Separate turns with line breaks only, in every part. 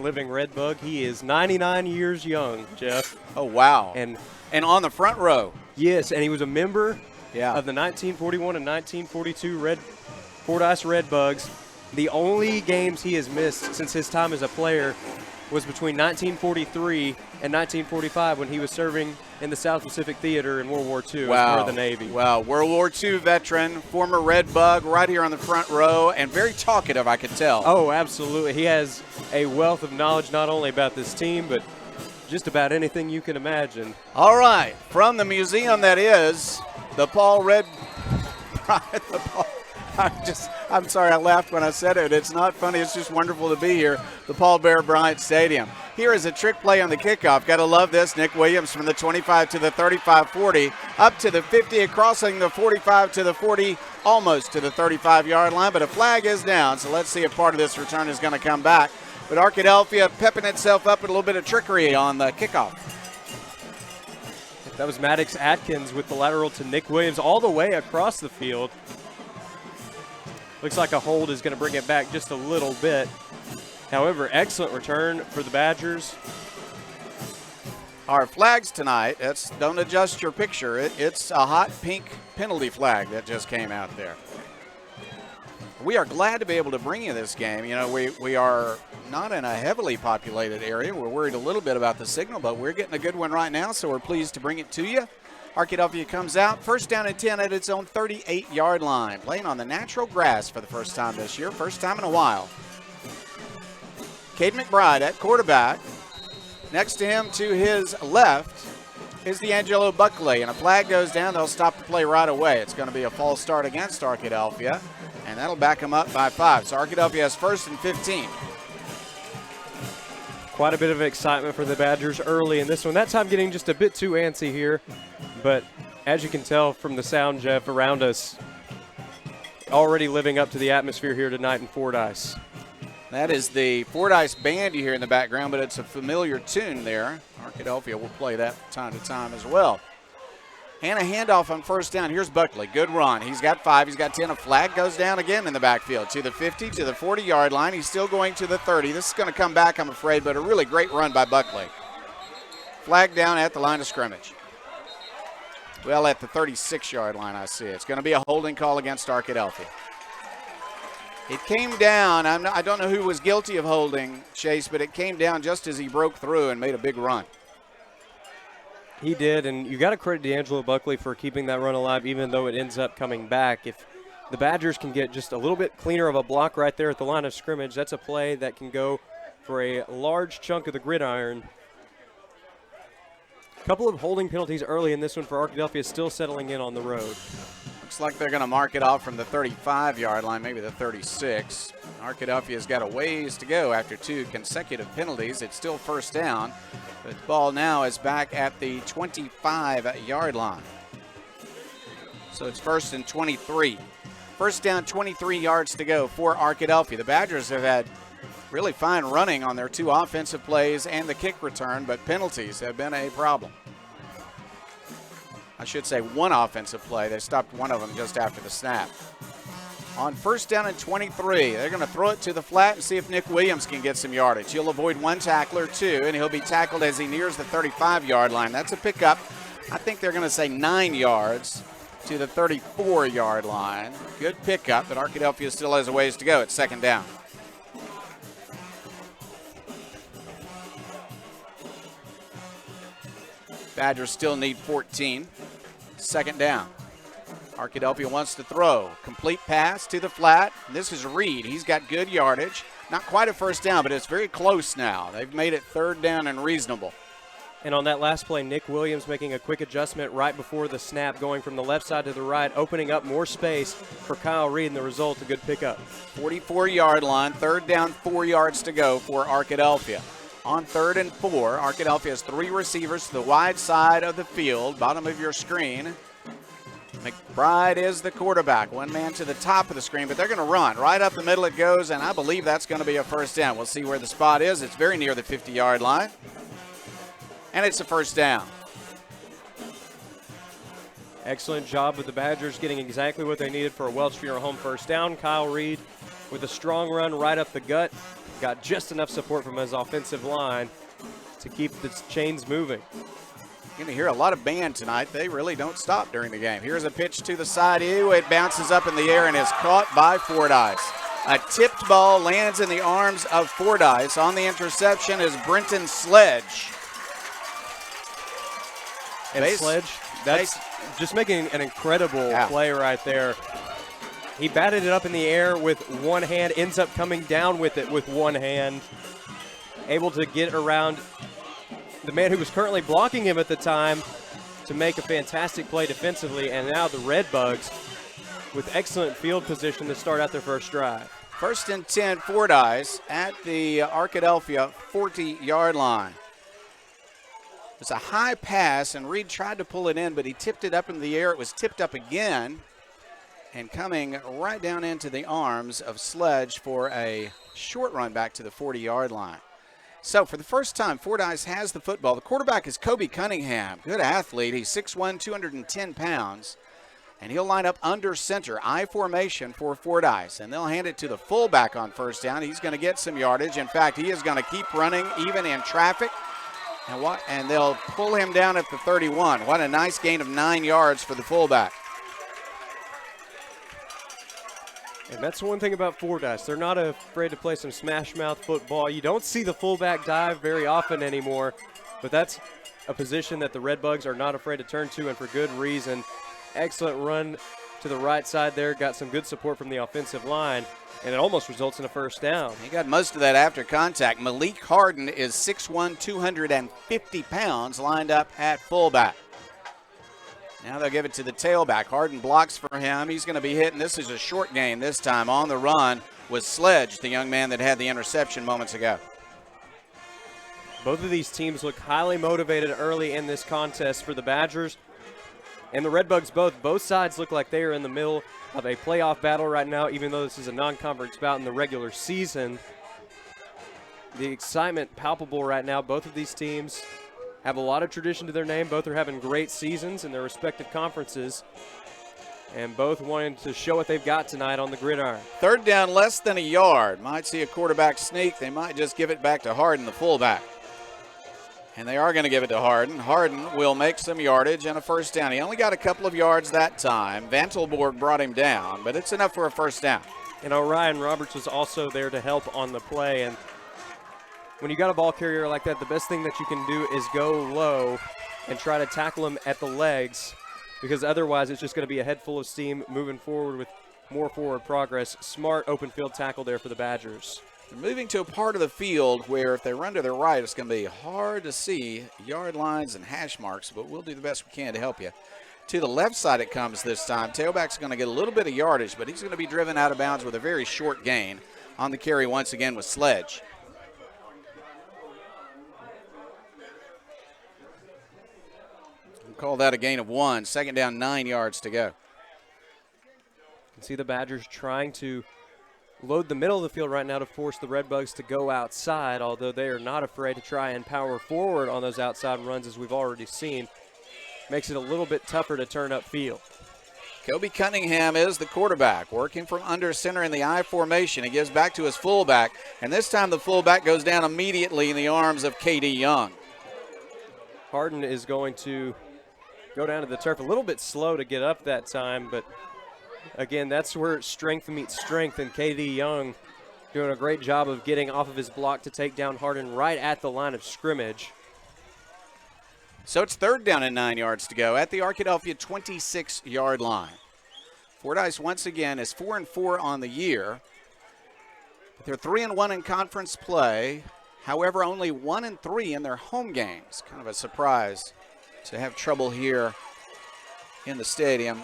living red bug. He is 99 years young, Jeff.
Oh, wow.
And
on the front row.
yes, and he was a member
of
the 1941 and 1942 Fordyce Red Bugs. The only games he has missed since his time as a player was between 1943 and 1945 when he was serving in the South Pacific Theater in World War II as part of the Navy.
Wow, World War II veteran, former Red Bug, right here on the front row, and very talkative, I could tell.
Oh, absolutely. He has a wealth of knowledge not only about this team, but just about anything you can imagine.
All right, from the museum that is the Paul Red I'm sorry, I laughed when I said it. It's not funny. It's just wonderful to be here, the Paul Bear Bryant Stadium. Here is a trick play on the kickoff. Got to love this. Nick Williams from the 25 to the 35-40, up to the 50, crossing the 45 to the 40, almost to the 35-yard line, but a flag is down, so let's see if part of this return is going to come back. But Arkadelphia pepping itself up with a little bit of trickery on the kickoff.
That was Maddox Atkins with the lateral to Nick Williams all the way across the field. Looks like a hold is going to bring it back just a little bit. However, excellent return for the Badgers.
Our flags tonight, don't adjust your picture. It's a hot pink penalty flag that just came out there. We are glad to be able to bring you this game. You know, we are not in a heavily populated area. We're worried a little bit about the signal, but we're getting a good one right now, so we're pleased to bring it to you. Arkadelphia comes out, first down and 10 at its own 38-yard line, playing on the natural grass for the first time this year, first time in a while. Cade McBride at quarterback. Next to him to his left is D'Angelo Buckley, and a flag goes down. They'll stop the play right away. It's going to be a false start against Arkadelphia, and that'll back them up by 5. So Arkadelphia has first and 15.
Quite a bit of excitement for the Badgers early in this one. That time getting just a bit too antsy here. But as you can tell from the sound, Jeff, around us, already living up to the atmosphere here tonight in Fordyce.
That is the Fordyce band you hear in the background, but it's a familiar tune there. Arkadelphia will play that time to time as well. And a handoff on first down. Here's Buckley. Good run. He's got 5. He's got 10. A flag goes down again in the backfield to the 50, to the 40-yard line. He's still going to the 30. This is going to come back, I'm afraid, but a really great run by Buckley. Flag down at the line of scrimmage. Well, at the 36-yard line, I see. It's going to be a holding call against Arkadelphia. It came down. I don't know who was guilty of holding, Chase, but it came down just as he broke through and made a big run.
He did, and you got to credit D'Angelo Buckley for keeping that run alive, even though it ends up coming back. If the Badgers can get just a little bit cleaner of a block right there at the line of scrimmage, that's a play that can go for a large chunk of the gridiron. A couple of holding penalties early in this one for Arkadelphia, still settling in on the road.
Looks like they're going to mark it off from the 35-yard line, maybe the 36. Arkadelphia's got a ways to go after 2 consecutive penalties. It's still first down. The ball now is back at the 25-yard line. So it's first and 23. First down, 23 yards to go for Arkadelphia. The Badgers have had really fine running on their 2 offensive plays and the kick return, but penalties have been a problem. I should say 1 offensive play. They stopped 1 of them just after the snap. On first down and 23, they're going to throw it to the flat and see if Nick Williams can get some yardage. He'll avoid 1 tackler, 2, and he'll be tackled as he nears the 35-yard line. That's a pickup. I think they're going to say 9 yards to the 34-yard line. Good pickup, but Arkadelphia still has a ways to go. It's second down. Badgers still need 14. Second down. Arkadelphia wants to throw. Complete pass to the flat. This is Reed. He's got good yardage. Not quite a first down, but it's very close now. They've made it third down and reasonable.
And on that last play, Nick Williams making a quick adjustment right before the snap, going from the left side to the right, opening up more space for Kyle Reed, and the result, a good pickup.
44-yard line, third down, 4 yards to go for Arkadelphia. On third and 4, Arkadelphia has 3 receivers to the wide side of the field, bottom of your screen. McBride is the quarterback, 1 man to the top of the screen, but they're going to run. Right up the middle it goes, and I believe that's going to be a first down. We'll see where the spot is. It's very near the 50-yard line, and it's a first down.
Excellent job with the Badgers getting exactly what they needed for a Welch Funeral Home first down. Kyle Reed with a strong run right up the gut. got just enough support from his offensive line to keep the chains moving.
You're going to hear a lot of band tonight. They really don't stop during the game. Here's a pitch to the side. Ew, it bounces up in the air and is caught by Fordyce. A tipped ball lands in the arms of Fordyce. On the interception is Brenton Sledge.
And Sledge, that's just making an incredible play right there. He batted it up in the air with one hand, ends up coming down with it with one hand, able to get around the man who was currently blocking him at the time to make a fantastic play defensively, and now the Redbugs with excellent field position to start out their first drive.
1st and 10, Fordyce at the Arkadelphia 40-yard line. It's a high pass, and Reed tried to pull it in, but he tipped it up in the air. It was tipped up again and coming right down into the arms of Sledge for a short run back to the 40-yard line. So for the first time, Fordyce has the football. The quarterback is Kobe Cunningham. Good athlete. He's 6'1", 210 pounds. And he'll line up under center, I formation for Fordyce. And they'll hand it to the fullback on first down. He's going to get some yardage. In fact, he is going to keep running even in traffic. And they'll pull him down at the 31. What a nice gain of 9 yards for the fullback.
And that's one thing about Fordyce. They're not afraid to play some smash mouth football. You don't see the fullback dive very often anymore, but that's a position that the Redbugs are not afraid to turn to, and for good reason. Excellent run to the right side there. Got some good support from the offensive line, and it almost results in a first down.
He got most of that after contact. Malik Harden is 6'1", 250 pounds, lined up at fullback. Now they'll give it to the tailback. Harden blocks for him. He's going to be hit, and this is a short gain this time. On the run was Sledge, the young man that had the interception moments ago.
Both of these teams look highly motivated early in this contest for the Badgers. And the Redbugs both sides look like they are in the middle of a playoff battle right now, even though this is a non-conference bout in the regular season. The excitement palpable right now. Both of these teams have a lot of tradition to their name. Both are having great seasons in their respective conferences, and both wanting to show what they've got tonight on the gridiron.
3rd down, less than a yard. Might see a quarterback sneak. They might just give it back to Harden, the fullback. And they are going to give it to Harden. Harden will make some yardage and a first down. He only got a couple of yards that time. Vantelborg brought him down, but it's enough for a first down.
And Orion Roberts was also there to help on the play. And when you got a ball carrier like that, the best thing that you can do is go low and try to tackle him at the legs, because otherwise it's just going to be a head full of steam moving forward with more forward progress. Smart open field tackle there for the Badgers.
They're moving to a part of the field where if they run to their right, it's going to be hard to see yard lines and hash marks, but we'll do the best we can to help you. To the left side it comes this time. Tailback's going to get a little bit of yardage, but he's going to be driven out of bounds with a very short gain. On the carry once again with Sledge. We'll call that a gain of 1. 2nd down, 9 yards to go.
You can see the Badgers trying to load the middle of the field right now to force the Redbugs to go outside, although they are not afraid to try and power forward on those outside runs, as we've already seen. Makes it a little bit tougher to turn upfield.
Kobe Cunningham is the quarterback, working from under center in the I formation. He gives back to his fullback, and this time the fullback goes down immediately in the arms of K.D. Young.
Harden is going to go down to the turf a little bit slow to get up that time, but again, that's where strength meets strength, and K.D. Young doing a great job of getting off of his block to take down Harden right at the line of scrimmage.
So it's 3rd down and 9 yards to go at the Arkadelphia 26-yard line. Fordyce once again is 4-4 on the year. They're 3-1 in conference play. However, only 1-3 in their home games. Kind of a surprise to have trouble here in the stadium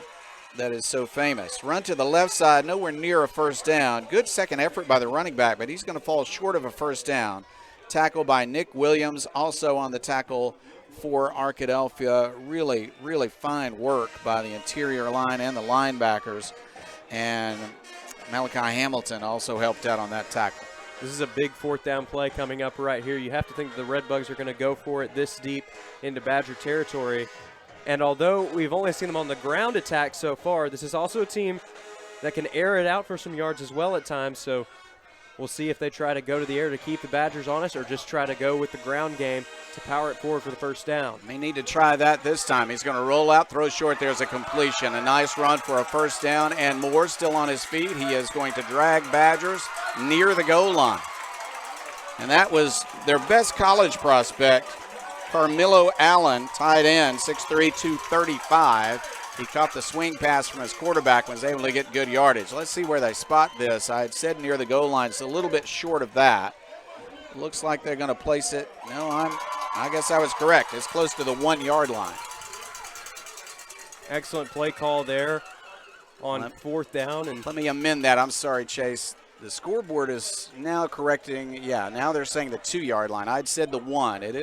that is so famous. Run to the left side, nowhere near a first down. Good second effort by the running back, but he's going to fall short of a first down. Tackle by Nick Williams, also on the tackle for Arkadelphia. Really, really fine work by the interior line and the linebackers. And Malachi Hamilton also helped out on that tackle.
This is a big 4th down play coming up right here. You have to think the Redbugs are going to go for it this deep into Badger territory. And although we've only seen them on the ground attack so far, this is also a team that can air it out for some yards as well at times. So We'll see if they try to go to the air to keep the Badgers honest or just try to go with the ground game to power it forward for the first down.
May need to try that this time. He's going to roll out, throw short. There's a completion. A nice run for a first down, and Moore still on his feet. He is going to drag Badgers near the goal line. And that was their best college prospect, Carmelo Allen, tight end, 6'3", 235. He caught the swing pass from his quarterback and was able to get good yardage. Let's see where they spot this. I had said near the goal line. It's a little bit short of that. Looks like they're going to place it. No, I guess I was correct. It's close to the 1 yard line.
Excellent play call there on fourth down. And
let me amend that. I'm sorry, Chase. The scoreboard is now correcting. Yeah, now they're saying the 2 yard line. I'd said the 1. It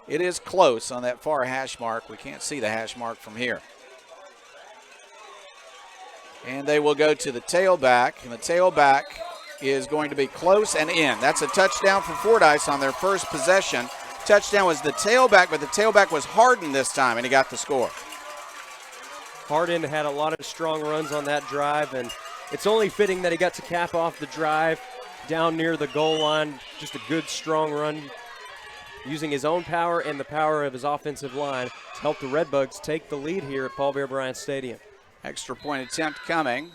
is close on that far hash mark. We can't see the hash mark from here. And they will go to the tailback, and the tailback is going to be close and in. That's a touchdown for Fordyce on their first possession. Touchdown was the tailback, but the tailback was Harden this time, and he got the score.
Harden had a lot of strong runs on that drive, and it's only fitting that he got to cap off the drive down near the goal line. Just a good, strong run, using his own power and the power of his offensive line to help the Redbugs take the lead here at Paul Bear Bryant Stadium.
Extra point attempt coming.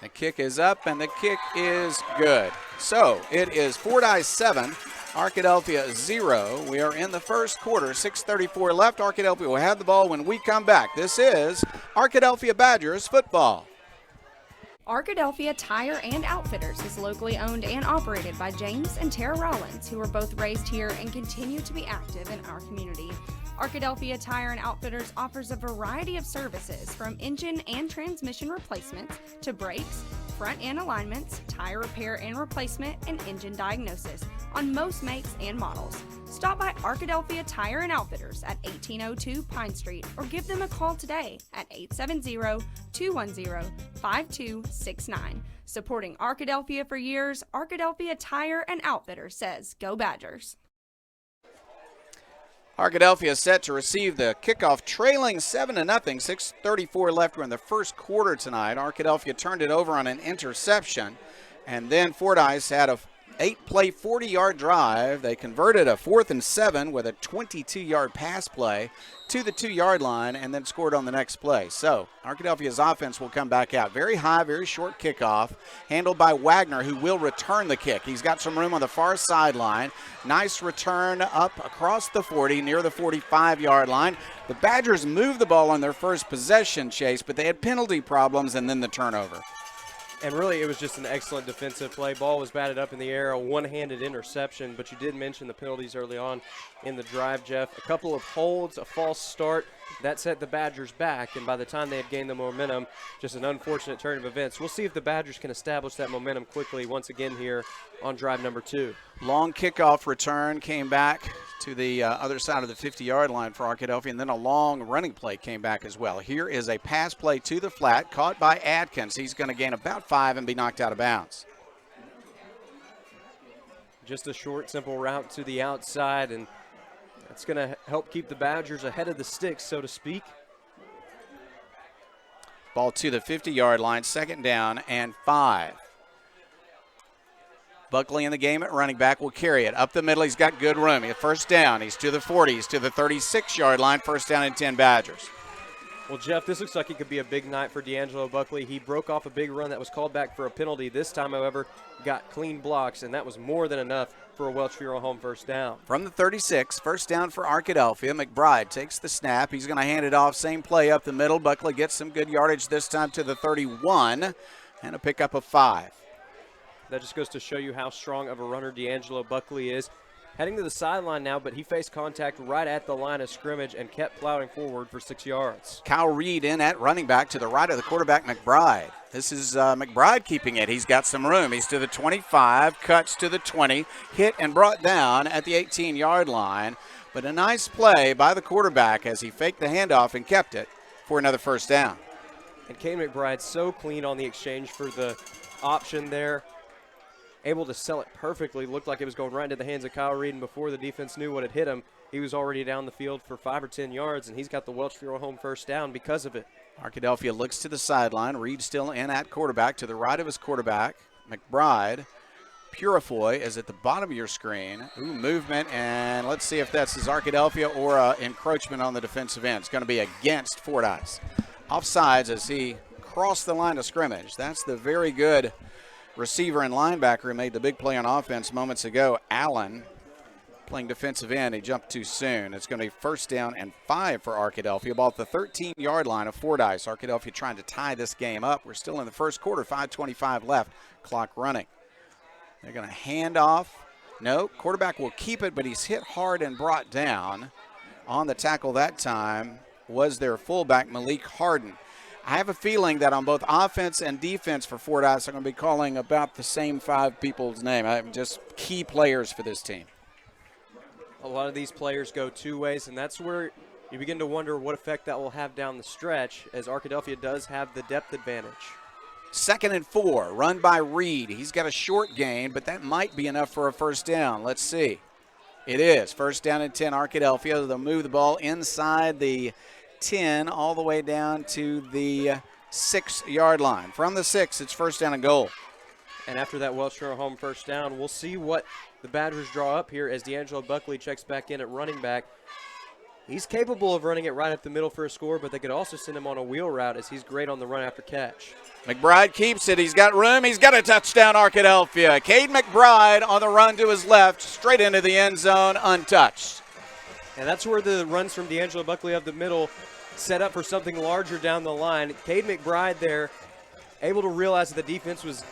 The kick is up, and the kick is good. So it is Fordyce 7, Arkadelphia 0. We are in the first quarter, 6:34 left. Arkadelphia will have the ball when we come back. This is Arkadelphia Badgers football.
Arkadelphia Tire and Outfitters is locally owned and operated by James and Tara Rollins, who were both raised here and continue to be active in our community. Arkadelphia Tire and Outfitters offers a variety of services from engine and transmission replacements to brakes, front end alignments, tire repair and replacement, and engine diagnosis on most makes and models. Stop by Arkadelphia Tire and Outfitters at 1802 Pine Street or give them a call today at 870-210-5269. Supporting Arkadelphia for years, Arkadelphia Tire and Outfitters says, "Go Badgers."
Arkadelphia set to receive the kickoff, trailing 7-0. 6:34 left. We're in the first quarter tonight. Arkadelphia turned it over on an interception, and then Fordyce had a 8-play, 40-yard drive. They converted a 4th and 7 with a 22-yard pass play to the 2 yard line and then scored on the next play. So Arkadelphia's offense will come back out. Very high, very short kickoff, handled by Wagner, who will return the kick. He's got some room on the far sideline. Nice return up across the 40, near the 45-yard line. The Badgers moved the ball on their first possession, Chase, but they had penalty problems and then the turnover.
And really, it was just an excellent defensive play. Ball was batted up in the air, a one-handed interception, but you did mention the penalties early on in the drive, Jeff. A couple of holds, a false start. That set the Badgers back, and by the time they had gained the momentum, just an unfortunate turn of events. We'll see if the Badgers can establish that momentum quickly once again here on drive number 2.
Long kickoff return came back to the other side of the 50-yard line for Arkadelphia, and then a long running play came back as well. Here is a pass play to the flat, caught by Adkins. He's going to gain about 5 and be knocked out of bounds.
Just a short, simple route to the outside, and that's going to help keep the Badgers ahead of the sticks, so to speak.
Ball to the 50-yard line, 2nd down and 5. Buckley in the game at running back will carry it. Up the middle, he's got good room. He first down, he's to the 40, he's to the 36-yard line, 1st down and 10 Badgers.
Well, Jeff, this looks like it could be a big night for D'Angelo Buckley. He broke off a big run that was called back for a penalty. This time, however, got clean blocks, and that was more than enough for a Welch Funeral Home first down.
From the 36, 1st down for Arkadelphia. McBride takes the snap. He's going to hand it off. Same play up the middle. Buckley gets some good yardage this time to the 31 and a pickup of 5.
That just goes to show you how strong of a runner D'Angelo Buckley is. Heading to the sideline now, but he faced contact right at the line of scrimmage and kept plowing forward for 6 yards.
Kyle Reed in at running back to the right of the quarterback, McBride. This is McBride keeping it. He's got some room. He's to the 25, cuts to the 20, hit and brought down at the 18-yard line. But a nice play by the quarterback as he faked the handoff and kept it for another 1st down.
And Kane McBride so clean on the exchange for the option there. Able to sell it perfectly. Looked like it was going right into the hands of Kyle Reed, and before the defense knew what had hit him, he was already down the field for 5 or 10 yards, and he's got the Welch Funeral Home 1st down because of it.
Arkadelphia looks to the sideline. Reed still in at quarterback to the right of his quarterback. McBride. Purifoy is at the bottom of your screen. Ooh, movement, and let's see if that's his Arkadelphia or encroachment on the defensive end. It's going to be against Fordyce. Offsides as he crossed the line of scrimmage. That's the very good receiver and linebacker who made the big play on offense moments ago, Allen, playing defensive end. He jumped too soon. It's going to be 1st down and 5 for Arkadelphia. Ball at the 13-yard line of Fordyce. Arkadelphia trying to tie this game up. We're still in the first quarter, 5:25 left, clock running. They're going to hand off. No, quarterback will keep it, but he's hit hard and brought down. On the tackle that time was their fullback, Malik Harden. I have a feeling that on both offense and defense for Fordyce, I'm going to be calling about the same 5 people's name. Just key players for this team.
A lot of these players go 2 ways, and that's where you begin to wonder what effect that will have down the stretch, as Arkadelphia does have the depth advantage.
2nd and 4, run by Reed. He's got a short gain, but that might be enough for a 1st down. Let's see. It is 1st down and 10, Arkadelphia. They'll move the ball inside the 10 all the way down to the 6-yard line. From the 6, it's 1st down and goal.
And after that Welchner home 1st down, we'll see what the Badgers draw up here as D'Angelo Buckley checks back in at running back. He's capable of running it right up the middle for a score, but they could also send him on a wheel route as he's great on the run after catch.
McBride keeps it. He's got room. He's got a touchdown, Arkadelphia. Cade McBride on the run to his left, straight into the end zone, untouched.
And that's where the runs from D'Angelo Buckley up the middle set up for something larger down the line. Cade McBride there, able to realize that the defense was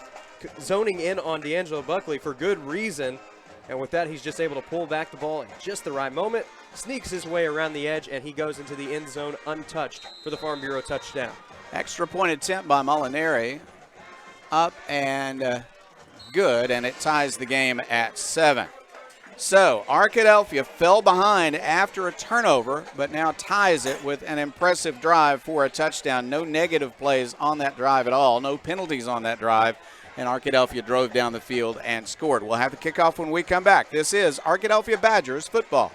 zoning in on D'Angelo Buckley for good reason. And with that, he's just able to pull back the ball at just the right moment, sneaks his way around the edge, and he goes into the end zone untouched for the Farm Bureau touchdown.
Extra point attempt by Molinari. Up and good, and it ties the game at 7. So Arkadelphia fell behind after a turnover, but now ties it with an impressive drive for a touchdown. No negative plays on that drive at all. No penalties on that drive. And Arkadelphia drove down the field and scored. We'll have the kickoff when we come back. This is Arkadelphia Badgers football.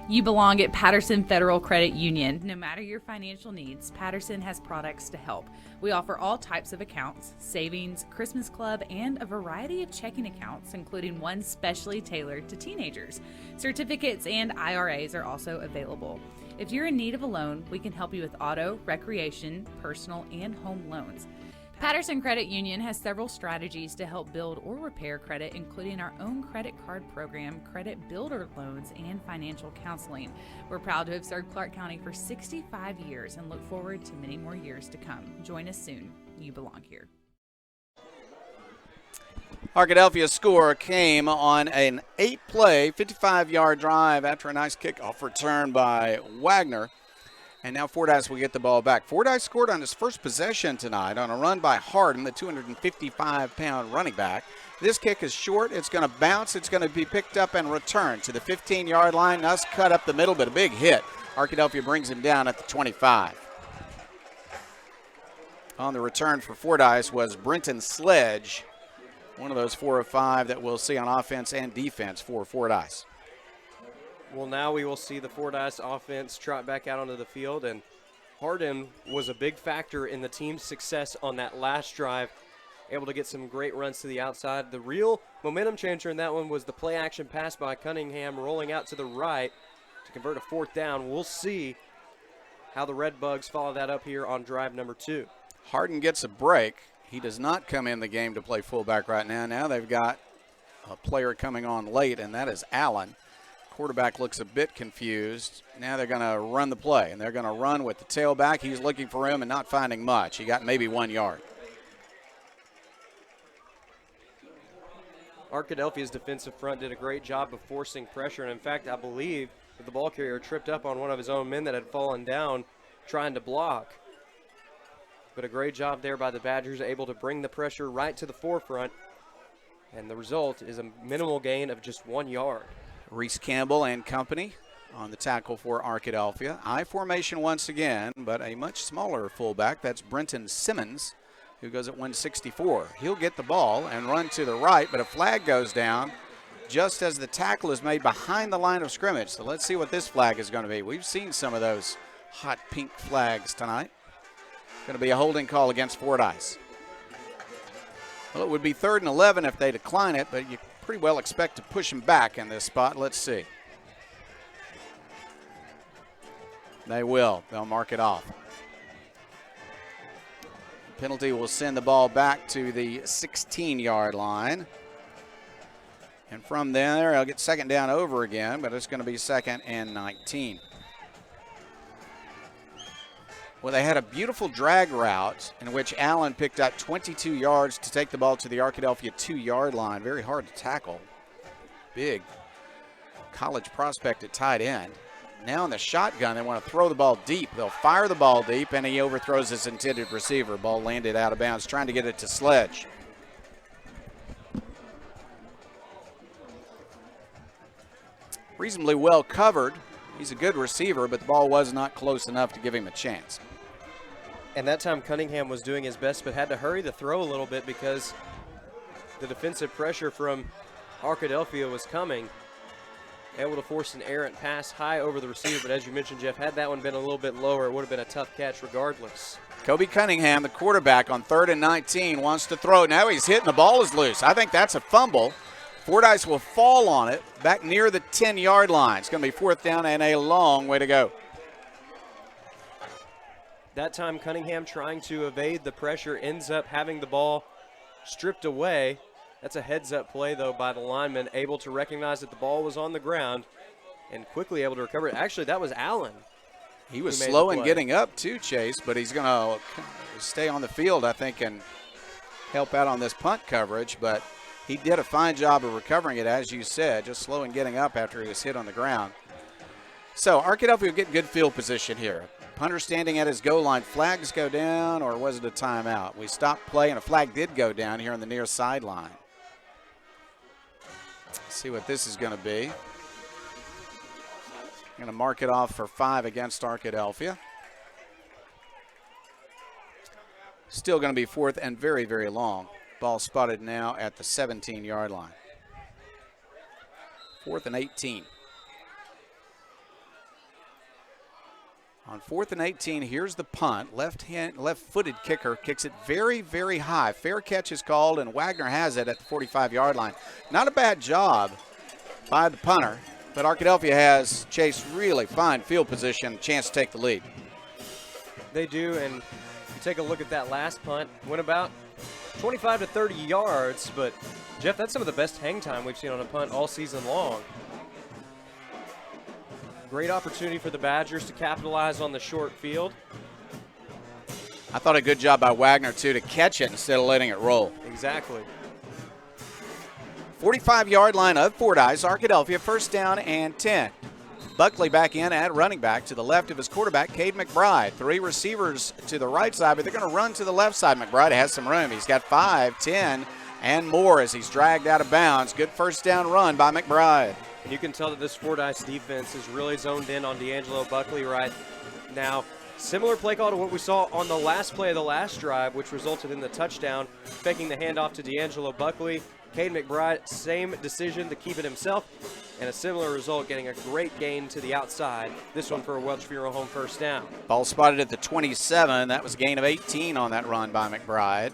You belong at Patterson Federal Credit Union. No matter your financial needs, Patterson has products to help. We offer all types of accounts, savings, Christmas club, and a variety of checking accounts, including one specially tailored to teenagers. Certificates and IRAs are also available. If you're in need of a loan, we can help you with auto, recreation, personal, and home loans. Patterson Credit Union has several strategies to help build or repair credit, including our own credit card program, credit builder loans, and financial counseling. We're proud to have served Clark County for 65 years and look forward to many more years to come. Join us soon. You belong here.
Arkadelphia's score came on an 8-play, 55-yard drive after a nice kickoff return by Wagner. And now Fordyce will get the ball back. Fordyce scored on his first possession tonight on a run by Harden, the 255-pound running back. This kick is short. It's going to bounce. It's going to be picked up and returned to the 15-yard line. Nuss cut up the middle, but a big hit. Arkadelphia brings him down at the 25. On the return for Fordyce was Brenton Sledge, one of those 4 or 5 that we'll see on offense and defense for Fordyce.
Well, now we will see the Fordyce offense trot back out onto the field, and Harden was a big factor in the team's success on that last drive, able to get some great runs to the outside. The real momentum changer in that one was the play action pass by Cunningham rolling out to the right to convert a 4th down. We'll see how the Red Bugs follow that up here on drive number 2.
Harden gets a break. He does not come in the game to play fullback right now. Now they've got a player coming on late, and that is Allen. Quarterback looks a bit confused. Now they're going to run the play, and they're going to run with the tailback. He's looking for him and not finding much. He got maybe 1 yard.
Arkadelphia's defensive front did a great job of forcing pressure, and in fact, I believe that the ball carrier tripped up on one of his own men that had fallen down trying to block. But a great job there by the Badgers, able to bring the pressure right to the forefront, and the result is a minimal gain of just 1 yard.
Reese Campbell and company on the tackle for Arkadelphia. I formation once again, but a much smaller fullback. That's Brenton Simmons, who goes at 164. He'll get the ball and run to the right, but a flag goes down just as the tackle is made behind the line of scrimmage. So let's see what this flag is going to be. We've seen some of those hot pink flags tonight. Going to be a holding call against Fordyce. Well, it would be 3rd and 11 if they decline it, but you pretty well expect to push them back in this spot. Let's see. They will. They'll mark it off. Penalty will send the ball back to the 16-yard line. And from there, they'll get 2nd down over again, but it's going to be 2nd and 19. Well, they had a beautiful drag route in which Allen picked up 22 yards to take the ball to the Arkadelphia 2-yard line. Very hard to tackle. Big college prospect at tight end. Now in the shotgun, they want to throw the ball deep. They'll fire the ball deep, and he overthrows his intended receiver. Ball landed out of bounds, trying to get it to Sledge. Reasonably well covered. He's a good receiver, but the ball was not close enough to give him a chance.
And that time Cunningham was doing his best, but had to hurry the throw a little bit because the defensive pressure from Arkadelphia was coming. Able to force an errant pass high over the receiver, but as you mentioned, Jeff, had that one been a little bit lower, it would have been a tough catch regardless.
Kobe Cunningham, the quarterback, on 3rd and 19, wants to throw. Now he's hitting, the ball is loose. I think that's a fumble. Fordyce will fall on it back near the 10-yard line. It's going to be 4th down and a long way to go.
That time Cunningham, trying to evade the pressure, ends up having the ball stripped away. That's a heads-up play, though, by the lineman, able to recognize that the ball was on the ground and quickly able to recover it. Actually, that was Allen.
He was slow in getting up, too, Chase, but he's going to stay on the field, I think, and help out on this punt coverage. But he did a fine job of recovering it, as you said, just slow in getting up after he was hit on the ground. So Arkadelphia will get good field position here. Punter standing at his goal line. Flags go down, or was it a timeout? We stopped play, and a flag did go down here on the near sideline. Let's see what this is going to be. Going to mark it off for 5 against Arkadelphia. Still going to be 4th and very, very long. Ball spotted now at the 17-yard line. 4th and 18. On 4th and 18, here's the punt. Left-footed kicker kicks it very, very high. Fair catch is called, and Wagner has it at the 45-yard line. Not a bad job by the punter, but Arkadelphia has, Chase, really fine field position, chance to take the lead.
They do, and you take a look at that last punt. Went about 25 to 30 yards, but, Jeff, that's some of the best hang time we've seen on a punt all season long. Great opportunity for the Badgers to capitalize on the short field.
I thought a good job by Wagner, too, to catch it instead of letting it roll.
Exactly.
45-yard line of Fordyce. Arkadelphia, 1st down and 10. Buckley back in at running back to the left of his quarterback, Cade McBride. 3 receivers to the right side, but they're going to run to the left side. McBride has some room. He's got 5, 10, and more as he's dragged out of bounds. Good 1st down run by McBride.
And you can tell that this Fordyce defense is really zoned in on D'Angelo Buckley right now. Similar play call to what we saw on the last play of the last drive, which resulted in the touchdown, faking the handoff to D'Angelo Buckley. Cade McBride, same decision to keep it himself, and a similar result, getting a great gain to the outside. This one for a Welch Funeral Home 1st down.
Ball spotted at the 27. That was a gain of 18 on that run by McBride.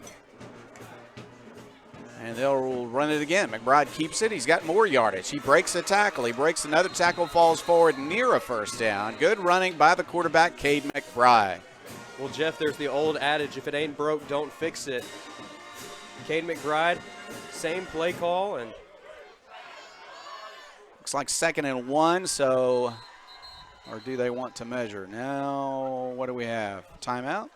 And they'll run it again. McBride keeps it. He's got more yardage. He breaks a tackle. He breaks another tackle, falls forward near a 1st down. Good running by the quarterback, Cade McBride.
Well, Jeff, there's the old adage, if it ain't broke, don't fix it. Cade McBride, same play call. And
looks like 2nd and 1, so, or do they want to measure? Now, what do we have? Timeout?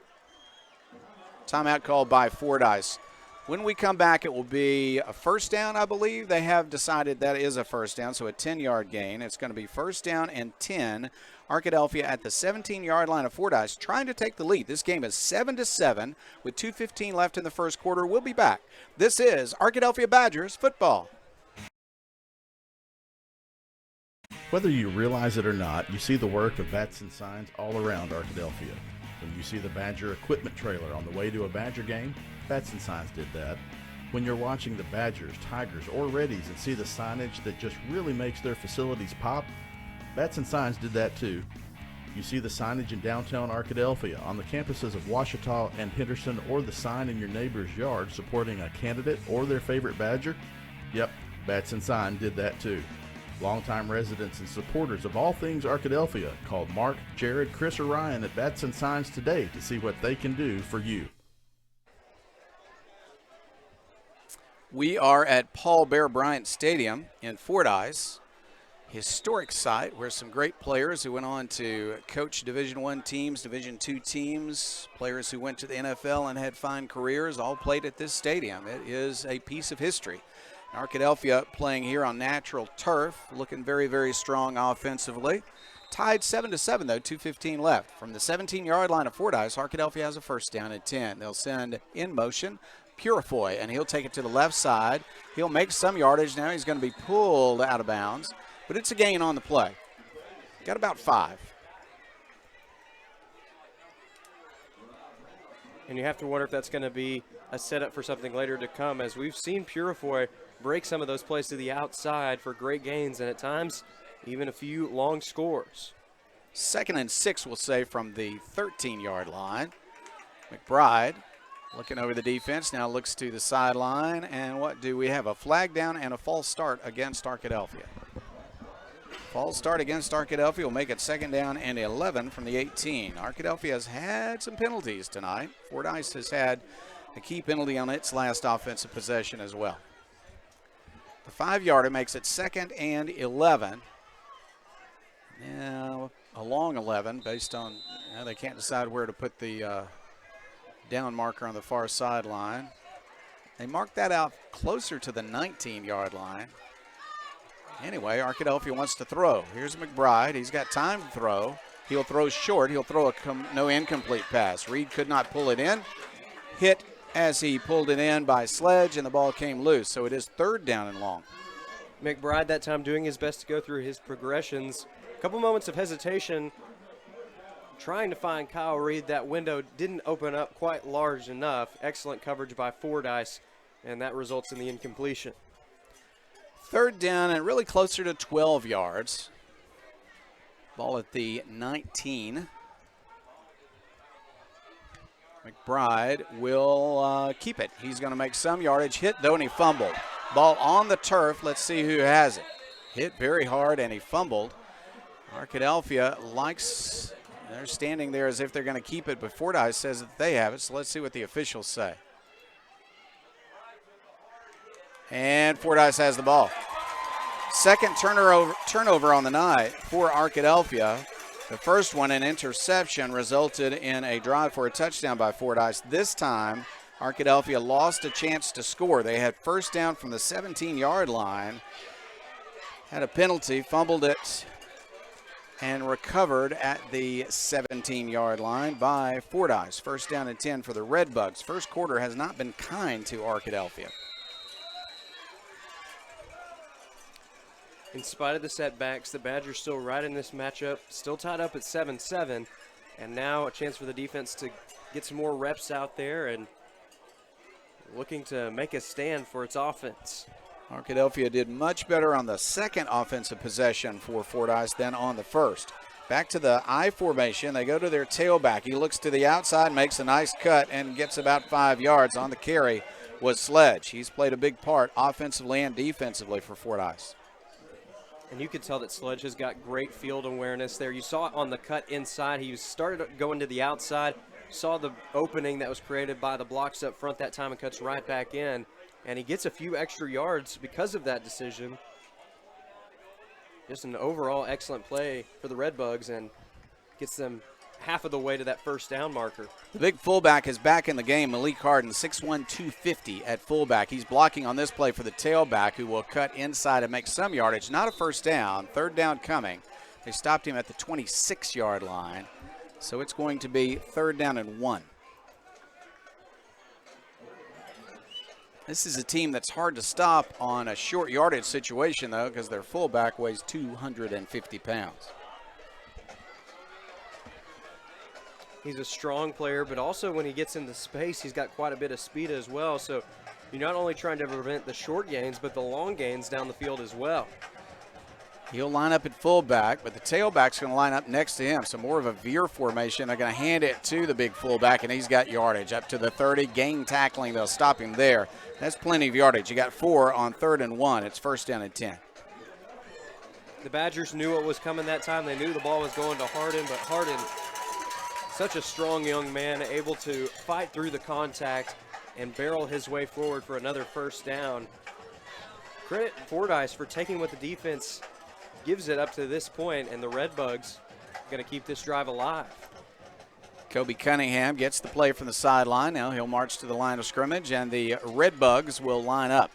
Timeout called by Fordyce. When we come back, it will be a 1st down, I believe. They have decided that is a 1st down, so a 10-yard gain. It's going to be 1st down and 10. Arkadelphia at the 17-yard line of Fordyce trying to take the lead. This game is 7-7 with 2:15 left in the 1st quarter. We'll be back. This is Arkadelphia Badgers football.
Whether you realize it or not, you see the work of Bats and Signs all around Arkadelphia. When you see the Badger equipment trailer on the way to a Badger game, Bats and Signs did that. When you're watching the Badgers, Tigers, or Reddies and see the signage that just really makes their facilities pop, Bats and Signs did that too. You see the signage in downtown Arkadelphia, on the campuses of Ouachita and Henderson, or the sign in your neighbor's yard supporting a candidate or their favorite Badger? Yep, Bats and Sign did that too. Longtime residents and supporters of all things Arkadelphia called Mark, Jared, Chris, or Ryan at Bats and Signs today to see what they can do for you.
We are at Paul Bear Bryant Stadium in Fordyce. Historic site where some great players who went on to coach Division I teams, Division II teams, players who went to the NFL and had fine careers, all played at this stadium. It is a piece of history. Arkadelphia playing here on natural turf, looking very, very strong offensively. Tied 7-7 though, 2:15 left. From the 17-yard line of Fordyce, Arkadelphia has a first down at 10. They'll send in motion Purifoy, and he'll take it to the left side. He'll make some yardage. Now he's going to be pulled out of bounds. But it's a gain on the play. Got about 5.
And you have to wonder if that's going to be a setup for something later to come, as we've seen Purifoy break some of those plays to the outside for great gains, and at times even a few long scores.
2nd and 6, we'll say, from the 13-yard line. McBride looking over the defense, now looks to the sideline, and what do we have? A flag down and a false start against Arkadelphia. False start against Arkadelphia will make it 2nd down and 11 from the 18. Arkadelphia has had some penalties tonight. Fordyce has had a key penalty on its last offensive possession as well. The 5-yarder makes it 2nd and 11. Now a long 11 based on, they can't decide where to put the down marker on the far sideline. They marked that out closer to the 19-yard line. Anyway, Arkadelphia wants to throw. Here's McBride. He's got time to throw. He'll throw short. He'll throw a no incomplete pass. Reed could not pull it in. Hit as he pulled it in by Sledge, and the ball came loose. So it is 3rd down and long.
McBride that time doing his best to go through his progressions. A couple moments of hesitation, trying to find Kyle Reed. That window didn't open up quite large enough. Excellent coverage by Fordyce, and that results in the incompletion.
3rd down and really closer to 12 yards. Ball at the 19. McBride will keep it. He's going to make some yardage. Hit, though, and he fumbled. Ball on the turf. Let's see who has it. Hit very hard, and he fumbled. Arkadelphia likes, they're standing there as if they're going to keep it, but Fordyce says that they have it, so let's see what the officials say. And Fordyce has the ball. 2nd turnover on the night for Arkadelphia. The first one, an interception, resulted in a drive for a touchdown by Fordyce. This time, Arkadelphia lost a chance to score. They had first down from the 17-yard line, had a penalty, fumbled it, and recovered at the 17-yard line by Fordyce. First down and 10 for the Redbugs. First quarter has not been kind to Arkadelphia.
In spite of the setbacks, the Badgers still right in this matchup, still tied up at 7-7, and now a chance for the defense to get some more reps out there and looking to make a stand for its offense.
Arkadelphia did much better on the 2nd offensive possession for Fordyce than on the 1st. Back to the I formation. They go to their tailback. He looks to the outside, makes a nice cut, and gets about 5 yards. On the carry was Sledge. He's played a big part offensively and defensively for Fordyce.
And you could tell that Sledge has got great field awareness there. You saw it on the cut inside. He started going to the outside, saw the opening that was created by the blocks up front that time and cuts right back in. And he gets a few extra yards because of that decision. Just an overall excellent play for the Redbugs and gets them half of the way to that first down marker.
The big fullback is back in the game. Malik Harden, 6'1", 250 at fullback. He's blocking on this play for the tailback, who will cut inside and make some yardage. Not a first down. 3rd down coming. They stopped him at the 26-yard line. So it's going to be 3rd down and 1. This is a team that's hard to stop on a short yardage situation, though, because their fullback weighs 250 pounds.
He's a strong player, but also when he gets into space, he's got quite a bit of speed as well. So you're not only trying to prevent the short gains, but the long gains down the field as well.
He'll line up at fullback, but the tailback's going to line up next to him. So more of a veer formation. They're going to hand it to the big fullback, and he's got yardage up to the 30. Gang tackling. They'll stop him there. That's plenty of yardage. You got 4 on 3rd and 1. It's 1st down and 10.
The Badgers knew what was coming that time. They knew the ball was going to Hardin, but Hardin, such a strong young man, able to fight through the contact and barrel his way forward for another 1st down. Credit Fordyce for taking what the defense gives it up to this point, and the Redbugs going to keep this drive alive.
Kobe Cunningham gets the play from the sideline. Now he'll march to the line of scrimmage, and the Redbugs will line up.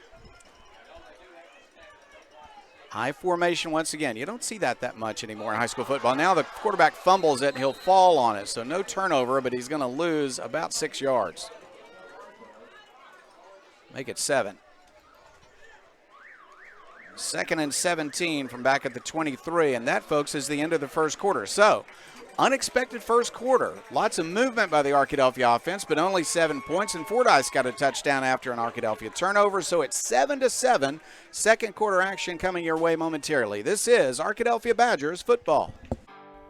I formation once again. You don't see that much anymore in high school football. Now the quarterback fumbles it, and he'll fall on it. So no turnover, but he's going to lose about 6 yards. Make it 7. 2nd and 17 from back at the 23, and that, folks, is the end of the 1st quarter. So, unexpected 1st quarter. Lots of movement by the Arkadelphia offense, but only 7 points, and Fordyce got a touchdown after an Arkadelphia turnover, so it's 7-7. 2nd quarter action coming your way momentarily. This is Arkadelphia Badgers football.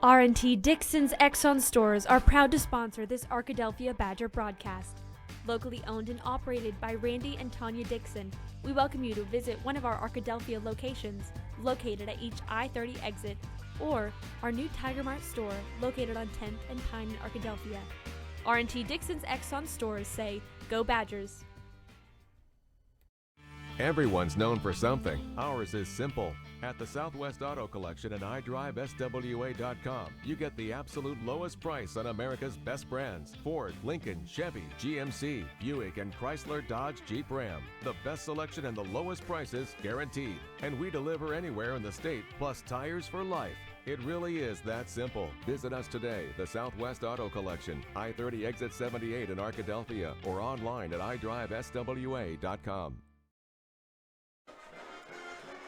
R&T Dixon's Exxon stores are proud to sponsor this Arkadelphia Badger broadcast. Locally owned and operated by Randy and Tanya Dixon, we welcome you to visit one of our Arkadelphia locations, located at each I-30 exit, or our new Tiger Mart store, located on 10th and Pine in Arkadelphia. R&T Dixon's Exxon stores say, "Go Badgers."
Everyone's known for something. Ours is simple. At the Southwest Auto Collection and iDriveSWA.com, you get the absolute lowest price on America's best brands: Ford, Lincoln, Chevy, GMC, Buick, and Chrysler, Dodge, Jeep, Ram. The best selection and the lowest prices guaranteed. And we deliver anywhere in the state, plus tires for life. It really is that simple. Visit us today, the Southwest Auto Collection, I-30 Exit 78 in Arkadelphia, or online at iDriveSWA.com.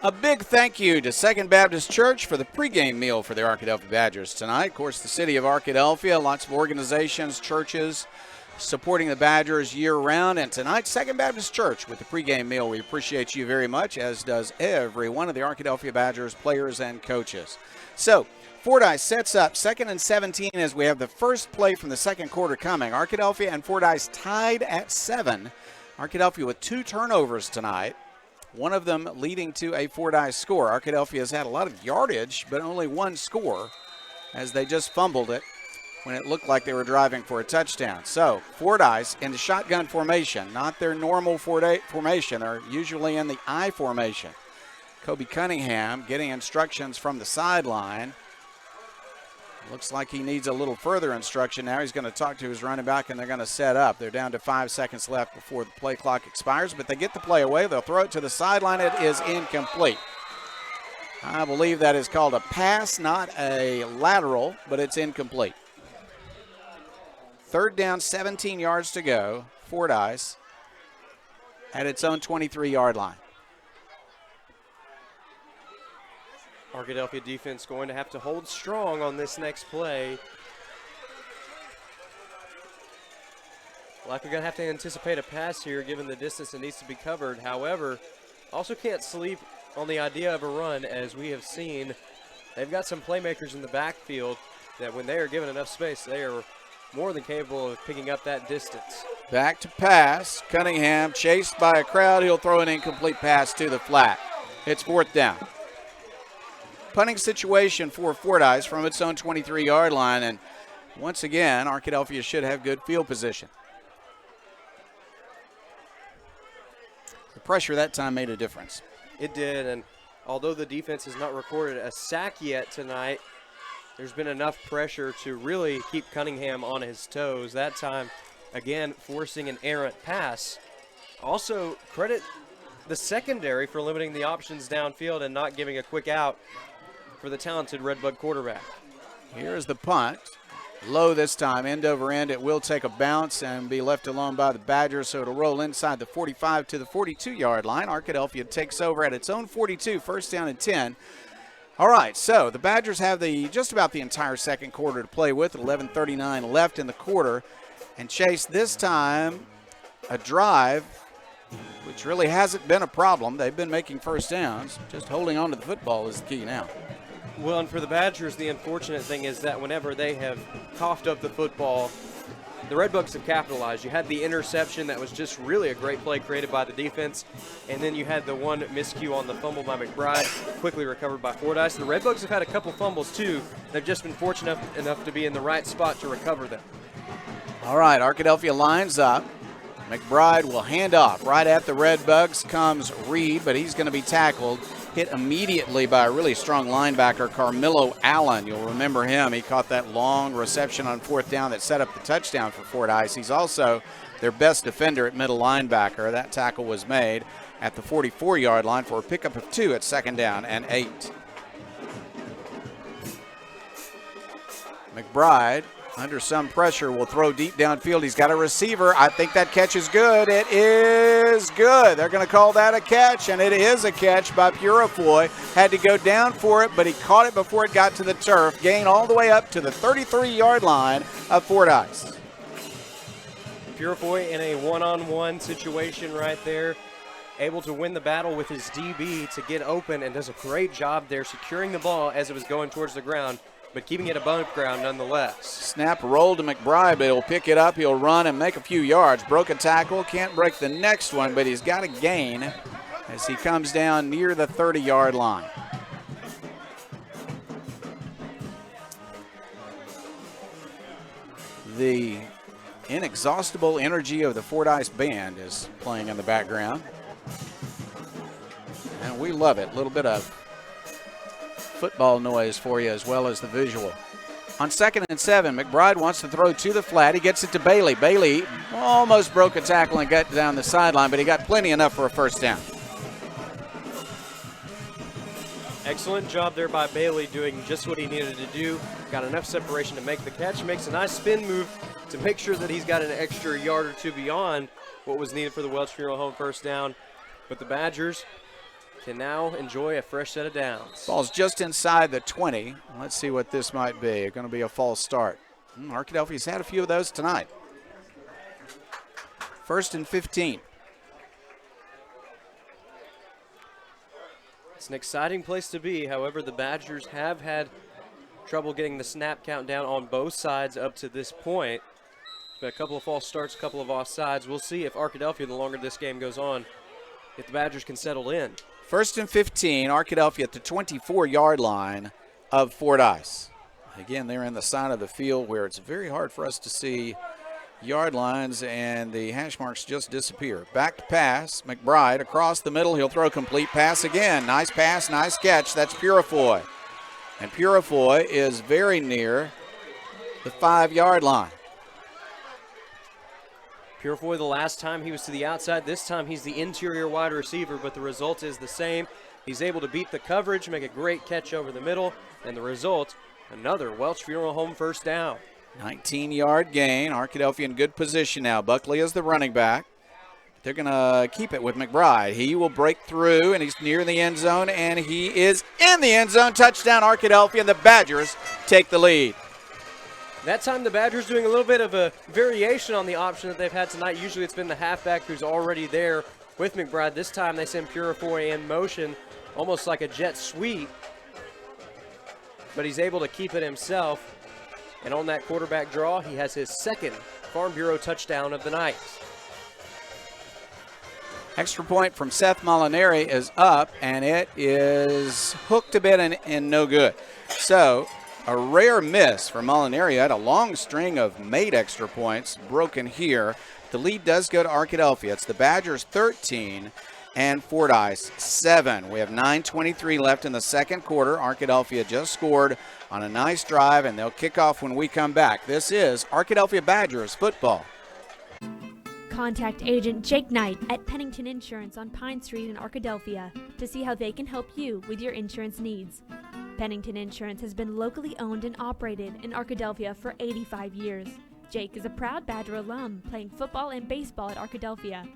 A big thank you to Second Baptist Church for the pregame meal for the Arkadelphia Badgers tonight. Of course, the city of Arkadelphia, lots of organizations, churches supporting the Badgers year-round. And tonight, Second Baptist Church with the pregame meal. We appreciate you very much, as does every one of the Arkadelphia Badgers players and coaches. So, Fordyce sets up 2nd and 17 as we have the first play from the 2nd quarter coming. Arkadelphia and Fordyce tied at 7. Arkadelphia with 2 turnovers tonight, one of them leading to a Fordyce score. Arkadelphia has had a lot of yardage, but only 1 score, as they just fumbled it when it looked like they were driving for a touchdown. So Fordyce in the shotgun formation, not their normal formation. They're usually in the I formation. Kobe Cunningham getting instructions from the sideline. Looks like he needs a little further instruction now. He's going to talk to his running back, and they're going to set up. They're down to 5 seconds left before the play clock expires, but they get the play away. They'll throw it to the sideline. It is incomplete. I believe that is called a pass, not a lateral, but it's incomplete. 3rd down, 17 yards to go. Fordyce at its own 23-yard line.
Arkadelphia defense going to have to hold strong on this next play. Likely going to have to anticipate a pass here given the distance that needs to be covered. However, also can't sleep on the idea of a run, as we have seen. They've got some playmakers in the backfield that when they are given enough space, they are more than capable of picking up that distance.
Back to pass. Cunningham chased by a crowd. He'll throw an incomplete pass to the flat. It's 4th down. Punting situation for Fordyce from its own 23-yard line, and once again, Arkadelphia should have good field position. The pressure that time made a difference.
It did, and although the defense has not recorded a sack yet tonight, there's been enough pressure to really keep Cunningham on his toes. That time, again, forcing an errant pass. Also, credit the secondary for limiting the options downfield and not giving a quick out for the talented Redbug quarterback.
Here's the punt. Low this time, end over end. It will take a bounce and be left alone by the Badgers, so it'll roll inside the 45 to the 42-yard line. Arkadelphia takes over at its own 42, 1st down and 10. All right, so the Badgers have just about the entire 2nd quarter to play with, 11:39 left in the quarter. And Chase, this time, a drive which really hasn't been a problem. They've been making first downs. Just holding on to the football is the key now.
Well, and for the Badgers, the unfortunate thing is that whenever they have coughed up the football, the Redbugs have capitalized. You had the interception that was just really a great play created by the defense, and then you had the one miscue on the fumble by McBride, quickly recovered by Fordyce. The Redbugs have had a couple fumbles too. They've just been fortunate enough to be in the right spot to recover them.
All right, Arkadelphia lines up. McBride will hand off. Right at the Redbugs comes Reed, but he's going to be tackled. Hit immediately by a really strong linebacker, Carmelo Allen. You'll remember him. He caught that long reception on fourth down that set up the touchdown for Fordyce. He's also their best defender at middle linebacker. That tackle was made at the 44-yard line for a pickup of 2 at 2nd down and 8. McBride, under some pressure, will throw deep downfield. He's got a receiver. I think that catch is good. It is good. They're going to call that a catch, and it is a catch by Purifoy. Had to go down for it, but he caught it before it got to the turf. Gain all the way up to the 33-yard line of Fordyce.
Purifoy in a one-on-one situation right there, able to win the battle with his DB to get open, and does a great job there securing the ball as it was going towards the ground, but keeping it above ground nonetheless.
Snap roll to McBride, but he'll pick it up, he'll run and make a few yards. Broke a tackle, can't break the next one, but he's got a gain as he comes down near the 30-yard line. The inexhaustible energy of the Fordyce band is playing in the background, and we love it. A little bit of football noise for you as well as the visual. On 2nd and 7, McBride wants to throw to the flat. He gets it to Bailey. Bailey almost broke a tackle and got down the sideline, but he got plenty enough for a first down.
Excellent job there by Bailey, doing just what he needed to do. Got enough separation to make the catch. Makes a nice spin move to make sure that he's got an extra yard or two beyond what was needed for the Welch Funeral Home first down. But the Badgers can now enjoy a fresh set of downs.
Ball's just inside the 20. Let's see what this might be. It's going to be a false start. Arkadelphia's had a few of those tonight. 1st and 15.
It's an exciting place to be. However, the Badgers have had trouble getting the snap count down on both sides up to this point. But a couple of false starts, a couple of offsides. We'll see if Arkadelphia, the longer this game goes on, if the Badgers can settle in.
1st and 15, Arkadelphia at the 24-yard line of Fordyce. Again, they're in the side of the field where it's very hard for us to see yard lines, and the hash marks just disappear. Back to pass, McBride across the middle. He'll throw complete pass again. Nice pass, nice catch. That's Purifoy. And Purifoy is very near the 5-yard line.
Purifoy, the last time he was to the outside, this time he's the interior wide receiver, but the result is the same. He's able to beat the coverage, make a great catch over the middle, and the result, another Welch Funeral Home first down.
19-yard gain. Arkadelphia in good position now. Buckley is the running back. They're going to keep it with McBride. He will break through, and he's near the end zone, and he is in the end zone. Touchdown, Arkadelphia, and the Badgers take the lead.
That time the Badgers doing a little bit of a variation on the option that they've had tonight. Usually it's been the halfback who's already there with McBride. This time they send Purifoy in motion, almost like a jet sweep. But he's able to keep it himself. And on that quarterback draw, he has his second Farm Bureau touchdown of the night.
Extra point from Seth Molinari is up, and it is hooked a bit and no good. So a rare miss for Molinari. Had a long string of made extra points broken here. The lead does go to Arkadelphia. It's the Badgers 13 and Fordyce 7. We have 9:23 left in the second quarter. Arkadelphia just scored on a nice drive, and they'll kick off when we come back. This is Arkadelphia Badgers football.
Contact Agent Jake Knight at Pennington Insurance on Pine Street in Arkadelphia to see how they can help you with your insurance needs. Pennington Insurance has been locally owned and operated in Arkadelphia for 85 years. Jake is a proud Badger alum playing football and baseball at Arkadelphia.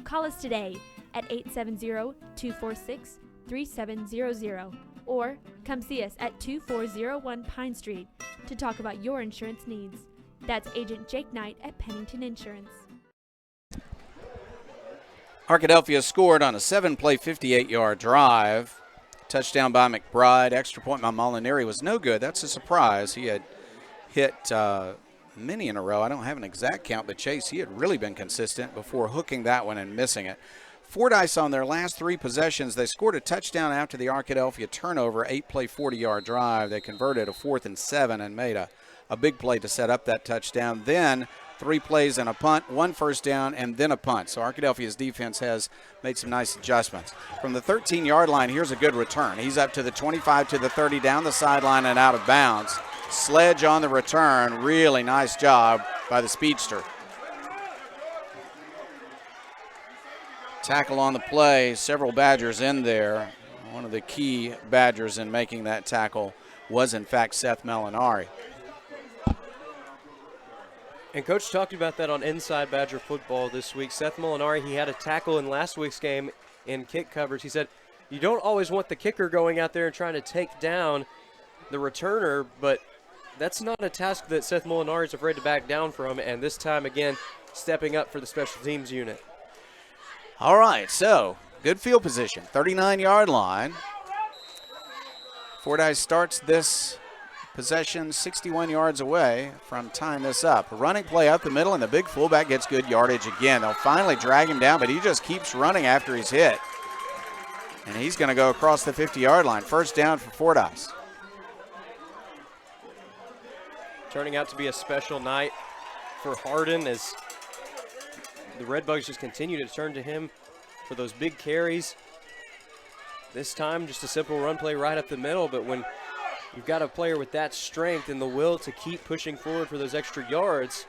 Call us today at 870-246-3700 or come see us at 2401 Pine Street to talk about your insurance needs. That's Agent Jake Knight at Pennington Insurance.
Arkadelphia scored on a 7-play, 58-yard drive. Touchdown by McBride. Extra point by Molinari was no good. That's a surprise. He had hit many in a row. I don't have an exact count, but Chase, he had really been consistent before hooking that one and missing it. Fordyce on their last 3 possessions, they scored a touchdown after the Arkadelphia turnover, 8-play, 40-yard drive. They converted a 4th and 7 and made a big play to set up that touchdown. Then 3 plays and a punt, 1 first down, and then a punt. So Arkadelphia's defense has made some nice adjustments. From the 13-yard line, here's a good return. He's up to the 25, to the 30, down the sideline and out of bounds. Sledge on the return. Really nice job by the speedster. Tackle on the play, several Badgers in there. One of the key Badgers in making that tackle was, in fact, Seth Molinari.
And Coach talked about that on Inside Badger Football this week. Seth Molinari, he had a tackle in last week's game in kick coverage. He said, you don't always want the kicker going out there and trying to take down the returner, but that's not a task that Seth Molinari is afraid to back down from, and this time, again, stepping up for the special teams unit.
All right, so good field position, 39-yard line. Fordyce starts this possession 61 yards away from tying this up. A running play up the middle, and the big fullback gets good yardage again. They'll finally drag him down, but he just keeps running after he's hit. And he's going to go across the 50-yard line. First down for Fordyce.
Turning out to be a special night for Hardin as the Redbugs just continue to turn to him for those big carries. This time, just a simple run play right up the middle, but when you've got a player with that strength and the will to keep pushing forward for those extra yards,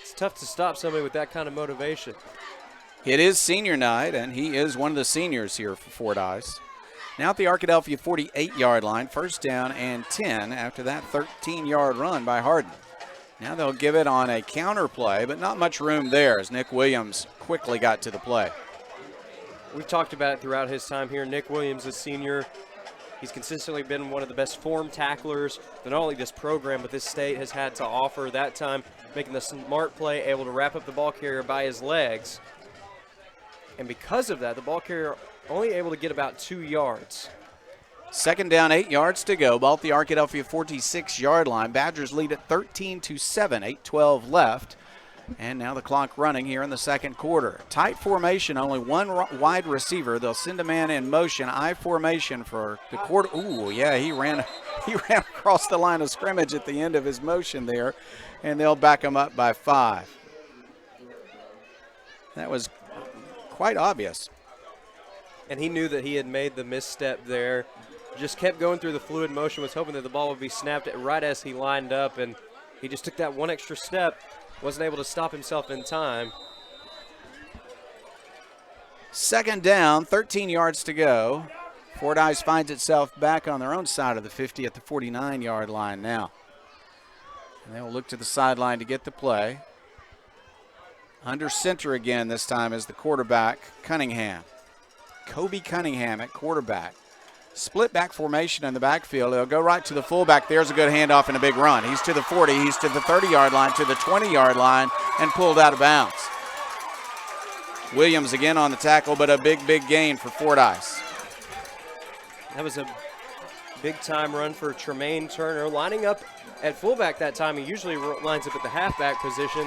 it's tough to stop somebody with that kind of motivation.
It is senior night, and he is one of the seniors here for Fordyce. Now at the Arkadelphia 48-yard line, first down and 10 after that 13-yard run by Hardin. Now they'll give it on a counter play, but not much room there as Nick Williams quickly got to the play.
We've talked about it throughout his time here. Nick Williams, a senior, he's consistently been one of the best form tacklers that not only this program but this state has had to offer. That time making the smart play, able to wrap up the ball carrier by his legs. And because of that, the ball carrier only able to get about 2 yards.
Second down, 8 yards to go. Ball at the Arkadelphia 46-yard line. Badgers lead at 13-7, 8:12 left. And now the clock running here in the second quarter. Tight formation, only one wide receiver. They'll send a man in motion, I formation for the quarter. Ooh, yeah, he ran across the line of scrimmage at the end of his motion there, and they'll back him up by 5. That was quite obvious.
And he knew that he had made the misstep there. Just kept going through the fluid motion, was hoping that the ball would be snapped right as he lined up, and he just took that one extra step, wasn't able to stop himself in time.
Second down, 13 yards to go. Fordyce finds itself back on their own side of the 50 at the 49-yard line now. And they will look to the sideline to get the play. Under center again this time is the quarterback, Cunningham. Kobe Cunningham at quarterback. Split back formation in the backfield. They'll go right to the fullback. There's a good handoff and a big run. He's to the 40. He's to the 30-yard line, to the 20-yard line, and pulled out of bounds. Williams again on the tackle, but a big gain for Fordyce.
That was a big-time run for Tremaine Turner. Lining up at fullback that time. He usually lines up at the halfback position,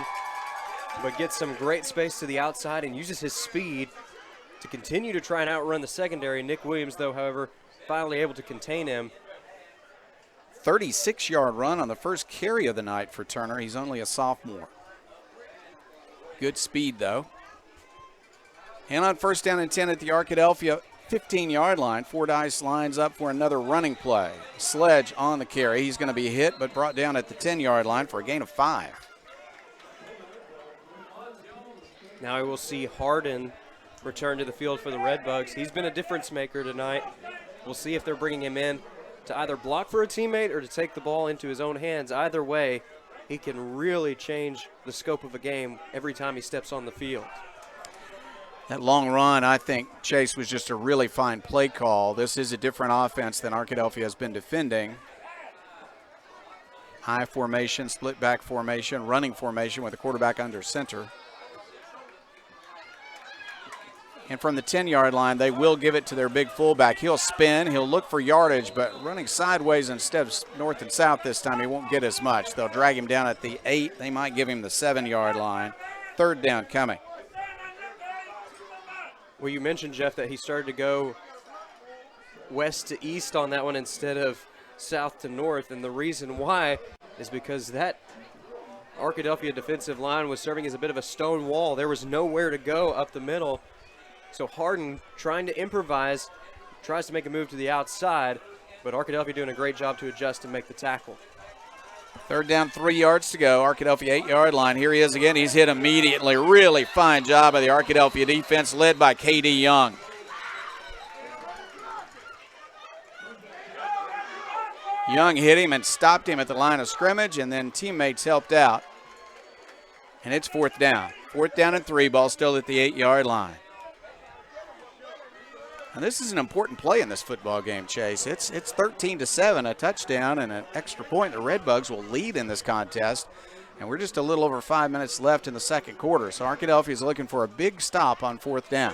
but gets some great space to the outside and uses his speed to continue to try and outrun the secondary. Nick Williams, though, however, finally able to contain him.
36-yard run on the first carry of the night for Turner. He's only a sophomore. Good speed, though. And on first down and 10 at the Arkadelphia 15-yard line, Fordyce lines up for another running play. Sledge on the carry. He's going to be hit but brought down at the 10-yard line for a gain of 5.
Now I will see Hardin return to the field for the Redbugs. He's been a difference maker tonight. We'll see if they're bringing him in to either block for a teammate or to take the ball into his own hands. Either way, he can really change the scope of a game every time he steps on the field.
That long run, I think, Chase, was just a really fine play call. This is a different offense than Arkadelphia has been defending. High formation, split back formation, running formation with the quarterback under center. And from the 10-yard line, they will give it to their big fullback. He'll spin, he'll look for yardage, but running sideways instead of north and south this time, he won't get as much. They'll drag him down at the 8. They might give him the 7-yard line. Third down coming.
Well, you mentioned, Jeff, that he started to go west to east on that one instead of south to north, and the reason why is because that Arkadelphia defensive line was serving as a bit of a stone wall. There was nowhere to go up the middle, so Hardin, trying to improvise, tries to make a move to the outside, but Arkadelphia doing a great job to adjust and make the tackle.
Third down, 3 yards to go. Arkadelphia 8-yard line. Here he is again. He's hit immediately. Really fine job by the Arkadelphia defense led by K.D. Young. Young hit him and stopped him at the line of scrimmage, and then teammates helped out. And it's fourth down. Fourth down and 3, ball still at the 8-yard line. And this is an important play in this football game, Chase. It's 13-7, a touchdown and an extra point. The Redbugs will lead in this contest. And we're just a little over 5 minutes left in the second quarter. So Arkadelphia is looking for a big stop on fourth down.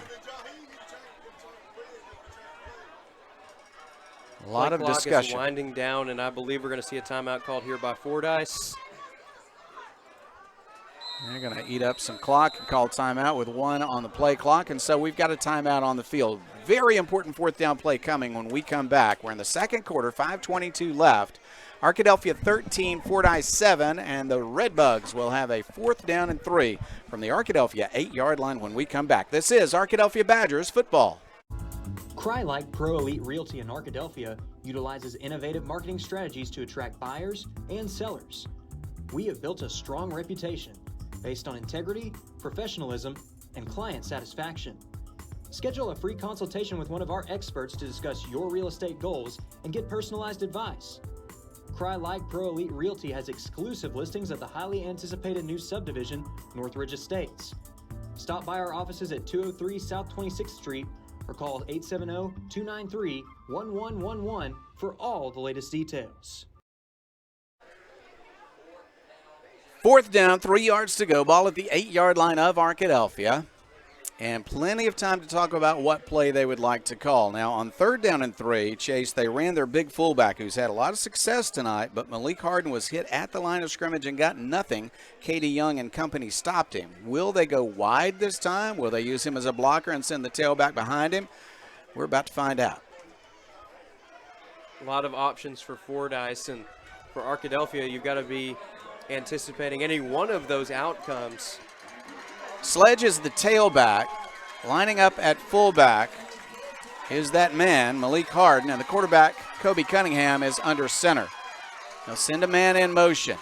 A lot of discussion.
Is winding down, and I believe we're going to see a timeout called here by Fordyce.
They're going to eat up some clock and call timeout with 1 on the play clock, and so we've got a timeout on the field. Very important fourth down play coming when we come back. We're in the second quarter, 5:22 left. Arkadelphia 13, Fordyce 7, and the Redbugs will have a fourth down and 3 from the Arkadelphia 8-yard line when we come back. This is Arkadelphia Badgers football.
Crye-like Pro Elite Realty in Arkadelphia utilizes innovative marketing strategies to attract buyers and sellers. We have built a strong reputation based on integrity, professionalism, and client satisfaction. Schedule a free consultation with one of our experts to discuss your real estate goals and get personalized advice. Crye-like Pro Elite Realty has exclusive listings of the highly anticipated new subdivision, Northridge Estates. Stop by our offices at 203 South 26th Street or call 870-293-1111 for all the latest details.
Fourth down, 3 yards to go. Ball at the 8-yard line of Arkadelphia. And plenty of time to talk about what play they would like to call. Now, on third down and 3, Chase, they ran their big fullback, who's had a lot of success tonight, but Malik Hardin was hit at the line of scrimmage and got nothing. K.D. Young and company stopped him. Will they go wide this time? Will they use him as a blocker and send the tailback behind him? We're about to find out.
A lot of options for Fordyce, and for Arkadelphia, you've got to be anticipating any one of those outcomes.
Sledge is the tailback. Lining up at fullback is that man, Malik Hardin, and the quarterback, Kobe Cunningham, is under center. They'll send a man in motion.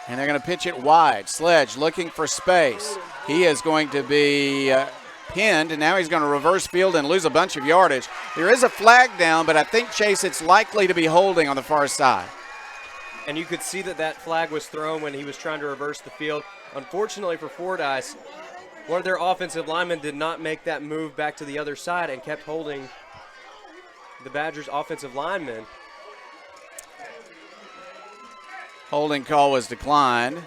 And they're going to pitch it wide. Sledge looking for space. He is going to be pinned, and now he's going to reverse field and lose a bunch of yardage. There is a flag down, but I think, Chase, it's likely to be holding on the far side.
And you could see that that flag was thrown when he was trying to reverse the field. Unfortunately for Fordyce, one of their offensive linemen did not make that move back to the other side and kept holding the Badgers' offensive lineman.
Holding call was declined,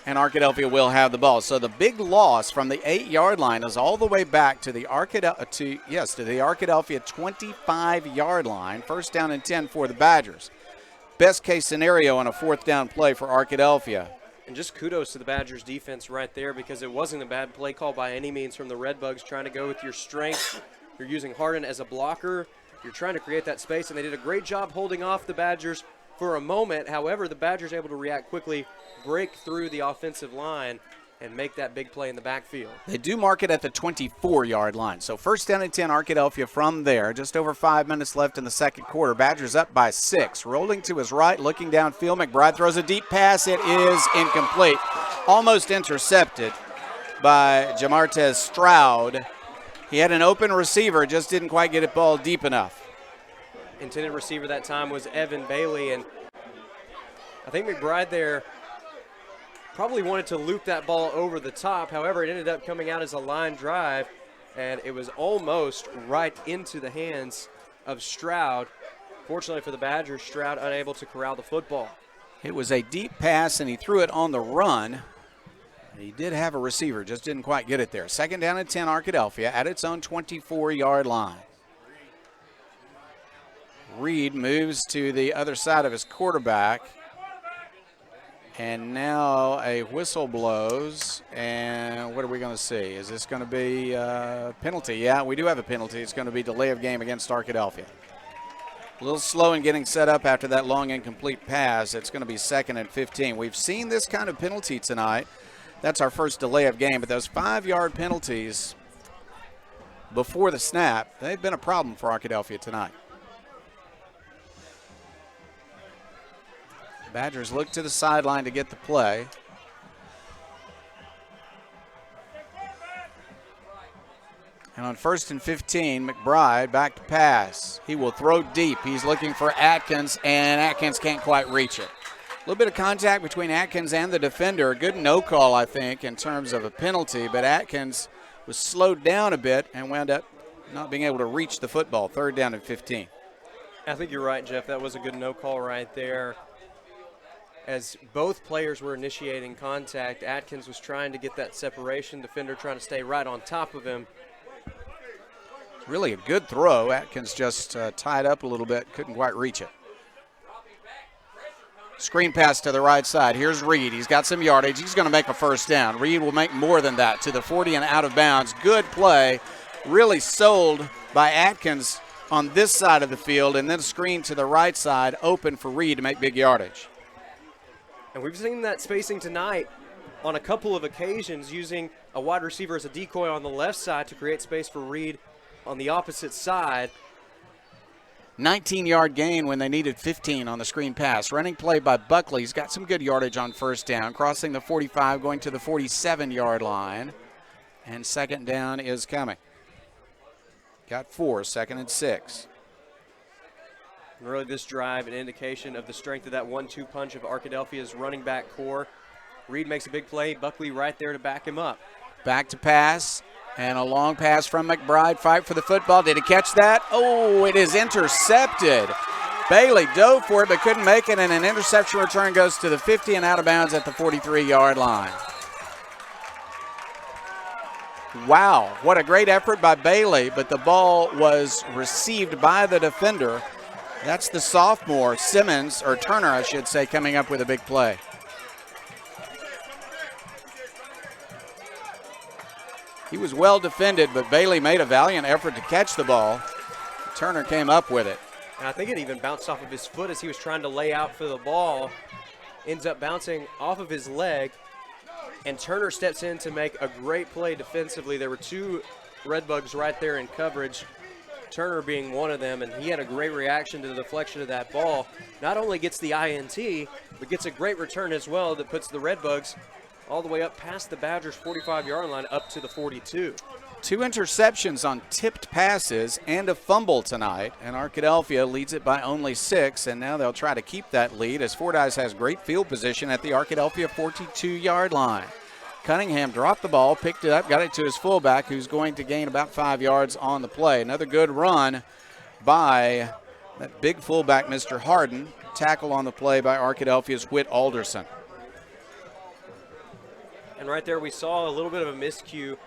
and Arkadelphia will have the ball. So the big loss from the 8-yard line is all the way back to the Arkadelphia 25-yard line. First down and 10 for the Badgers. Best case scenario on a fourth down play for Arkadelphia.
And just kudos to the Badgers defense right there, because it wasn't a bad play call by any means from the Redbugs, trying to go with your strength. You're using Hardin as a blocker. You're trying to create that space, and they did a great job holding off the Badgers for a moment. However, the Badgers able to react quickly, break through the offensive line, and make that big play in the backfield.
They do mark it at the 24-yard line. So first down and 10, Arkadelphia from there. Just over 5 minutes left in the second quarter. Badgers up by 6. Rolling to his right, looking downfield. McBride throws a deep pass. It is incomplete. Almost intercepted by Jamartez Stroud. He had an open receiver, just didn't quite get it ball deep enough.
Intended receiver that time was Evan Bailey, and I think McBride there probably wanted to loop that ball over the top. However, it ended up coming out as a line drive, and it was almost right into the hands of Stroud. Fortunately for the Badgers, Stroud unable to corral the football.
It was a deep pass, and he threw it on the run. He did have a receiver, just didn't quite get it there. Second down and 10, Arkadelphia at its own 24-yard line. Reed moves to the other side of his quarterback. And now a whistle blows, and what are we going to see? Is this going to be a penalty? Yeah, we do have a penalty. It's going to be delay of game against Arkadelphia. A little slow in getting set up after that long incomplete pass. It's going to be 2nd and 15. We've seen this kind of penalty tonight. That's our first delay of game, but those 5-yard penalties before the snap, they've been a problem for Arkadelphia tonight. Badgers look to the sideline to get the play. And on 1st and 15, McBride back to pass. He will throw deep. He's looking for Atkins, and Atkins can't quite reach it. A little bit of contact between Atkins and the defender. A good no call, I think, in terms of a penalty, but Atkins was slowed down a bit and wound up not being able to reach the football. 3rd down and 15.
I think you're right, Jeff. That was a good no call right there. As both players were initiating contact, Atkins was trying to get that separation, defender trying to stay right on top of him.
Really a good throw. Atkins just tied up a little bit, couldn't quite reach it. Screen pass to the right side. Here's Reed. He's got some yardage. He's going to make a 1st down. Reed will make more than that to the 40 and out of bounds. Good play. Really sold by Atkins on this side of the field, and then a screen to the right side, open for Reed to make big yardage.
And we've seen that spacing tonight on a couple of occasions, using a wide receiver as a decoy on the left side to create space for Reed on the opposite side.
19-yard gain when they needed 15 on the screen pass. Running play by Buckley. He's got some good yardage on 1st down, crossing the 45, going to the 47-yard line. And 2nd down is coming. Got 4, 2nd and 6.
And really this drive an indication of the strength of that 1-2 punch of Arkadelphia's running back core. Reed makes a big play. Buckley right there to back him up.
Back to pass, and a long pass from McBride. Fight for the football. Did he catch that? Oh, it is intercepted. Bailey dove for it but couldn't make it, and an interception return goes to the 50 and out of bounds at the 43-yard line. Wow, what a great effort by Bailey, but the ball was received by the defender. That's the sophomore, Simmons, or Turner, I should say, coming up with a big play. He was well defended, but Bailey made a valiant effort to catch the ball. Turner came up with it.
And I think it even bounced off of his foot as he was trying to lay out for the ball. Ends up bouncing off of his leg, and Turner steps in to make a great play defensively. There were 2 Redbugs right there in coverage, Turner being one of them, and he had a great reaction to the deflection of that ball. Not only gets the INT, but gets a great return as well that puts the Redbugs all the way up past the Badgers' 45-yard line up to the 42.
2 interceptions on tipped passes and a fumble tonight, and Arkadelphia leads it by only 6, and now they'll try to keep that lead as Fordyce has great field position at the Arkadelphia 42-yard line. Cunningham dropped the ball, picked it up, got it to his fullback, who's going to gain about 5 yards on the play. Another good run by that big fullback, Mr. Harden. Tackle on the play by Arkadelphia's Whit Alderson.
And right there we saw a little bit of a miscue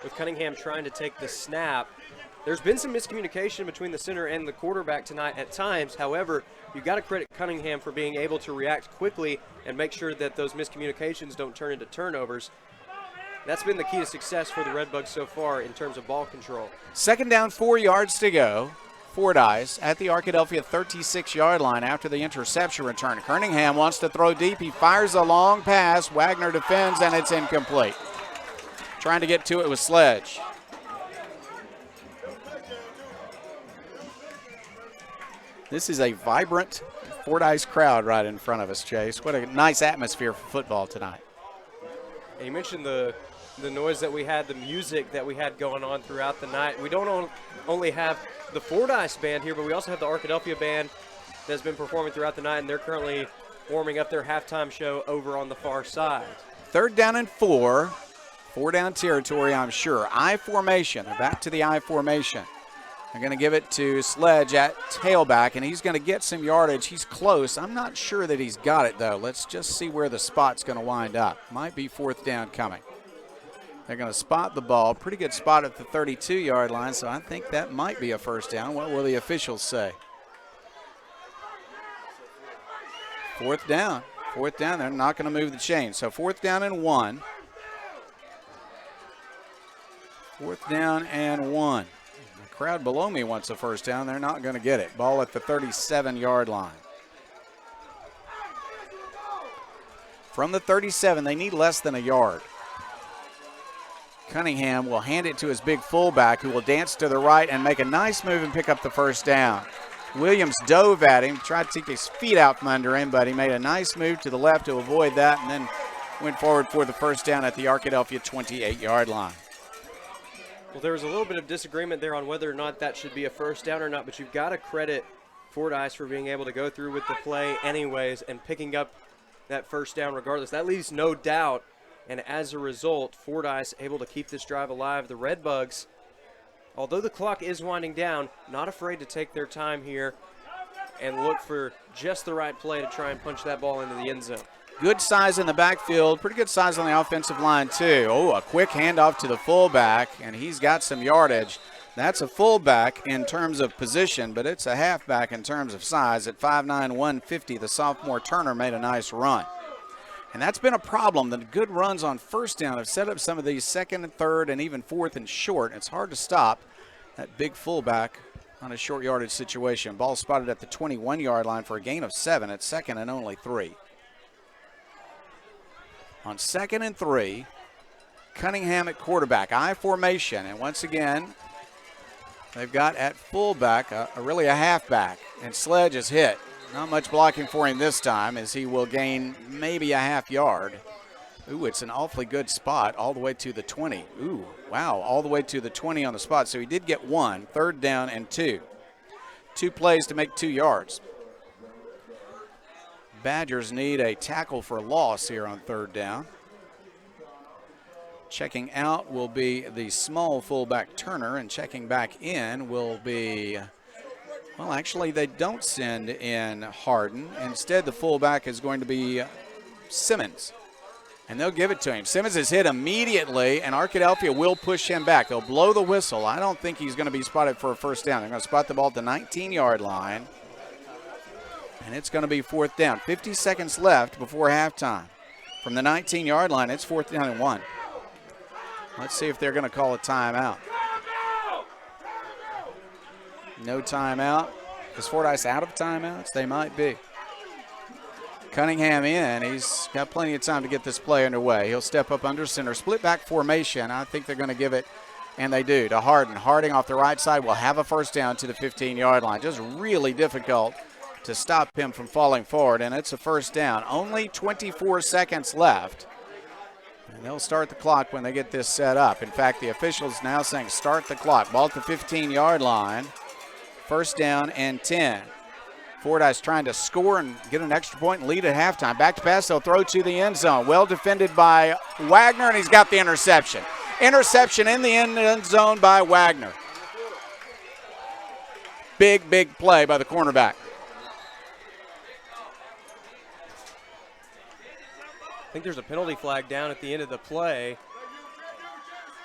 with Cunningham trying to take the snap. There's been some miscommunication between the center and the quarterback tonight at times. However, you've got to credit Cunningham for being able to react quickly and make sure that those miscommunications don't turn into turnovers. That's been the key to success for the Redbugs so far in terms of ball control.
2nd down, 4 yards to go. Fordyce at the Arkadelphia 36-yard line after the interception return. Cunningham wants to throw deep. He fires a long pass. Wagner defends, and it's incomplete. Trying to get to it with Sledge. This is a vibrant Fordyce crowd right in front of us, Chase. What a nice atmosphere for football tonight.
And you mentioned the noise that we had, the music that we had going on throughout the night. We don't only have the Fordyce band here, but we also have the Arkadelphia band that's been performing throughout the night, and they're currently warming up their halftime show over on the far side.
3rd down and 4. 4 down territory, I'm sure. I formation. They're back to the I formation. They're going to give it to Sledge at tailback, and he's going to get some yardage. He's close. I'm not sure that he's got it, though. Let's just see where the spot's going to wind up. Might be fourth down coming. They're going to spot the ball. Pretty good spot at the 32-yard line, so I think that might be a first down. What will the officials say? Fourth down. Fourth down. They're not going to move the chain. So fourth down and 1. Fourth down and 1. The crowd below me wants a first down. They're not going to get it. Ball at the 37-yard line. From the 37, they need less than a yard. Cunningham will hand it to his big fullback, who will dance to the right and make a nice move and pick up the first down. Williams dove at him, tried to take his feet out from under him, but he made a nice move to the left to avoid that and then went forward for the first down at the Arkadelphia 28-yard line.
Well, there was a little bit of disagreement there on whether or not that should be a first down or not, but you've got to credit Fordyce for being able to go through with the play anyways and picking up that first down regardless. That leaves no doubt, and as a result, Fordyce able to keep this drive alive. The Redbugs, although the clock is winding down, not afraid to take their time here and look for just the right play to try and punch that ball into the end zone.
Good size in the backfield, pretty good size on the offensive line too. Oh, a quick handoff to the fullback, and he's got some yardage. That's a fullback in terms of position, but it's a halfback in terms of size. At 5'9", 150, the sophomore Turner made a nice run. And that's been a problem. The good runs on first down have set up some of these second and third and even fourth and short. It's hard to stop that big fullback on a short yardage situation. Ball spotted at the 21-yard line for a gain of 7 at second and only 3. On second and 3, Cunningham at quarterback, I formation, and once again, they've got at fullback really a halfback, and Sledge is hit. Not much blocking for him this time, as he will gain maybe a half yard. Ooh, it's an awfully good spot all the way to the 20. Ooh, wow, all the way to the 20 on the spot. So he did get 1, third down and 2. 2 plays to make 2 yards. Badgers need a tackle for loss here on third down. Checking out will be the small fullback Turner, and checking back in will be, well, actually they don't send in Harden. Instead, the fullback is going to be Simmons, and they'll give it to him. Simmons is hit immediately, and Arkadelphia will push him back. They'll blow the whistle. I don't think he's going to be spotted for a first down. They're going to spot the ball at the 19-yard line. And it's going to be fourth down. 50 seconds left before halftime. From the 19-yard line, it's fourth down and 1. Let's see if they're going to call a timeout. No timeout. Is Fordyce out of timeouts? They might be. Cunningham in. He's got plenty of time to get this play underway. He'll step up under center. Split back formation. I think they're going to give it, and they do, to Harden. Harding off the right side will have a first down to the 15-yard line. Just really difficult to stop him from falling forward, and it's a first down. Only 24 seconds left, and they'll start the clock when they get this set up. In fact, the officials now saying start the clock. Ball at the 15-yard line. First down and 10. Fordyce trying to score and get an extra point and lead at halftime. Back to pass, they'll throw to the end zone. Well defended by Wagner, and he's got the interception. Interception in the end zone by Wagner. Big, big play by the cornerback.
I think there's a penalty flag down at the end of the play.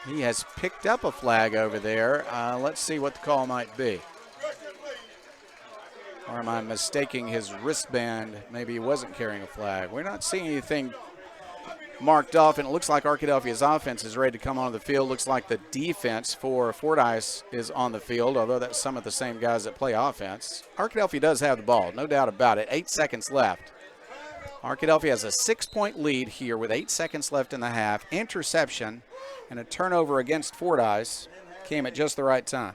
He has picked up a flag over there. Let's see what the call might be. Or am I mistaking his wristband? Maybe he wasn't carrying a flag. We're not seeing anything marked off, and it looks like Arkadelphia's offense is ready to come on the field. Looks like the defense for Fordyce is on the field, although that's some of the same guys that play offense. Arkadelphia does have the ball, no doubt about it. 8 seconds left. Arkadelphia has a 6-point lead here with 8 seconds left in the half. Interception and a turnover against Fordyce came at just the right time.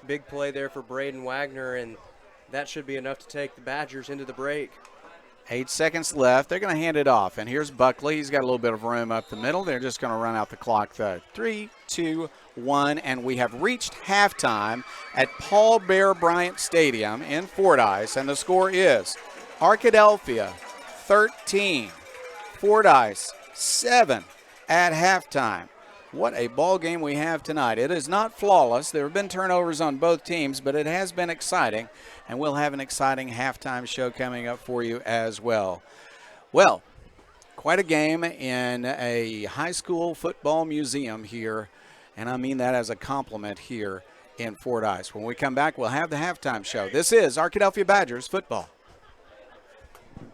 Big play there for Braden Wagner, and that should be enough to take the Badgers into the break.
8 seconds left. They're going to hand it off, and here's Buckley. He's got a little bit of room up the middle. They're just going to run out the clock, though. 3, 2, 1, and we have reached halftime at Paul Bear Bryant Stadium in Fordyce, and the score is Arkadelphia 13, Fordyce 7. at halftime. What a ball game we have tonight. It is not flawless. There have been turnovers on both teams, but it has been exciting, and we'll have an exciting halftime show coming up for you as well. Well, quite a game in a high school football museum here, and I mean that as a compliment here in Fordyce. When we come back, we'll have the halftime show. This is Arkadelphia Badgers football.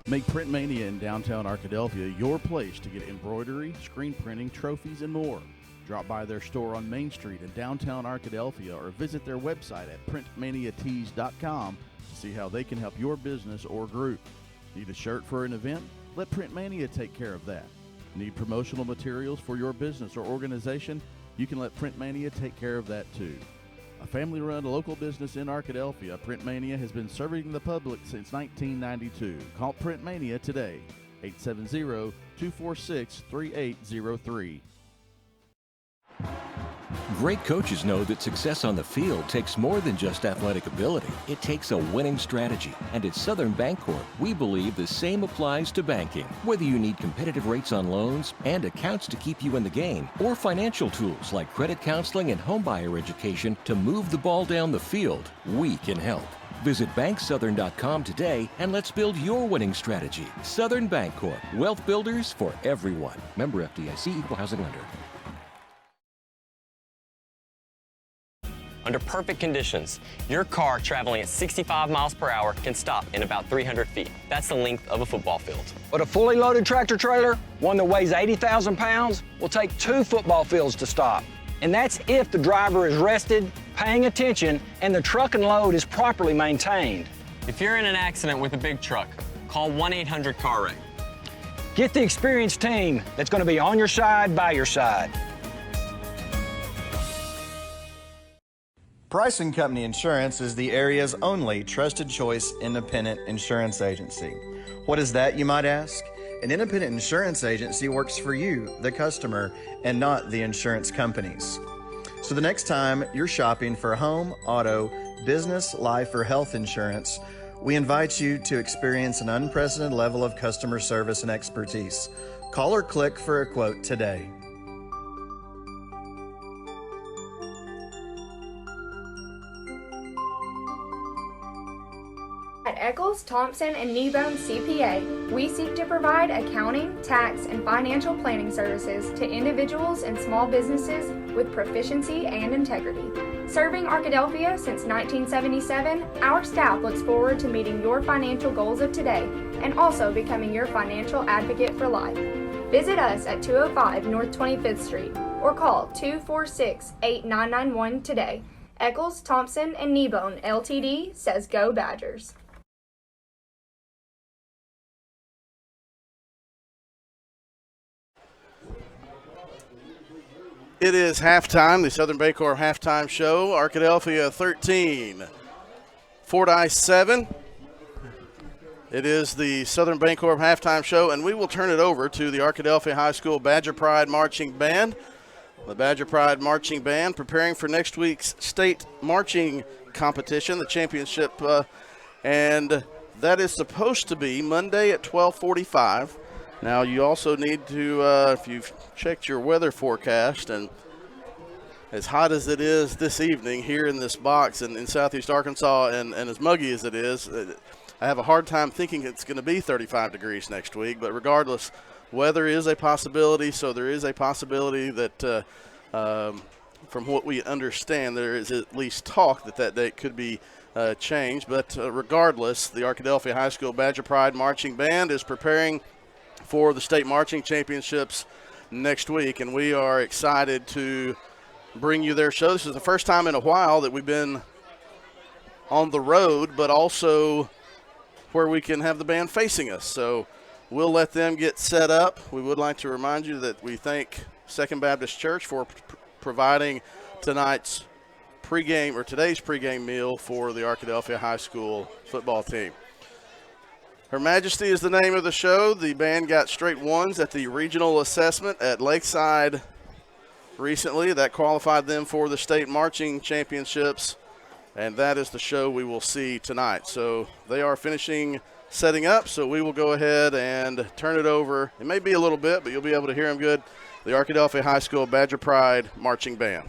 Make Print Mania in downtown Arkadelphia your place to get embroidery, screen printing, trophies, and more. Drop by their store on Main Street in downtown Arkadelphia or visit their website at printmaniatees.com to see how they can help your business or group. Need a shirt for an event? Let Print Mania take care of that. Need promotional materials for your business or organization? You can let Print Mania take care of that too. A family-run local business in Arkadelphia, Print Mania has been serving the public since 1992. Call Print Mania today, 870-246-3803.
Great coaches know that success on the field takes more than just athletic ability. It takes a winning strategy. And at Southern Bancorp, we believe the same applies to banking. Whether you need competitive rates on loans and accounts to keep you in the game, or financial tools like credit counseling and homebuyer education to move the ball down the field, we can help. Visit banksouthern.com today and let's build your winning strategy. Southern Bancorp, wealth builders for everyone. Member FDIC, Equal Housing Lender.
Under perfect conditions, your car traveling at 65 miles per hour can stop in about 300 feet. That's the length of a football field.
But a fully loaded tractor trailer, one that weighs 80,000 pounds, will take 2 football fields to stop. And that's if the driver is rested, paying attention, and the truck and load is properly maintained.
If you're in an accident with a big truck, call 1-800-CAR-WRECK.
Get the experienced team that's going to be on your side, by your side.
Price & Company Insurance is the area's only trusted choice independent insurance agency. What is that, you might ask? An independent insurance agency works for you, the customer, and not the insurance companies. So the next time you're shopping for home, auto, business, life, or health insurance, we invite you to experience an unprecedented level of customer service and expertise. Call or click for a quote today.
At Eccles, Thompson, and Kneebone CPA, we seek to provide accounting, tax, and financial planning services to individuals and small businesses with proficiency and integrity. Serving Arkadelphia since 1977, our staff looks forward to meeting your financial goals of today and also becoming your financial advocate for life. Visit us at 205 North 25th Street or call 246-8991 today. Eccles, Thompson, and Kneebone LTD says Go Badgers.
It is halftime, the Southern Bancorp halftime show. Arkadelphia 13, Fordyce 7. It is the Southern Bancorp halftime show, and we will turn it over to the Arkadelphia High School Badger Pride Marching Band. The Badger Pride Marching Band preparing for next week's state marching competition, the championship, and that is supposed to be Monday at 12:45. Now, you also need to, if you've checked your weather forecast, and as hot as it is this evening here in this box in southeast Arkansas, and as muggy as it is, I have a hard time thinking it's going to be 35 degrees next week. But regardless, weather is a possibility, so there is a possibility that, from what we understand, there is at least talk that date could be changed. But regardless, the Arkadelphia High School Badger Pride Marching Band is preparing for the state marching championships next week, and we are excited to bring you their show. This is the first time in a while that we've been on the road, but also where we can have the band facing us. So we'll let them get set up. We would like to remind you that we thank Second Baptist Church for providing today's pregame meal for the Arkadelphia High School football team. Her Majesty is the name of the show. The band got straight ones at the regional assessment at Lakeside recently. That qualified them for the state marching championships, and that is the show we will see tonight. So they are finishing setting up, so we will go ahead and turn it over. It may be a little bit, but you'll be able to hear them good.
the Arkadelphia High School Badger Pride Marching Band.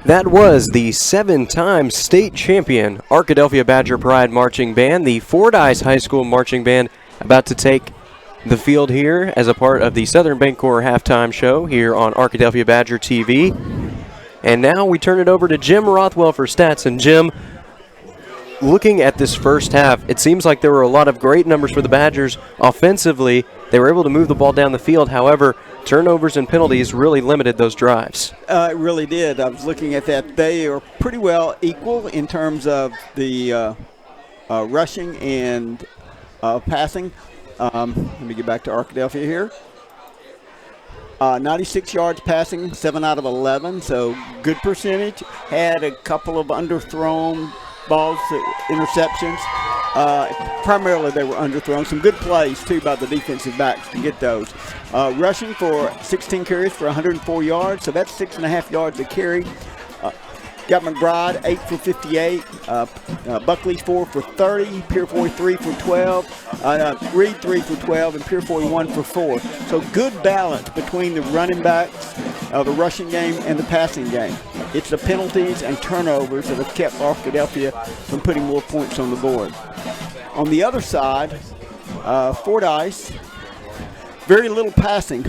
That was the 7-time state champion Arkadelphia Badger Pride Marching Band, the Fordyce High School Marching Band, about to take the field here as a part of the Southern Bancorp halftime show here on Arkadelphia Badger TV. And now we turn it over to Jim Rothwell for stats. And Jim, looking at this first half, it seems like there were a lot of great numbers for the Badgers offensively. They were able to move the ball down the field. However, turnovers and penalties really limited those drives.
It really did. I was looking at that. They are pretty well equal in terms of the rushing and passing. Let me get back to Arkadelphia here. 96 yards passing, 7 out of 11, so good percentage. Had a couple of underthrown balls, interceptions. Primarily they were underthrown. Some good plays, too, by the defensive backs to get those. Rushing for 16 carries for 104 yards, so that's 6.5 yards a carry. Got McBride 8 for 58, Buckley 4 for 30, Purefoy 3 for 12, Reed 3 for 12, and Purefoy 1 for 4. So good balance between the running backs, the rushing game, and the passing game. It's the penalties and turnovers that have kept Arkadelphia from putting more points on the board. On the other side, Fordyce, very little passing.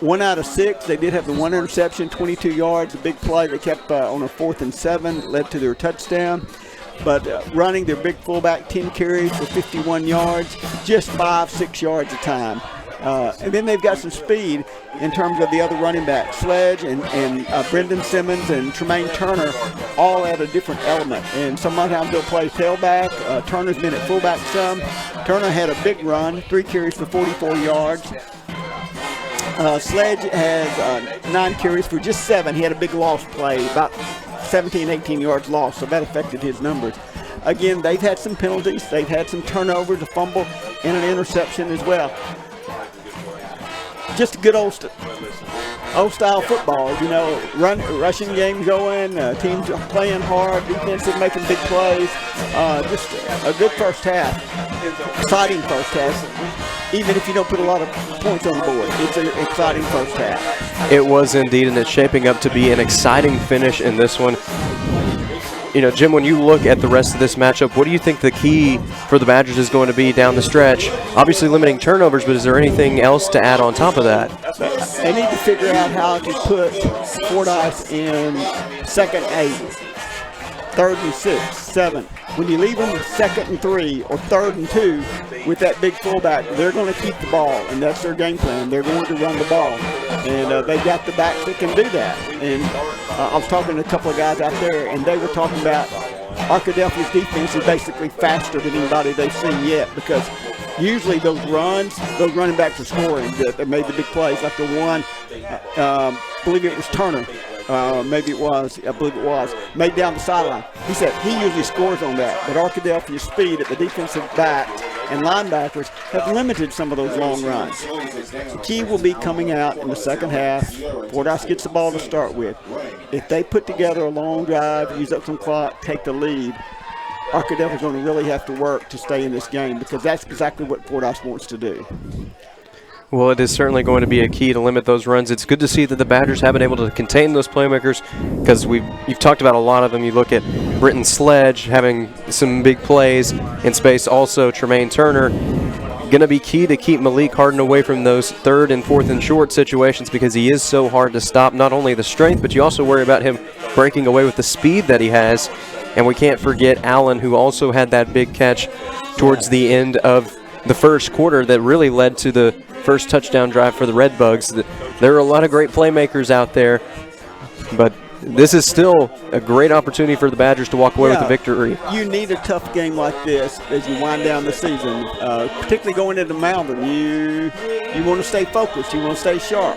1 out of 6. They did have the 1 interception, 22 yards, a big play. They kept on a 4th and 7, led to their touchdown. But running, their big fullback, 10 carries for 51 yards, just 5-6 yards a time. And then they've got some speed in terms of the other running backs. Sledge and Brendan Simmons and Tremaine Turner all add a different element. And sometimes they'll play tailback. Turner's been at fullback some. Turner had a big run, 3 carries for 44 yards. Sledge has 9 carries for just 7. He had a big loss play, about 17, 18 yards lost, so that affected his numbers. Again, they've had some penalties. They've had some turnovers, a fumble, and an interception as well. Just a good old style football, you know, rushing game going, teams playing hard, defensive making big plays. Just a good first half, exciting first half. Even if you don't put a lot of points on the board, it's an exciting first half.
It was indeed, and it's shaping up to be an exciting finish in this one. You know, Jim, when you look at the rest of this matchup, what do you think the key for the Badgers is going to be down the stretch? Obviously limiting turnovers, but is there anything else to add on top of that?
They need to figure out how to put Fordyce in 2nd 8, 3rd and 6, 7. When you leave them 2nd and 3 or 3rd and 2 with that big fullback, they're going to keep the ball, and that's their game plan. They're going to run the ball, and they've got the backs that can do that. And I was talking to a couple of guys out there, and they were talking about Arkadelphia's defense is basically faster than anybody they've seen yet, because usually those running backs are scoring that made the big plays, like the one, I believe it was Turner. I believe it was, made down the sideline. He said he usually scores on that, but Arkadelphia's speed at the defensive backs and linebackers have limited some of those long runs. The key will be coming out in the second half. Fordyce gets the ball to start with. If they put together a long drive, use up some clock, take the lead, Arkadelphia is going to really have to work to stay in this game, because that's exactly what Fordyce wants to do.
Well, it is certainly going to be a key to limit those runs. It's good to see that the Badgers have been able to contain those playmakers, because you've talked about a lot of them. You look at Britton Sledge having some big plays in space. Also, Tremaine Turner going to be key to keep Malik Harden away from those 3rd and 4th and short situations, because he is so hard to stop. Not only the strength, but you also worry about him breaking away with the speed that he has. And we can't forget Allen, who also had that big catch towards the end of the first quarter that really led to the first touchdown drive for the Redbugs. There are a lot of great playmakers out there, but this is still a great opportunity for the Badgers to walk away with a victory.
You need a tough game like this as you wind down the season, particularly going into Malvern. You want to stay focused. You want to stay sharp,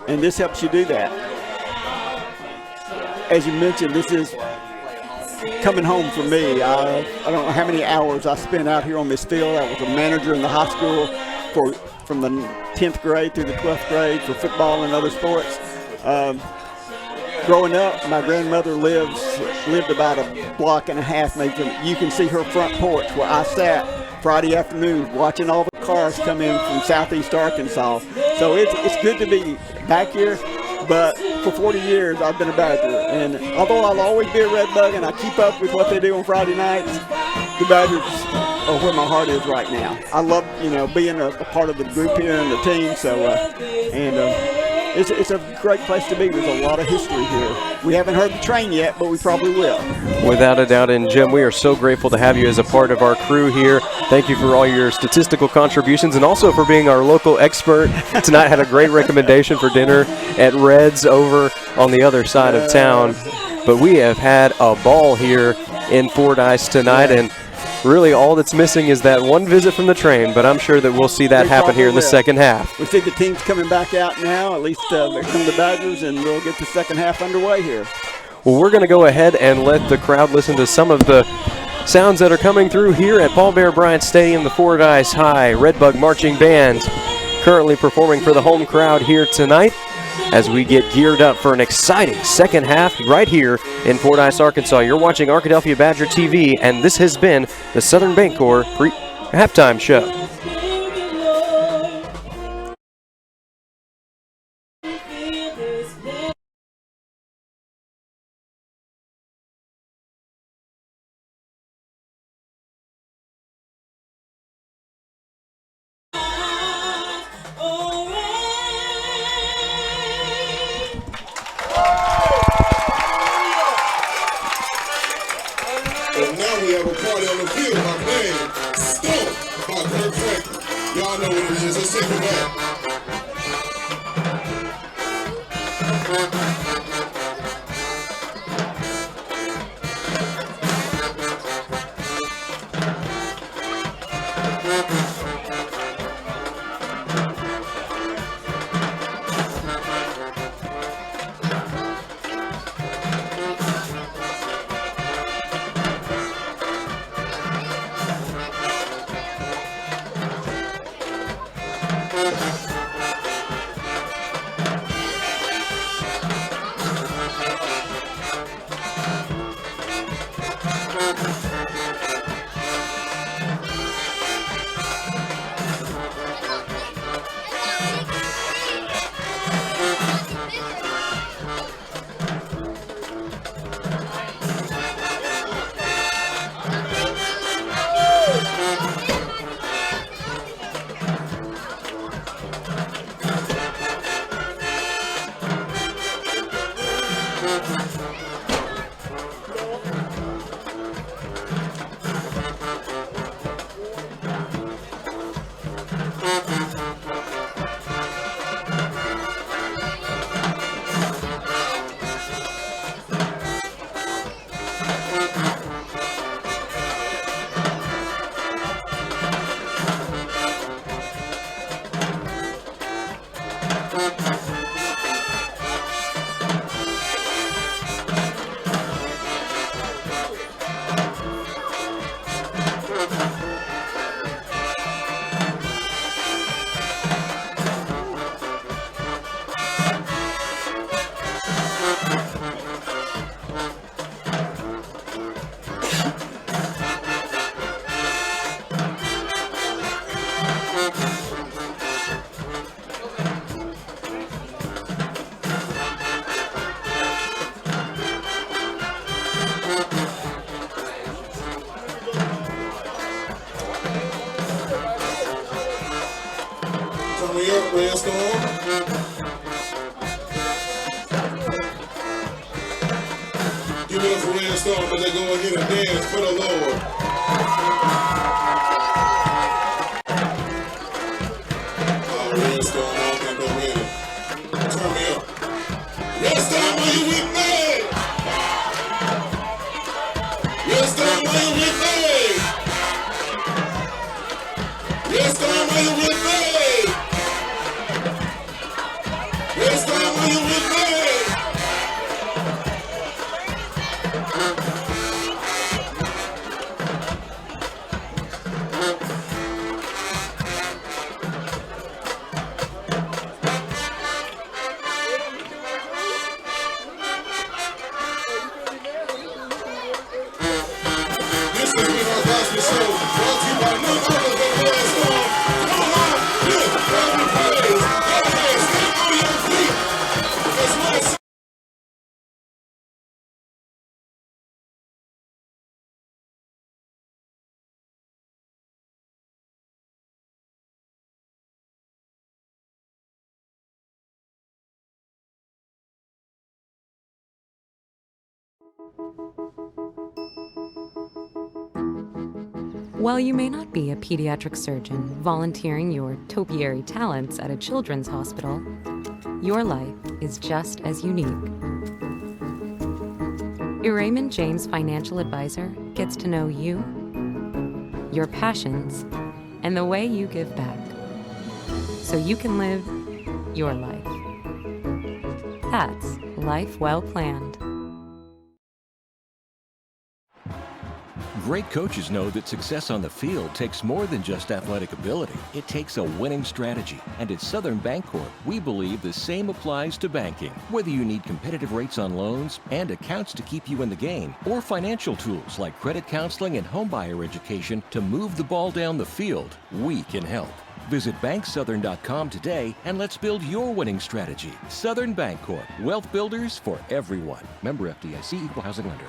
and this helps you do that. As you mentioned, this is coming home for me. I don't know how many hours I spent out here on this field. I was a manager in the high school from the 10th grade through the 12th grade for football and other sports. Growing up, my grandmother lived about a block and a half. Maybe you can see her front porch where I sat Friday afternoon watching all the cars come in from southeast Arkansas. So it's good to be back here. But for 40 years, I've been a Badger. And although I'll always be a Redbug and I keep up with what they do on Friday nights, the Badgers are where my heart is right now. I love, being a part of the group here and the team. So, it's a great place to be. There's a lot of history here. We haven't heard the train yet, but we probably will.
Without a doubt. And Jim, we are so grateful to have you as a part of our crew here. Thank you for all your statistical contributions and also for being our local expert. Tonight had a great recommendation for dinner at Red's over on the other side of town. But we have had a ball here in Fordyce tonight, and really all that's missing is that one visit from the train, but I'm sure that we'll see that happen here in the second half.
We see the team's coming back out now. At least there come the Badgers, and we'll get the second half underway here.
Well, we're going to go ahead and let the crowd listen to some of the sounds that are coming through here at Paul Bear Bryant Stadium, the Fordyce High Redbug Marching Band currently performing for the home crowd here tonight as we get geared up for an exciting second half right here in Fordyce, Arkansas. You're watching Arkadelphia Badger TV, and this has been the Southern Bancorp halftime show.
And now we have a party on the field by playing Stomp by Kirk Franklin. Y'all know what it is. Let's take it back. Give it up for Red Storm as they go ahead and dance for the Lord. Red Storm, I don't think they're ready. Turn me up. Red Storm, are you with me? Red Storm, are you with me? Red Storm, are you with me? Red Storm, are you with me?
While you may not be a pediatric surgeon volunteering your topiary talents at a children's hospital, your life is just as unique. Your Raymond James financial advisor gets to know you, your passions, and the way you give back, so you can live your life. That's life well planned.
Great coaches know that success on the field takes more than just athletic ability. It takes a winning strategy. And at Southern Bancorp, we believe the same applies to banking. Whether you need competitive rates on loans and accounts to keep you in the game, or financial tools like credit counseling and homebuyer education to move the ball down the field, we can help. Visit banksouthern.com today and let's build your winning strategy. Southern Bancorp, wealth builders for everyone. Member FDIC, Equal Housing Lender.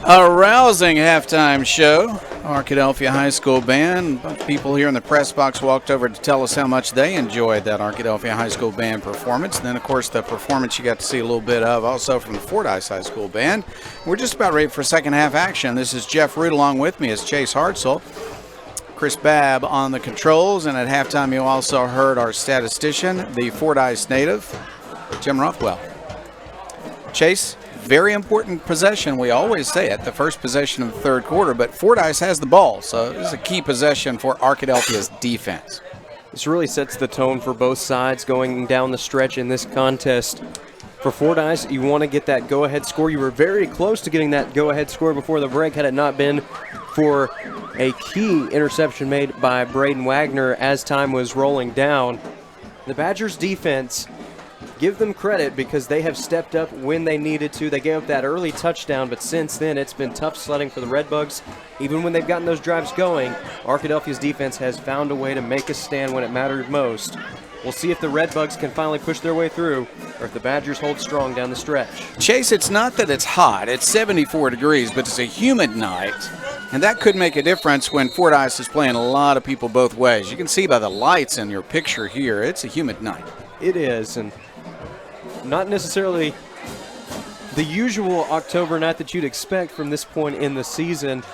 A rousing halftime show. Arkadelphia High School Band. People here in the press box walked over to tell us how much they enjoyed that Arkadelphia High School Band performance. And then, of course, the performance you got to see a little bit of also from the Fordyce High School Band. We're just about ready for second half action. This is Jeff Root. Along with me is Chase Hartzell. Chris Babb on the controls. And at halftime, you also heard our statistician, the Fordyce native, Jim Rothwell. Chase, very important possession. We always say it, the first possession of the third quarter, but Fordyce has the ball, so this is a key possession for Arkadelphia's defense.
This really sets the tone for both sides going down the stretch in this contest. For Fordyce, you want to get that go-ahead score. You were very close to getting that go-ahead score before the break had it not been for a key interception made by Braden Wagner as time was rolling down. The Badgers' defense, give them credit because they have stepped up when they needed to. They gave up that early touchdown, but since then it's been tough sledding for the Redbugs. Even when they've gotten those drives going, Arkadelphia's defense has found a way to make a stand when it mattered most. We'll see if the Redbugs can finally push their way through or if the Badgers hold strong down the stretch.
Chase, it's not that it's hot. It's 74 degrees, but it's a humid night, and that could make a difference when Fordyce is playing a lot of people both ways. You can see by the lights in your picture here, it's a humid night.
It is, and not necessarily the usual October night that you'd expect from this point in the season,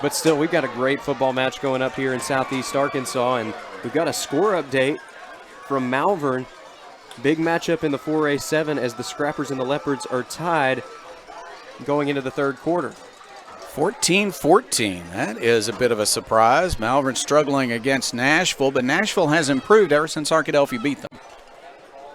but still, we've got a great football match going up here in Southeast Arkansas, and we've got a score update from Malvern. Big matchup in the 4A7 as the Scrappers and the Leopards are tied going into the third quarter.
14-14. That is a bit of a surprise. Malvern struggling against Nashville, but Nashville has improved ever since Arkadelphia beat them.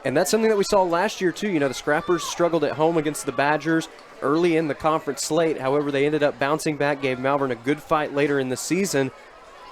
And that's something that we saw last year, too. You know, the Scrappers struggled at home against the Badgers early in the conference slate. However, they ended up bouncing back, gave Malvern a good fight later in the season.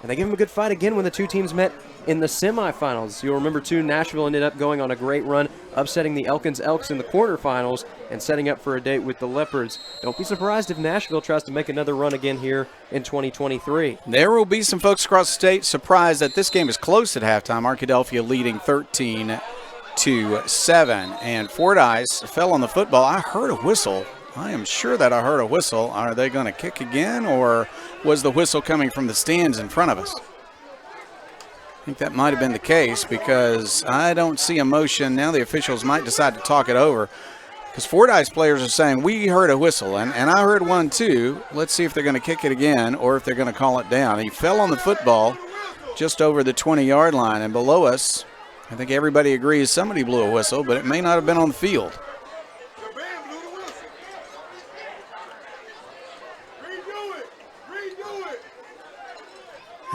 And they gave them a good fight again when the two teams met in the semifinals. You'll remember, too, Nashville ended up going on a great run, upsetting the Elkins Elks in the quarterfinals and setting up for a date with the Leopards. Don't be surprised if Nashville tries to make another run again here in 2023.
There will be some folks across the state surprised that this game is close at halftime. Arkadelphia leading 13-7, and Fordyce fell on the football. I heard a whistle. I am sure that I heard a whistle. Are they going to kick again, or was the whistle coming from the stands in front of us? I think that might have been the case because I don't see a motion. Now the officials might decide to talk it over because Fordyce players are saying, we heard a whistle, and I heard one too. Let's see if they're going to kick it again or if they're going to call it down. He fell on the football just over the 20-yard line, and below us, I think everybody agrees somebody blew a whistle, but it may not have been on the field.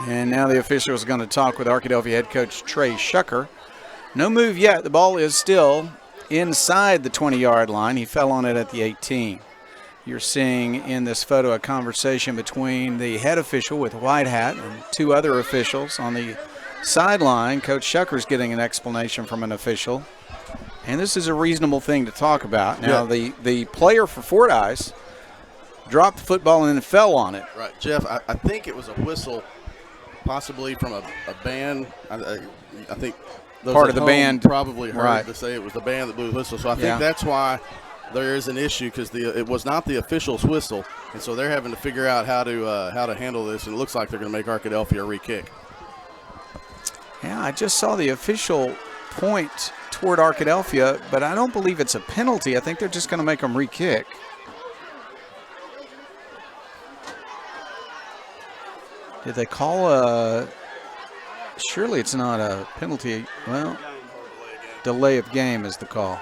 And now the official is going to talk with Arkadelphia head coach Trey Shucker. No move yet. The ball is still inside the 20-yard line. He fell on it at the 18. You're seeing in this photo a conversation between the head official with white hat and two other officials on the sideline. Coach Shucker's getting an explanation from an official. And this is a reasonable thing to talk about. Now, the player for Fordyce dropped the football and then fell on it.
Right, Jeff, I think it was a whistle possibly from a band. I think those
part
at
of the
home
band
probably heard
right.
to say it was the band that blew the whistle. So I think that's why there is an issue, because it was not the official's whistle, and so they're having to figure out how to handle this. And it looks like they're going to make Arkadelphia a re-kick.
Yeah, I just saw the official point toward Arkadelphia, but I don't believe it's a penalty. I think they're just going to make them re-kick. Did they call a – surely it's not a penalty. Well, delay of game is the call.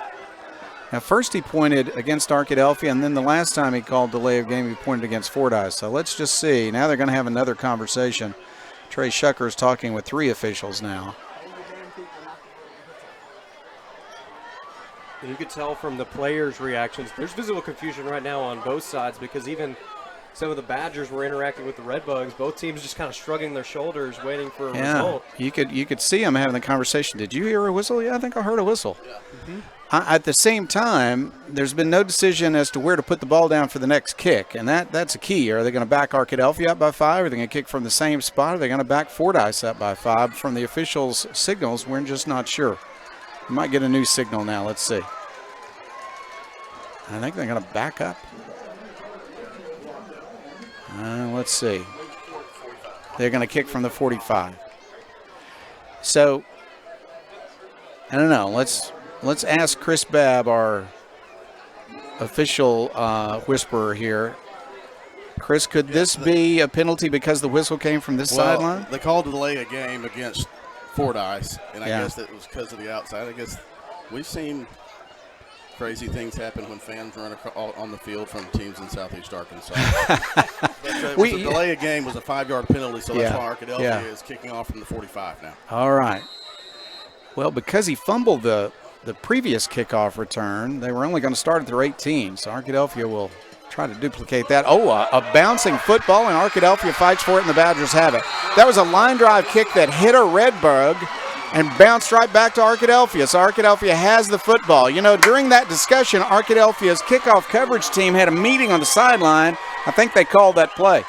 Now, first he pointed against Arkadelphia, and then the last time he called delay of game, he pointed against Fordyce. So let's just see. Now they're going to have another conversation. Trey Shucker's talking with 3 officials now.
And you could tell from the players' reactions, there's visible confusion right now on both sides because even some of the Badgers were interacting with the Redbugs. Both teams just kind of shrugging their shoulders, waiting for a result.
You could see them having the conversation. Did you hear a whistle? Yeah, I think I heard a whistle.
Yeah. Mm-hmm.
At the same time, there's been no decision as to where to put the ball down for the next kick, and that's a key. Are they going to back Arkadelphia up by 5? Are they going to kick from the same spot? Are they going to back Fordyce up by 5? From the officials' signals, we're just not sure. We might get a new signal now. Let's see. I think they're going to back up. Let's see. They're going to kick from the 45. So, I don't know. Let's ask Chris Babb, our official whisperer here. Chris, could this be a penalty because the whistle came from this sideline?
They called to delay a game against Fordyce, and I guess that was because of the outside. I guess we've seen crazy things happen when fans run on the field from teams in Southeast Arkansas. But the delay a game was a 5-yard penalty, so that's why Arkadelphia is kicking off from the 45 now.
All right. Well, because he fumbled the previous kickoff return, they were only going to start at their 18, so Arkadelphia will try to duplicate that. Oh, a bouncing football, and Arkadelphia fights for it, and the Badgers have it. That was a line drive kick that hit a Redbug and bounced right back to Arkadelphia. So Arkadelphia has the football. You know, during that discussion, Arkadelphia's kickoff coverage team had a meeting on the sideline. I think they called that play.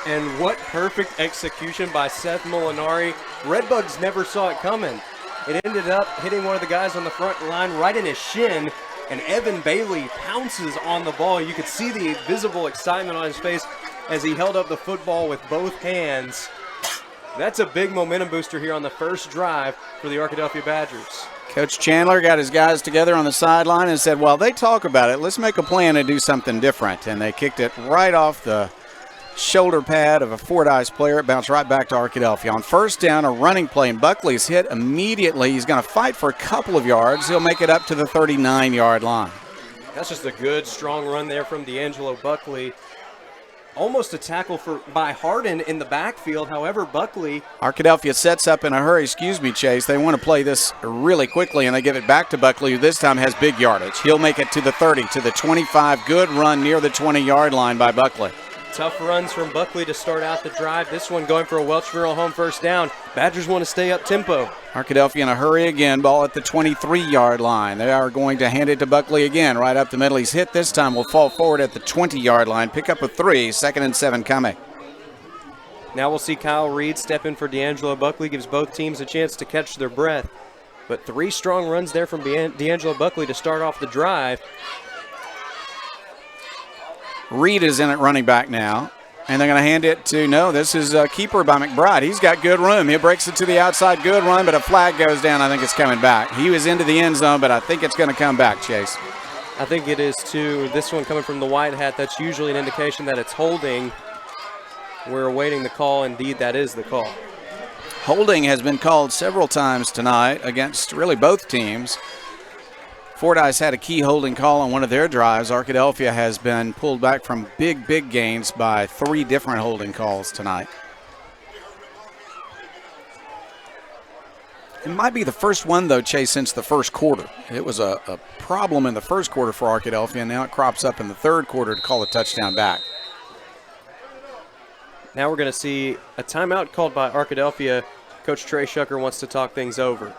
And what perfect execution by Seth Molinari. Redbugs never saw it coming. It ended up hitting one of the guys on the front line right in his shin, and Evan Bailey pounces on the ball. You could see the visible excitement on his face as he held up the football with both hands. That's a big momentum booster here on the first drive for the Arkadelphia Badgers.
Coach Chandler got his guys together on the sideline and said, well, they talk about it. Let's make a plan to do something different. And they kicked it right off the shoulder pad of a Fordyce player. It bounced right back to Arkadelphia. On first down, a running play, and Buckley's hit immediately. He's going to fight for a couple of yards. He'll make it up to the 39-yard line.
That's just a good, strong run there from D'Angelo Buckley. Almost a tackle by Harden in the backfield. However, Buckley.
Arkadelphia sets up in a hurry. Excuse me, Chase. They want to play this really quickly, and they give it back to Buckley, who this time has big yardage. He'll make it to the 30, to the 25. Good run near the 20-yard line by Buckley.
Tough runs from Buckley to start out the drive. This one going for a Welch Mural home first down. Badgers want to stay up tempo.
Arkadelphia in a hurry again. Ball at the 23-yard line. They are going to hand it to Buckley again. Right up the middle. He's hit this time. Will fall forward at the 20-yard line. Pick up a 3. 2nd and 7 coming.
Now we'll see Kyle Reed step in for D'Angelo Buckley. Gives both teams a chance to catch their breath. But 3 strong runs there from D'Angelo Buckley to start off the drive.
Reed is in at running back now, and they're going to hand it to, no, this is a keeper by McBride. He's got good room. He breaks it to the outside, good run, but a flag goes down. I think it's coming back. He was into the end zone, but I think it's going to come back, Chase.
I think it is too. This one coming from the white hat, that's usually an indication that it's holding. We're awaiting the call. Indeed, that is the call.
Holding has been called several times tonight against really both teams. Fordyce had a key holding call on one of their drives. Arkadelphia has been pulled back from big gains by 3 different holding calls tonight. It might be the first one, though, Chase, since the first quarter. It was a problem in the first quarter for Arkadelphia, and now it crops up in the third quarter to call a touchdown back.
Now we're going to see a timeout called by Arkadelphia. Coach Trey Shucker wants to talk things over.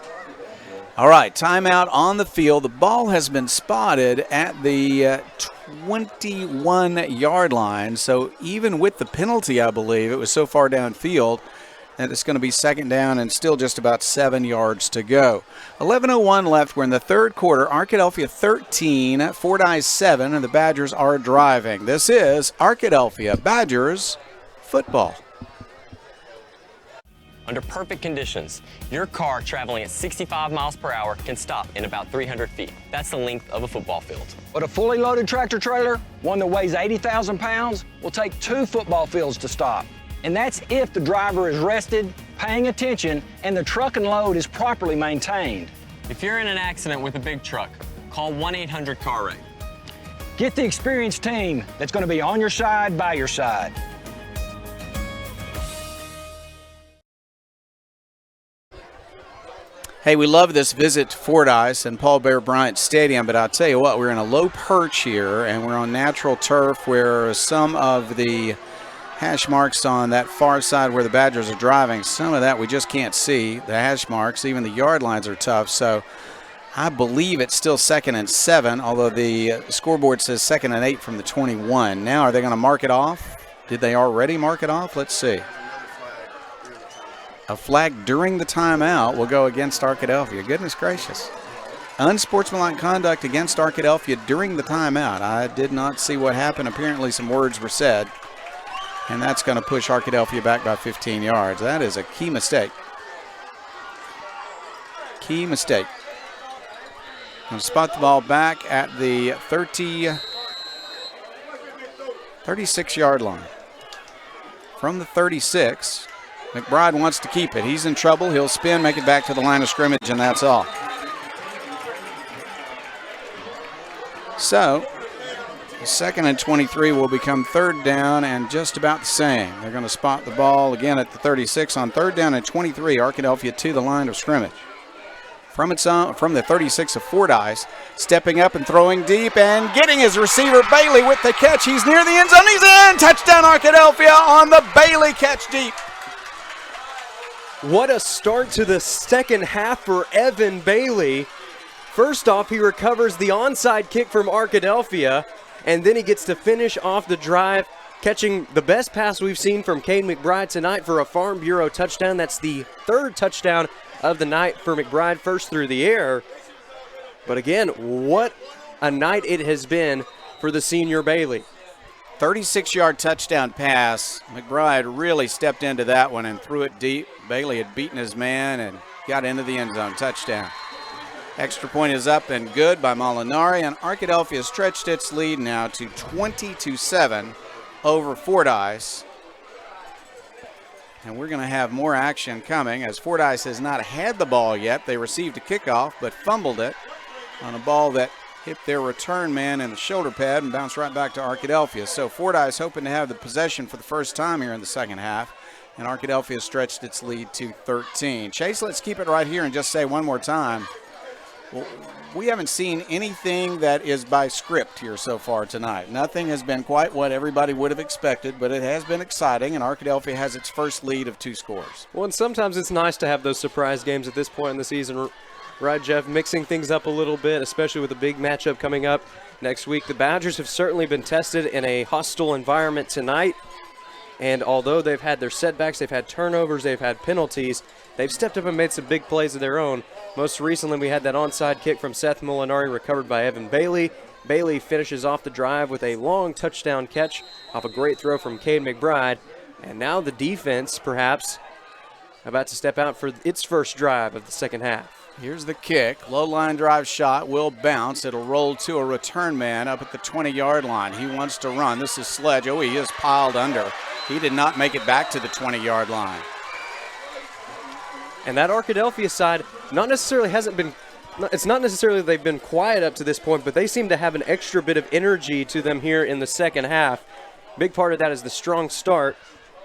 All right, timeout on the field. The ball has been spotted at the 21-yard line. So even with the penalty, I believe, it was so far downfield that it's going to be 2nd down and still just about 7 yards to go. 11:01 left. We're in the third quarter. Arkadelphia 13, Fordyce 7, and the Badgers are driving. This is Arkadelphia Badgers football.
Under perfect conditions, your car traveling at 65 miles per hour can stop in about 300 feet. That's the length of a football field.
But a fully loaded tractor trailer, one that weighs 80,000 pounds, will take 2 football fields to stop. And that's if the driver is rested, paying attention, and the truck and load is properly maintained.
If you're in an accident with a big truck, call 1-800-CAR-WRECK.
Get the experienced team that's going to be on your side, by your side.
Hey, we love this visit to Fordyce and Paul Bear Bryant Stadium, but I'll tell you what, we're in a low perch here, and we're on natural turf where some of the hash marks on that far side where the Badgers are driving, some of that we just can't see, the hash marks. Even the yard lines are tough, so I believe it's still 2nd and 7, although the scoreboard says 2nd and 8 from the 21. Now, are they going to mark it off? Did they already mark it off? Let's see. A flag during the timeout will go against Arkadelphia. Goodness gracious. Unsportsmanlike conduct against Arkadelphia during the timeout. I did not see what happened. Apparently some words were said, and that's going to push Arkadelphia back by 15 yards. That is a key mistake. Key mistake. Going to spot the ball back at the 36-yard line. From the 36, McBride wants to keep it. He's in trouble. He'll spin, make it back to the line of scrimmage, and that's all. So, 2nd and 23 will become 3rd down and just about the same. They're going to spot the ball again at the 36 on 3rd down and 23. Arkadelphia to the line of scrimmage. From the 36 of Fordyce, stepping up and throwing deep and getting his receiver Bailey with the catch. He's near the end zone. He's in. Touchdown Arkadelphia on the Bailey catch deep.
What a start to the second half for Evan Bailey. First off, he recovers the onside kick from Arkadelphia, and then he gets to finish off the drive, catching the best pass we've seen from Cade McBride tonight for a Farm Bureau touchdown. That's the 3rd touchdown of the night for McBride, first through the air. But again, what a night it has been for the senior Bailey.
36-yard touchdown pass. McBride really stepped into that one and threw it deep. Bailey had beaten his man and got into the end zone. Touchdown. Extra point is up and good by Molinari, and Arkadelphia has stretched its lead now to 20-7 over Fordyce. And we're going to have more action coming as Fordyce has not had the ball yet. They received a kickoff but fumbled it on a ball that hit their return man in the shoulder pad and bounced right back to Arkadelphia. So Fordyce hoping to have the possession for the first time here in the second half, and Arkadelphia stretched its lead to 13. Chase, let's keep it right here and just say one more time, well, we haven't seen anything that is by script here so far tonight. Nothing has been quite what everybody would have expected, but it has been exciting, and Arkadelphia has its first lead of 2 scores.
Well, and sometimes it's nice to have those surprise games at this point in the season, right, Jeff? Mixing things up a little bit, especially with a big matchup coming up next week. The Badgers have certainly been tested in a hostile environment tonight, and although they've had their setbacks, they've had turnovers, they've had penalties, they've stepped up and made some big plays of their own. Most recently, we had that onside kick from Seth Molinari recovered by Evan Bailey. Bailey finishes off the drive with a long touchdown catch off a great throw from Cade McBride. And now the defense, perhaps, about to step out for its first drive of the second half.
Here's the kick. Low line drive shot will bounce. It'll roll to a return man up at the 20-yard line. He wants to run. This is Sledge. Oh, he is piled under. He did not make it back to the 20-yard line.
And that Arkadelphia side it's not necessarily they've been quiet up to this point, but they seem to have an extra bit of energy to them here in the second half. Big part of that is the strong start.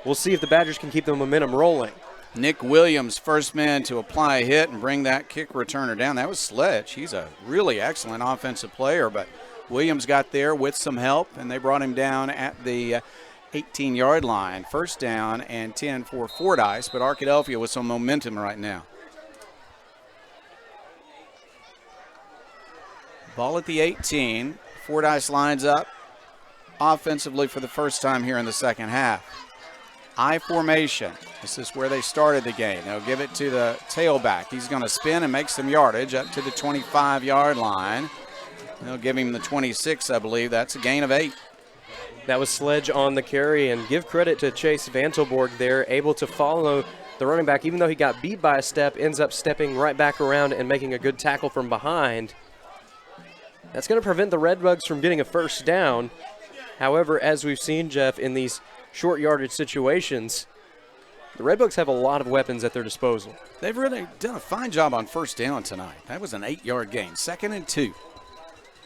We'll see if the Badgers can keep the momentum rolling.
Nick Williams, first man to apply a hit and bring that kick returner down. That was Sledge. He's a really excellent offensive player, but Williams got there with some help, and they brought him down at the 18-yard line. First down and 10 for Fordyce, but Arkadelphia with some momentum right now. Ball at the 18. Fordyce lines up offensively for the first time here in the second half. I formation. This is where they started the game. They'll give it to the tailback. He's going to spin and make some yardage up to the 25-yard line. They'll give him the 26, I believe. That's a gain of 8.
That was Sledge on the carry, and give credit to Chase Vantelborg there, able to follow the running back. Even though he got beat by a step, ends up stepping right back around and making a good tackle from behind. That's going to prevent the Redbugs from getting a first down. However, as we've seen, Jeff, in these short yardage situations, the Redbugs have a lot of weapons at their disposal.
They've really done a fine job on first down tonight. That was an 8-yard gain. 2nd and 2.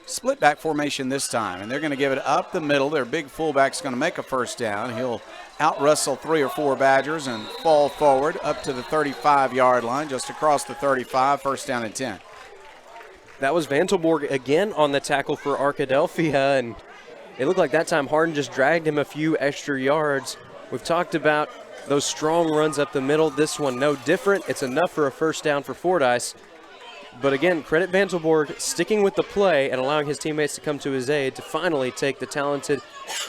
split back formation this time, and they're going to give it up the middle. Their big fullback's going to make a first down. He'll out-wrestle 3 or 4 Badgers and fall forward up to the 35-yard line, just across the 35, first down and 10.
That was Vantelborg again on the tackle for Arkadelphia, and it looked like that time Hardin just dragged him a few extra yards. We've talked about those strong runs up the middle. This one no different. It's enough for a first down for Fordyce. But again, credit Vantelborg sticking with the play and allowing his teammates to come to his aid to finally take the talented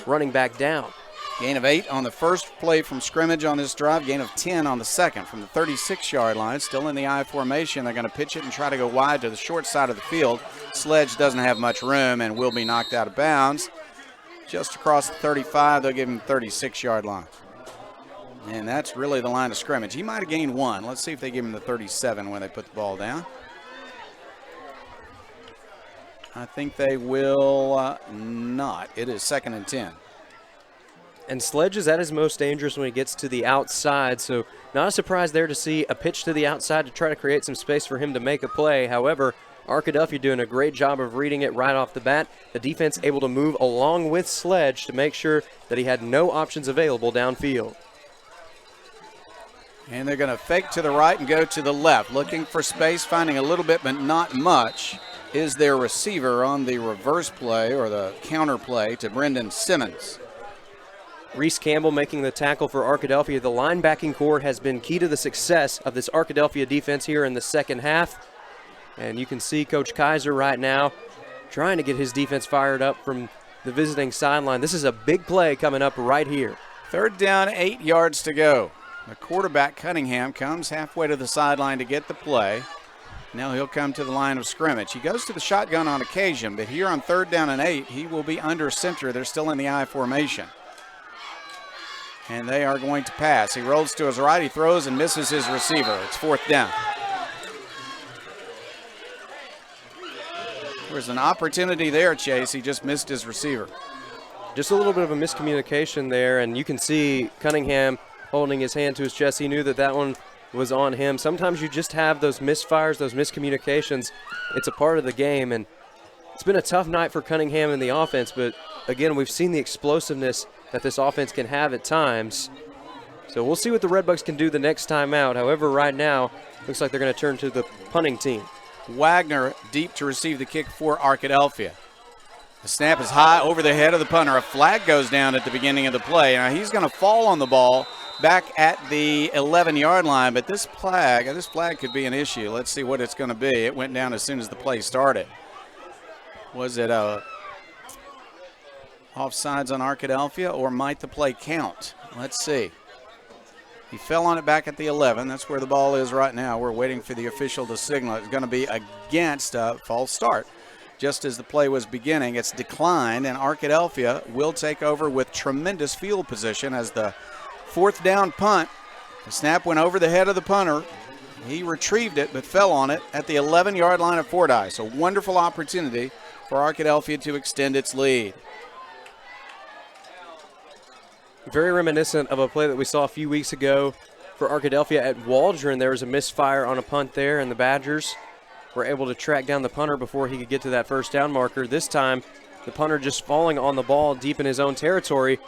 running back down.
Gain of 8 on the first play from scrimmage on this drive. Gain of 10 on the second from the 36-yard line. Still in the I formation. They're going to pitch it and try to go wide to the short side of the field. Sledge doesn't have much room and will be knocked out of bounds. Just across the 35, they'll give him 36-yard line. And that's really the line of scrimmage. He might have gained 1. Let's see if they give him the 37 when they put the ball down. I think they will not. It is 2nd and 10.
And Sledge is at his most dangerous when he gets to the outside, so not a surprise there to see a pitch to the outside to try to create some space for him to make a play. However, Arkadelphia doing a great job of reading it right off the bat. The defense able to move along with Sledge to make sure that he had no options available downfield.
And they're going to fake to the right and go to the left. Looking for space, finding a little bit but not much is their receiver on the reverse play or the counter play to Brendan Simmons.
Reese Campbell making the tackle for Arkadelphia. The linebacking core has been key to the success of this Arkadelphia defense here in the second half. And you can see Coach Kaiser right now trying to get his defense fired up from the visiting sideline. This is a big play coming up right here.
3rd down, 8 yards to go. The quarterback, Cunningham, comes halfway to the sideline to get the play. Now he'll come to the line of scrimmage. He goes to the shotgun on occasion, but here on 3rd down and 8, he will be under center. They're still in the I formation. And they are going to pass. He rolls to his right, he throws and misses his receiver. It's 4th down. There's an opportunity there, Chase. He just missed his receiver.
Just a little bit of a miscommunication there, and you can see Cunningham holding his hand to his chest. He knew that that one was on him. Sometimes you just have those misfires, those miscommunications. It's a part of the game, and it's been a tough night for Cunningham in the offense, but again, we've seen the explosiveness that this offense can have at times. So we'll see what the Redbugs can do the next time out. However, right now, looks like they're going to turn to the punting team.
Wagner deep to receive the kick for Arkadelphia. The snap is high over the head of the punter. A flag goes down at the beginning of the play. Now he's going to fall on the ball back at the 11-yard line, but this flag could be an issue. Let's see what it's going to be. It went down as soon as the play started. Was it offsides on Arkadelphia, or might the play count? Let's see. He fell on it back at the 11. That's where the ball is right now. We're waiting for the official to signal. It's going to be against a false start. Just as the play was beginning, it's declined, and Arkadelphia will take over with tremendous field position as the 4th down punt. The snap went over the head of the punter. He retrieved it but fell on it at the 11-yard line of Fordyce. A wonderful opportunity for Arkadelphia to extend its lead.
Very reminiscent of a play that we saw a few weeks ago for Arkadelphia at Waldron. There was a misfire on a punt there, and the Badgers were able to track down the punter before he could get to that first down marker. This time, the punter just falling on the ball deep in his own territory.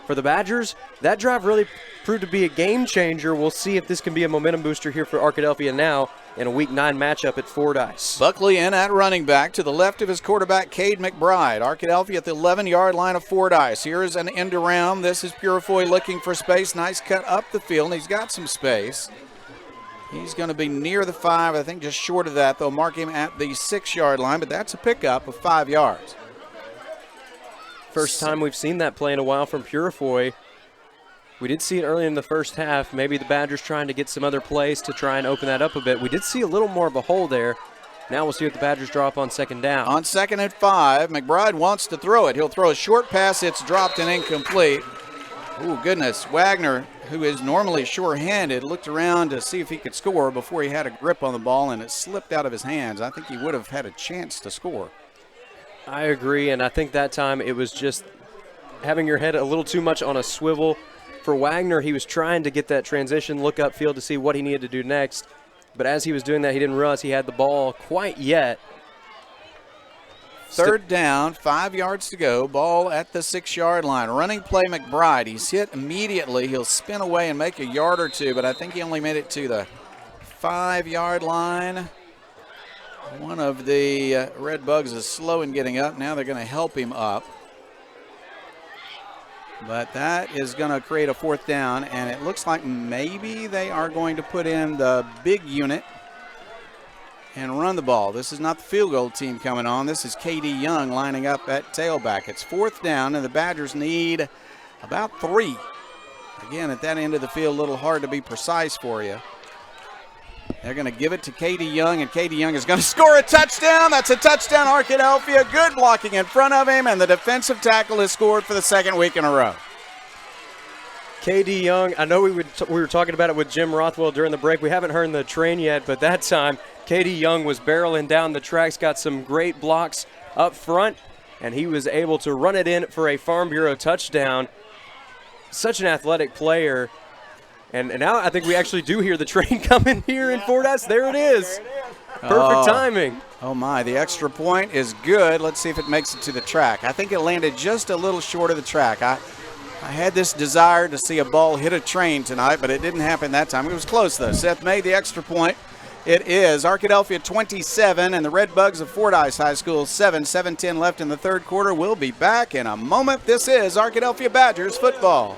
For the Badgers, that drive really proved to be a game changer. We'll see if this can be a momentum booster here for Arkadelphia now in a Week 9 matchup at Fordyce.
Buckley in at running back to the left of his quarterback, Cade McBride. Arkadelphia at the 11-yard line of Fordyce. Here is an end around. This is Purifoy looking for space. Nice cut up the field, and he's got some space. He's going to be near the 5, I think just short of that. They'll mark him at the 6-yard line, but that's a pickup of 5 yards.
First time we've seen that play in a while from Purifoy. We did see it early in the first half. Maybe the Badgers trying to get some other plays to try and open that up a bit. We did see a little more of a hole there. Now we'll see what the Badgers draw up on 2nd down.
On 2nd and 5, McBride wants to throw it. He'll throw a short pass. It's dropped and incomplete. Oh, goodness. Wagner, who is normally sure-handed, looked around to see if he could score before he had a grip on the ball, and it slipped out of his hands. I think he would have had a chance to score.
I agree, and I think that time it was just having your head a little too much on a swivel. For Wagner, he was trying to get that transition, look upfield to see what he needed to do next. But as he was doing that, he didn't realize he had the ball quite yet.
Third down, 5 yards to go. Ball at the 6-yard line. Running play McBride. He's hit immediately. He'll spin away and make a yard or two, but I think he only made it to the 5-yard line. One of the Red Bugs is slow in getting up. Now they're going to help him up. But that is going to create a 4th down, and it looks like maybe they are going to put in the big unit and run the ball. This is not the field goal team coming on. This is KD Young lining up at tailback. It's 4th down, and the Badgers need about 3. Again, at that end of the field, a little hard to be precise for you. They're going to give it to KD Young, and KD Young is going to score a touchdown. That's a touchdown, Arkadelphia. Good blocking in front of him, and the defensive tackle has scored for the 2nd week in a row.
KD Young, I know we were talking about it with Jim Rothwell during the break. We haven't heard the train yet, but that time KD Young was barreling down the tracks, got some great blocks up front, and he was able to run it in for a Farm Bureau touchdown. Such an athletic player. And now I think we actually do hear the train coming here in Fordyce. There it is. Perfect timing.
Oh, my. The extra point is good. Let's see if it makes it to the track. I think it landed just a little short of the track. I had this desire to see a ball hit a train tonight, but it didn't happen that time. It was close, though. Seth made the extra point. It is Arkadelphia 27 and the Red Bugs of Fordyce High School 7. 7:10 left in the 3rd quarter. We'll be back in a moment. This is Arkadelphia Badgers football.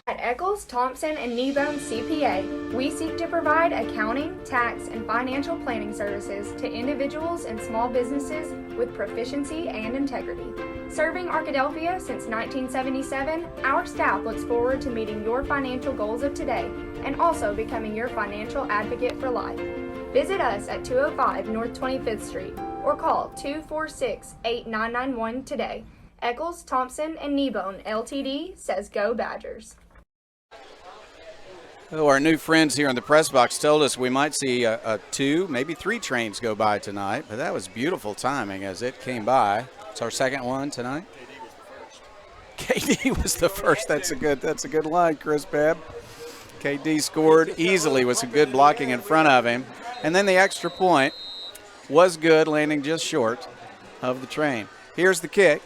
At Eccles, Thompson, and Kneebone CPA, we seek to provide accounting, tax, and financial planning services to individuals and small businesses with proficiency and integrity. Serving Arkadelphia since 1977, our staff looks forward to meeting your financial goals of today and also becoming your financial advocate for life. Visit us at 205 North 25th Street or call 246-8991 today. Eccles, Thompson, and Kneebone LTD says go Badgers.
Oh, our new friends here in the press box told us we might see 2, maybe 3 trains go by tonight, but that was beautiful timing as it came by. It's our 2nd one tonight. KD was the first. That's a good line, Chris Babb. KD scored easily with some good blocking in front of him. And then the extra point was good, landing just short of the train. Here's the kick.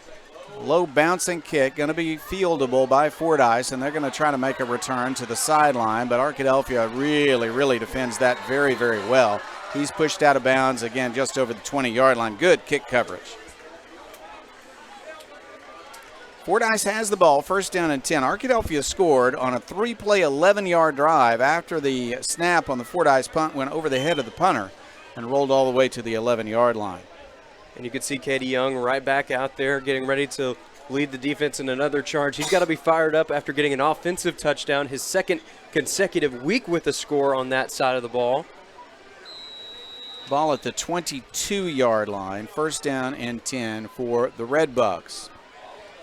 Low bouncing kick, going to be fieldable by Fordyce, and they're going to try to make a return to the sideline, but Arkadelphia really defends that very, very well. He's pushed out of bounds, again, just over the 20-yard line. Good kick coverage. Fordyce has the ball, 1st down and 10. Arkadelphia scored on a 3-play, 11-yard drive after the snap on the Fordyce punt went over the head of the punter and rolled all the way to the 11-yard line.
And you can see KD Young right back out there getting ready to lead the defense in another charge. He's got to be fired up after getting an offensive touchdown, his 2nd consecutive week with a score on that side of the ball.
Ball at the 22-yard line, 1st down and 10 for the Red Bugs.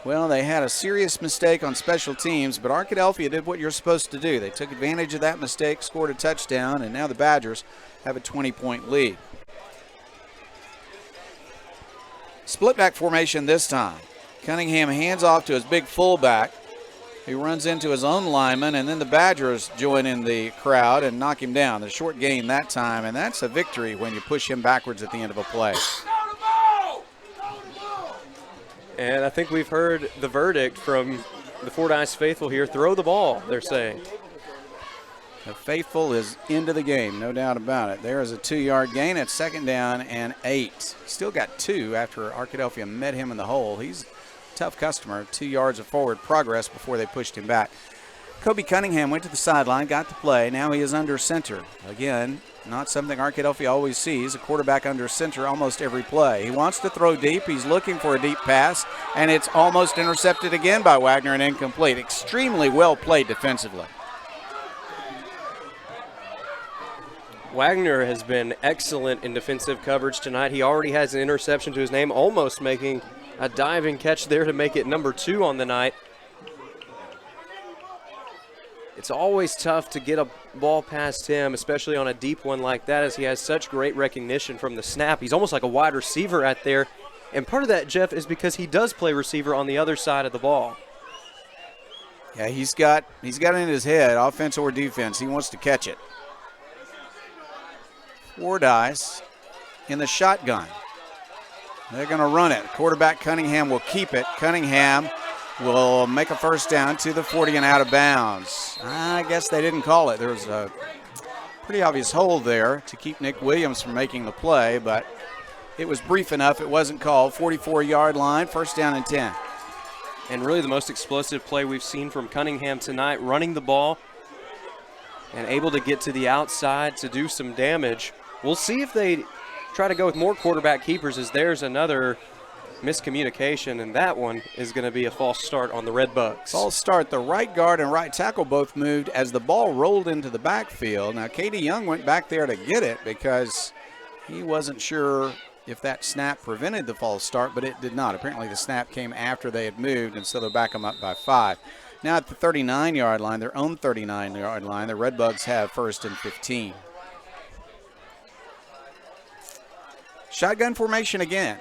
Well, they had a serious mistake on special teams, but Arkadelphia did what you're supposed to do. They took advantage of that mistake, scored a touchdown, and now the Badgers have a 20-point lead. Split back formation this time. Cunningham hands off to his big fullback. He runs into his own lineman, and then the Badgers join in the crowd and knock him down. The short gain that time, and that's a victory when you push him backwards at the end of a play.
And I think we've heard the verdict from the Fordyce faithful here. Throw the ball, they're saying.
The faithful is into the game, no doubt about it. There is a 2-yard gain at 2nd down and 8. Still got 2 after Arkadelphia met him in the hole. He's a tough customer. 2 yards of forward progress before they pushed him back. Kobe Cunningham went to the sideline, got the play. Now he is under center. Again, not something Arkadelphia always sees, a quarterback under center almost every play. He wants to throw deep. He's looking for a deep pass, and it's almost intercepted again by Wagner and incomplete. Extremely well played defensively.
Wagner has been excellent in defensive coverage tonight. He already has an interception to his name, almost making a diving catch there to make it number 2 on the night. It's always tough to get a ball past him, especially on a deep one like that, as he has such great recognition from the snap. He's almost like a wide receiver out there. And part of that, Jeff, is because he does play receiver on the other side of the ball.
Yeah, he's got it in his head, offense or defense. He wants to catch it. Fordyce in the shotgun. They're going to run it. Quarterback Cunningham will keep it. Cunningham will make a first down to the 40 and out of bounds. I guess they didn't call it. There was a pretty obvious hold there to keep Nick Williams from making the play, but it was brief enough. It wasn't called. 44-yard line, first down and 10.
And really the most explosive play we've seen from Cunningham tonight, running the ball and able to get to the outside to do some damage. We'll see if they try to go with more quarterback keepers, as there's another miscommunication, and that one is going to be a false start on the Red Bugs.
False start. The right guard and right tackle both moved as the ball rolled into the backfield. Now, Katie Young went back there to get it because he wasn't sure if that snap prevented the false start, but it did not. Apparently the snap came after they had moved, and so they'll back them up by 5. Now at the 39-yard line, their own 39-yard line, the Red Bugs have first and 15. Shotgun formation again.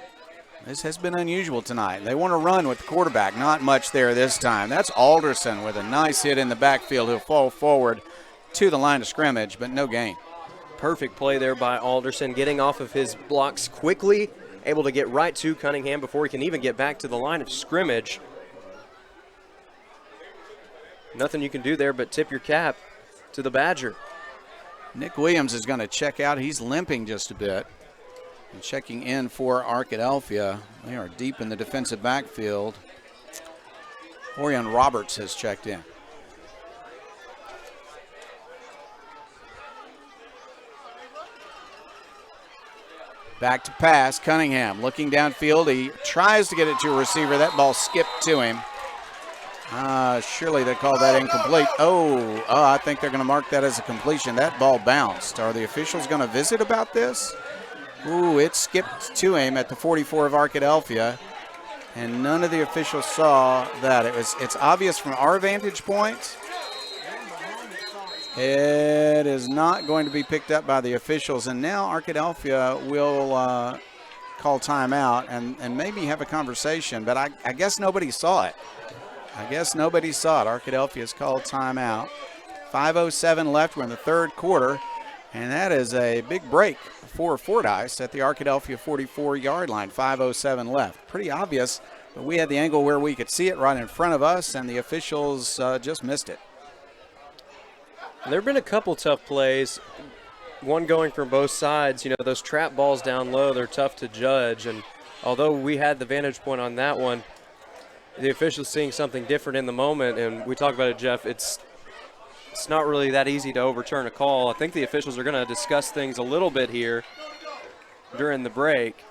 This has been unusual tonight. They want to run with the quarterback. Not much there this time. That's Alderson with a nice hit in the backfield. He'll fall forward to the line of scrimmage, but no gain.
Perfect play there by Alderson, getting off of his blocks quickly, able to get right to Cunningham before he can even get back to the line of scrimmage. Nothing you can do there but tip your cap to the Badger.
Nick Williams is going to check out. He's limping just a bit. And checking in for Arkadelphia. They are deep in the defensive backfield. Orion Roberts has checked in. Back to pass. Cunningham looking downfield. He tries to get it to a receiver. That ball skipped to him. Surely they call that incomplete. Oh, I think they're going to mark that as a completion. That ball bounced. Are the officials going to visit about this? Ooh, it skipped to him at the 44 of Arkadelphia, and none of the officials saw that. It's obvious from our vantage point. It is not going to be picked up by the officials, and now Arkadelphia will call timeout and maybe have a conversation, but I guess nobody saw it. Arkadelphia has called timeout. 5:07 left. We're in the third quarter, and that is a big break for Fordyce at the Arkadelphia 44-yard line. 5:07 left. Pretty obvious, but we had the angle where we could see it right in front of us, and the officials just missed it.
There have been a couple tough plays, one going from both sides. You know, those trap balls down low, they're tough to judge, and although we had the vantage point on that one, the officials seeing something different in the moment, and we talk about it, Jeff, it's not really that easy to overturn a call. I think the officials are going to discuss things a little bit here during the break.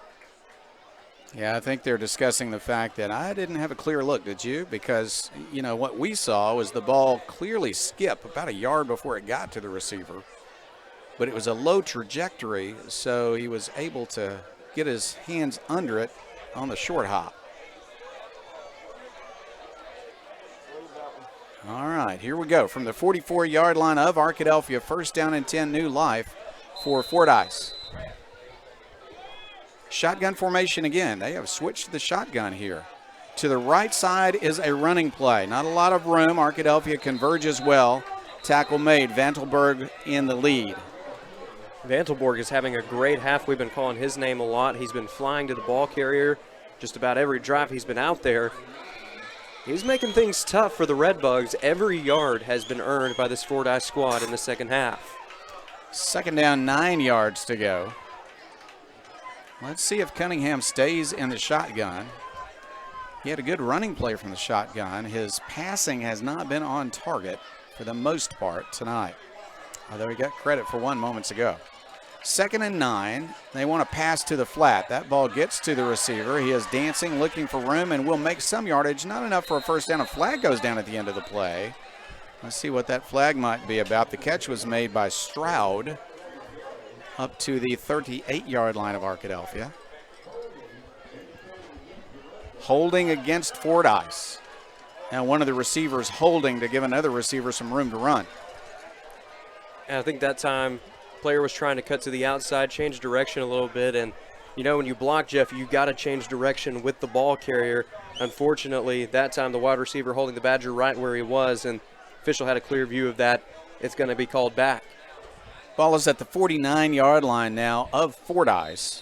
Yeah, I think they're discussing the fact that I didn't have a clear look, did you? Because, you know, what we saw was the ball clearly skip about a yard before it got to the receiver. But it was a low trajectory, so he was able to get his hands under it on the short hop. All right, here we go. From the 44-yard line of Arkadelphia, first down and 10, new life for Fordyce. Shotgun formation again. They have switched the shotgun here. To the right side is a running play. Not a lot of room. Arkadelphia converges well. Tackle made. Vantelberg in the lead.
Vantelberg is having a great half. We've been calling his name a lot. He's been flying to the ball carrier just about every drive he's been out there. He's making things tough for the Red Bugs. Every yard has been earned by this Fordyce squad in the second half.
Second down, 9 yards to go. Let's see if Cunningham stays in the shotgun. He had a good running play from the shotgun. His passing has not been on target for the most part tonight, although he got credit for one moments ago. Second and 9. They want to pass to the flat. That ball gets to the receiver. He is dancing, looking for room, and will make some yardage. Not enough for a first down. A flag goes down at the end of the play. Let's see what that flag might be about. The catch was made by Stroud up to the 38-yard line of Arkadelphia. Holding against Fordyce. Now one of the receivers holding to give another receiver some room to run.
And I think that time player was trying to cut to the outside, change direction a little bit, and you know when you block, Jeff, you got to change direction with the ball carrier. Unfortunately, that time the wide receiver holding the Badger right where he was, and official had a clear view of that. It's going to be called back.
Ball is at the 49-yard line now of Fordyce.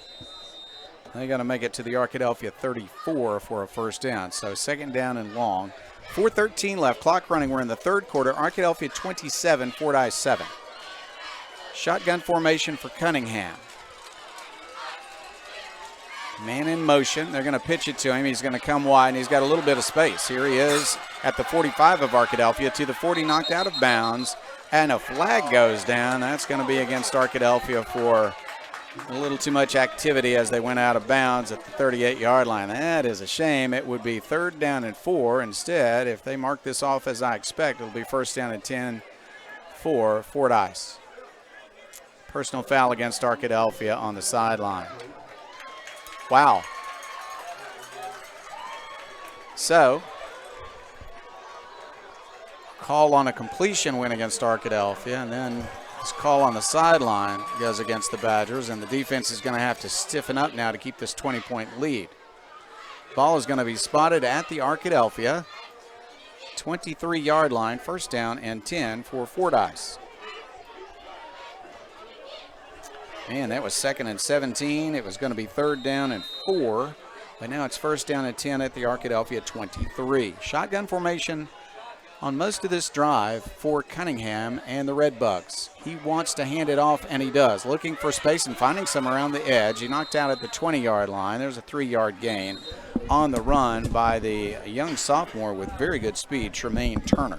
They got to make it to the Arkadelphia 34 for a first down. So second down and long. 4:13 left. Clock running. We're in the third quarter. Arkadelphia 27, Fordyce 7. Shotgun formation for Cunningham. Man in motion. They're going to pitch it to him. He's going to come wide, and he's got a little bit of space. Here he is at the 45 of Arkadelphia to the 40, knocked out of bounds, and a flag goes down. That's going to be against Arkadelphia for a little too much activity as they went out of bounds at the 38-yard line. That is a shame. It would be 3rd down and 4. Instead, if they mark this off as I expect, it'll be 1st down and 10 for Fordyce. Personal foul against Arkadelphia on the sideline. Wow. So, call on a completion win against Arkadelphia, and then this call on the sideline goes against the Badgers, and the defense is going to have to stiffen up now to keep this 20-point lead. Ball is going to be spotted at the Arkadelphia 23-yard line, 1st down and 10 for Fordyce. Man, that was 2nd and 17. It was going to be 3rd down and 4, but now it's 1st down and 10 at the Arkadelphia 23. Shotgun formation on most of this drive for Cunningham and the Redbugs. He wants to hand it off, and he does. Looking for space and finding some around the edge. He knocked out at the 20-yard line. There's a 3-yard gain on the run by the young sophomore with very good speed, Tremaine Turner.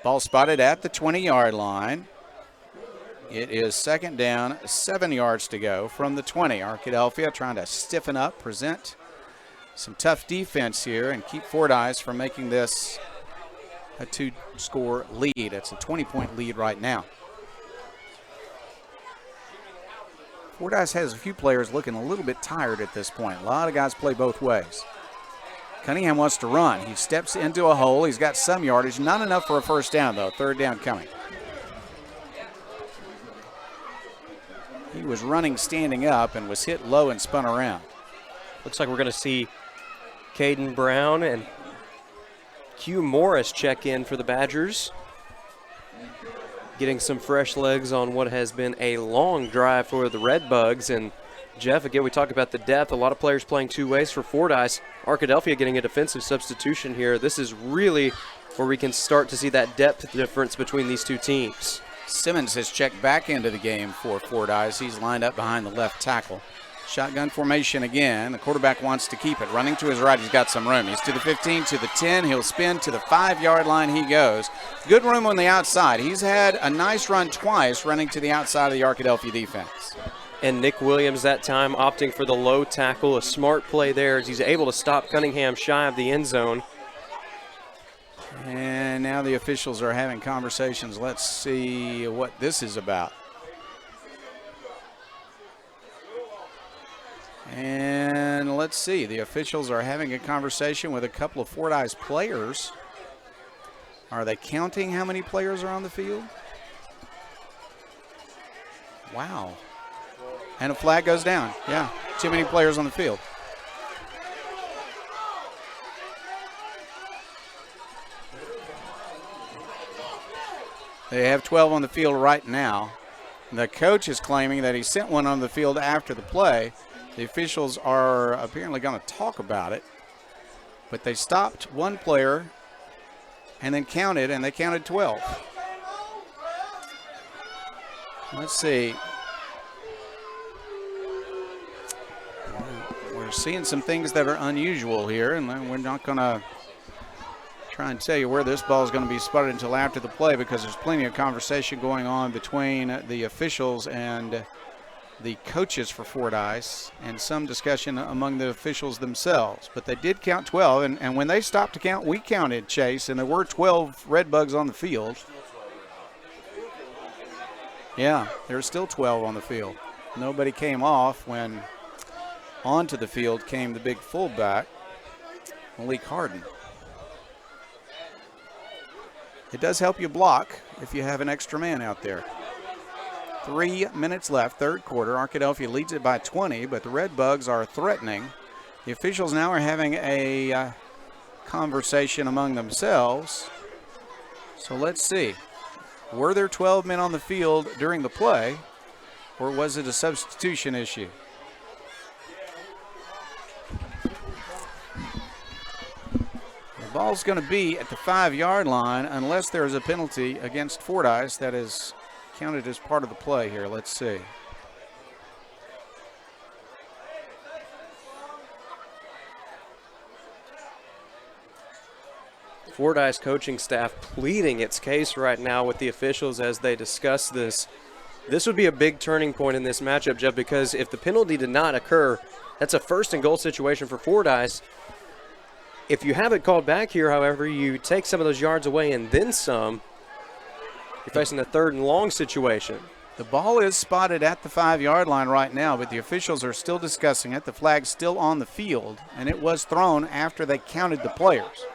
Ball spotted at the 20-yard line. It is 2nd down, 7 yards to go from the 20. Arkadelphia trying to stiffen up, present some tough defense here, and keep Fordyce from making this a 2-score lead. It's a 20-point lead right now. Fordyce has a few players looking a little bit tired at this point. A lot of guys play both ways. Cunningham wants to run. He steps into a hole. He's got some yardage. Not enough for a 1st down, though. 3rd down coming. He was running standing up and was hit low and spun around.
Looks like we're going to see Caden Brown and Q Morris check in for the Badgers. Getting some fresh legs on what has been a long drive for the Redbugs. And Jeff, again, we talk about the depth. A lot of players playing 2 ways for Fordyce. Arkadelphia getting a defensive substitution here. This is really where we can start to see that depth difference between these two teams.
Simmons has checked back into the game for Fordyce. He's lined up behind the left tackle. Shotgun formation again. The quarterback wants to keep it. Running to his right, he's got some room. He's to the 15, to the 10. He'll spin to the 5-yard line. He goes. Good room on the outside. He's had a nice run twice running to the outside of the Arkadelphia defense.
And Nick Williams that time opting for the low tackle. A smart play there as he's able to stop Cunningham shy of the end zone.
And now the officials are having conversations. Let's see what this is about. And let's see. The officials are having a conversation with a couple of Fordyce players. Are they counting how many players are on the field? Wow. And a flag goes down. Yeah, too many players on the field. They have 12 on the field right now. The coach is claiming that he sent one on the field after the play. The officials are apparently going to talk about it. But they stopped one player and then counted, and they counted 12. Let's see. We're seeing some things that are unusual here, and we're not going to try and tell you where this ball is going to be spotted until after the play, because there's plenty of conversation going on between the officials and the coaches for Fordyce, and some discussion among the officials themselves. But they did count 12, and when they stopped to count, we counted, Chase, and there were 12 Redbugs on the field. Yeah, there's still 12 on the field. Nobody came off when onto the field came the big fullback, Malik Harden. It does help you block if you have an extra man out there. 3 minutes left, third quarter. Arkadelphia leads it by 20, but the Redbugs are threatening. The officials now are having a conversation among themselves. So let's see. Were there 12 men on the field during the play, or was it a substitution issue? The ball's going to be at the 5-yard line unless there is a penalty against Fordyce that is counted as part of the play here. Let's see.
Fordyce coaching staff pleading its case right now with the officials as they discuss this. This would be a big turning point in this matchup, Jeff, because if the penalty did not occur, that's a 1st and goal situation for Fordyce. If you have it called back here, however, you take some of those yards away and then some. You're facing a 3rd and long situation.
The ball is spotted at the 5-yard line right now, but the officials are still discussing it. The flag's still on the field, and it was thrown after they counted the players.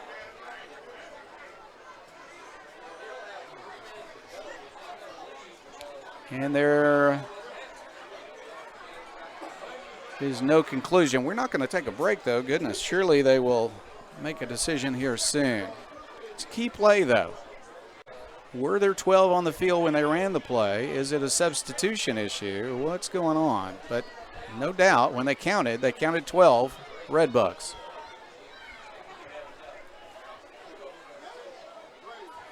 And there is no conclusion. We're not going to take a break, though. Goodness, surely they will make a decision here soon. It's a key play, though. Were there 12 on the field when they ran the play? Is it a substitution issue? What's going on? But no doubt, when they counted 12 Redbugs.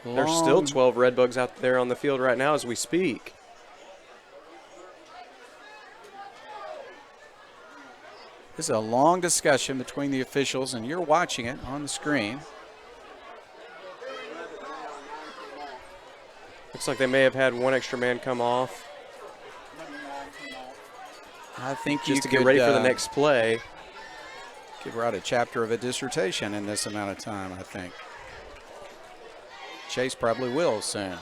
There's still 12 Redbugs out there on the field right now as we speak.
This is a long discussion between the officials, and you're watching it on the screen.
Looks like they may have had one extra man come off.
I think
just to get ready for the next play.
Could write a chapter of a dissertation in this amount of time, I think. Chase probably will soon.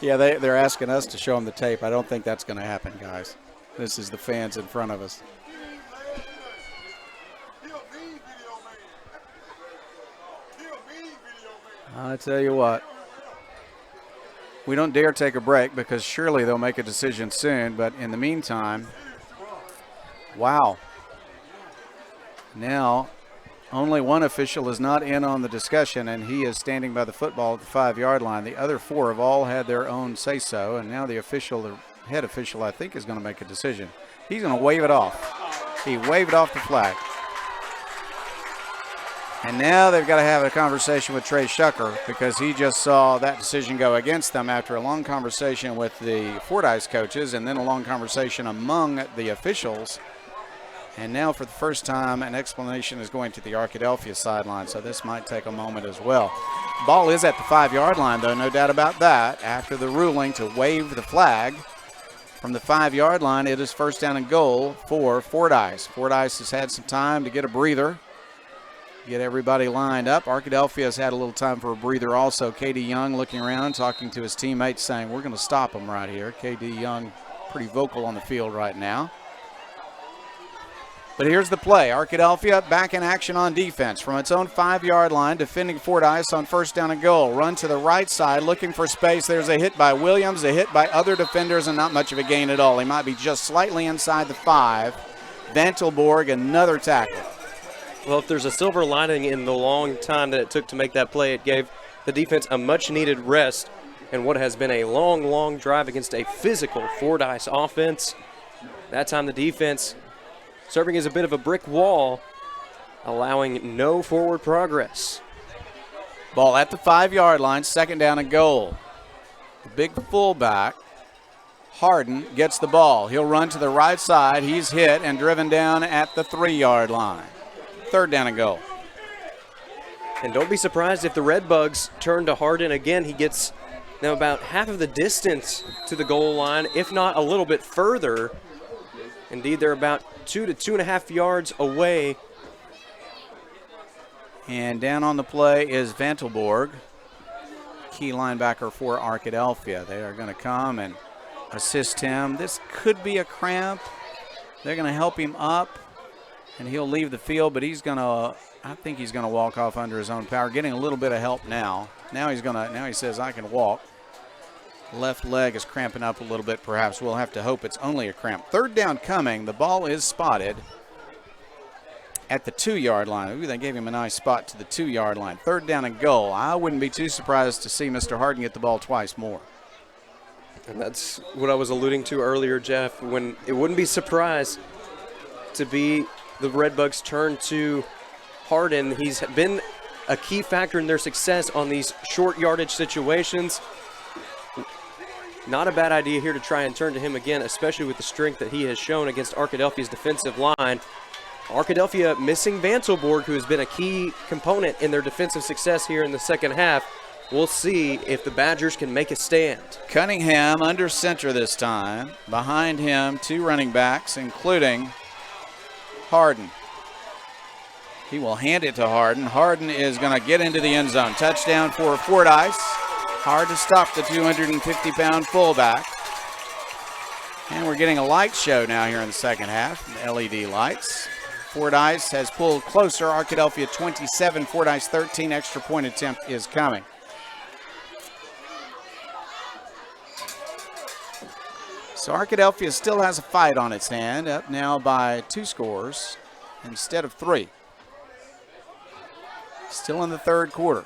Yeah, they're asking us to show them the tape. I don't think that's going to happen, guys. This is the fans in front of us. I tell you what, we don't dare take a break because surely they'll make a decision soon. But in the meantime, wow. Now, only one official is not in on the discussion, and he is standing by the football at the 5-yard line. The other 4 have all had their own say-so, and now the head official, I think, is going to make a decision. He's going to wave it off. He waved off the flag. And now they've got to have a conversation with Trey Shucker because he just saw that decision go against them after a long conversation with the Fordyce coaches and then a long conversation among the officials. And now for the first time, an explanation is going to the Arkadelphia sideline, so this might take a moment as well. Ball is at the 5-yard line, though, no doubt about that. After the ruling to wave the flag from the 5-yard line, it is 1st down and goal for Fordyce. Fordyce has had some time to get a breather, get everybody lined up. Arkadelphia has had a little time for a breather also. K.D. Young looking around, talking to his teammates, saying, we're going to stop them right here. K.D. Young pretty vocal on the field right now. But here's the play. Arkadelphia back in action on defense from its own 5-yard line, defending Fordyce on 1st down and goal. Run to the right side, looking for space. There's a hit by Williams, a hit by other defenders, and not much of a gain at all. He might be just slightly inside the 5. Vantelborg, another tackle.
Well, if there's a silver lining in the long time that it took to make that play, it gave the defense a much-needed rest in what has been a long, long drive against a physical Fordyce offense. That time the defense serving as a bit of a brick wall, allowing no forward progress.
Ball at the 5-yard line, 2nd down and goal. The big fullback, Harden, gets the ball. He'll run to the right side. He's hit and driven down at the 3-yard line. 3rd down and goal.
And don't be surprised if the Redbugs turn to Harden again. He gets now about half of the distance to the goal line, if not a little bit further. Indeed, they're about 2 to 2.5 yards away.
And down on the play is Vantelborg, key linebacker for Arkadelphia. They are going to come and assist him. This could be a cramp. They're going to help him up, and he'll leave the field, but I think he's going to walk off under his own power, getting a little bit of help now. Now he says, I can walk. Left leg is cramping up a little bit, perhaps. We'll have to hope it's only a cramp. Third down coming. The ball is spotted at the 2-yard line. Ooh, they gave him a nice spot to the 2-yard line. Third down and goal. I wouldn't be too surprised to see Mr. Harden get the ball twice more.
And that's what I was alluding to earlier, Jeff, when it wouldn't be surprised to be the Redbugs' turn to Harden. He's been a key factor in their success on these short yardage situations. Not a bad idea here to try and turn to him again, especially with the strength that he has shown against Arkadelphia's defensive line. Arkadelphia missing Vanselborg, who has been a key component in their defensive success here in the second half. We'll see if the Badgers can make a stand.
Cunningham under center this time. Behind him, 2 running backs, including Harden. He will hand it to Harden. Harden is going to get into the end zone. Touchdown for Fordyce. Hard to stop the 250-pound fullback. And we're getting a light show now here in the second half, LED lights. Fordyce has pulled closer. Arkadelphia 27, Fordyce 13. Extra point attempt is coming. So Arkadelphia still has a fight on its hand, up now by 2 scores instead of 3. Still in the third quarter.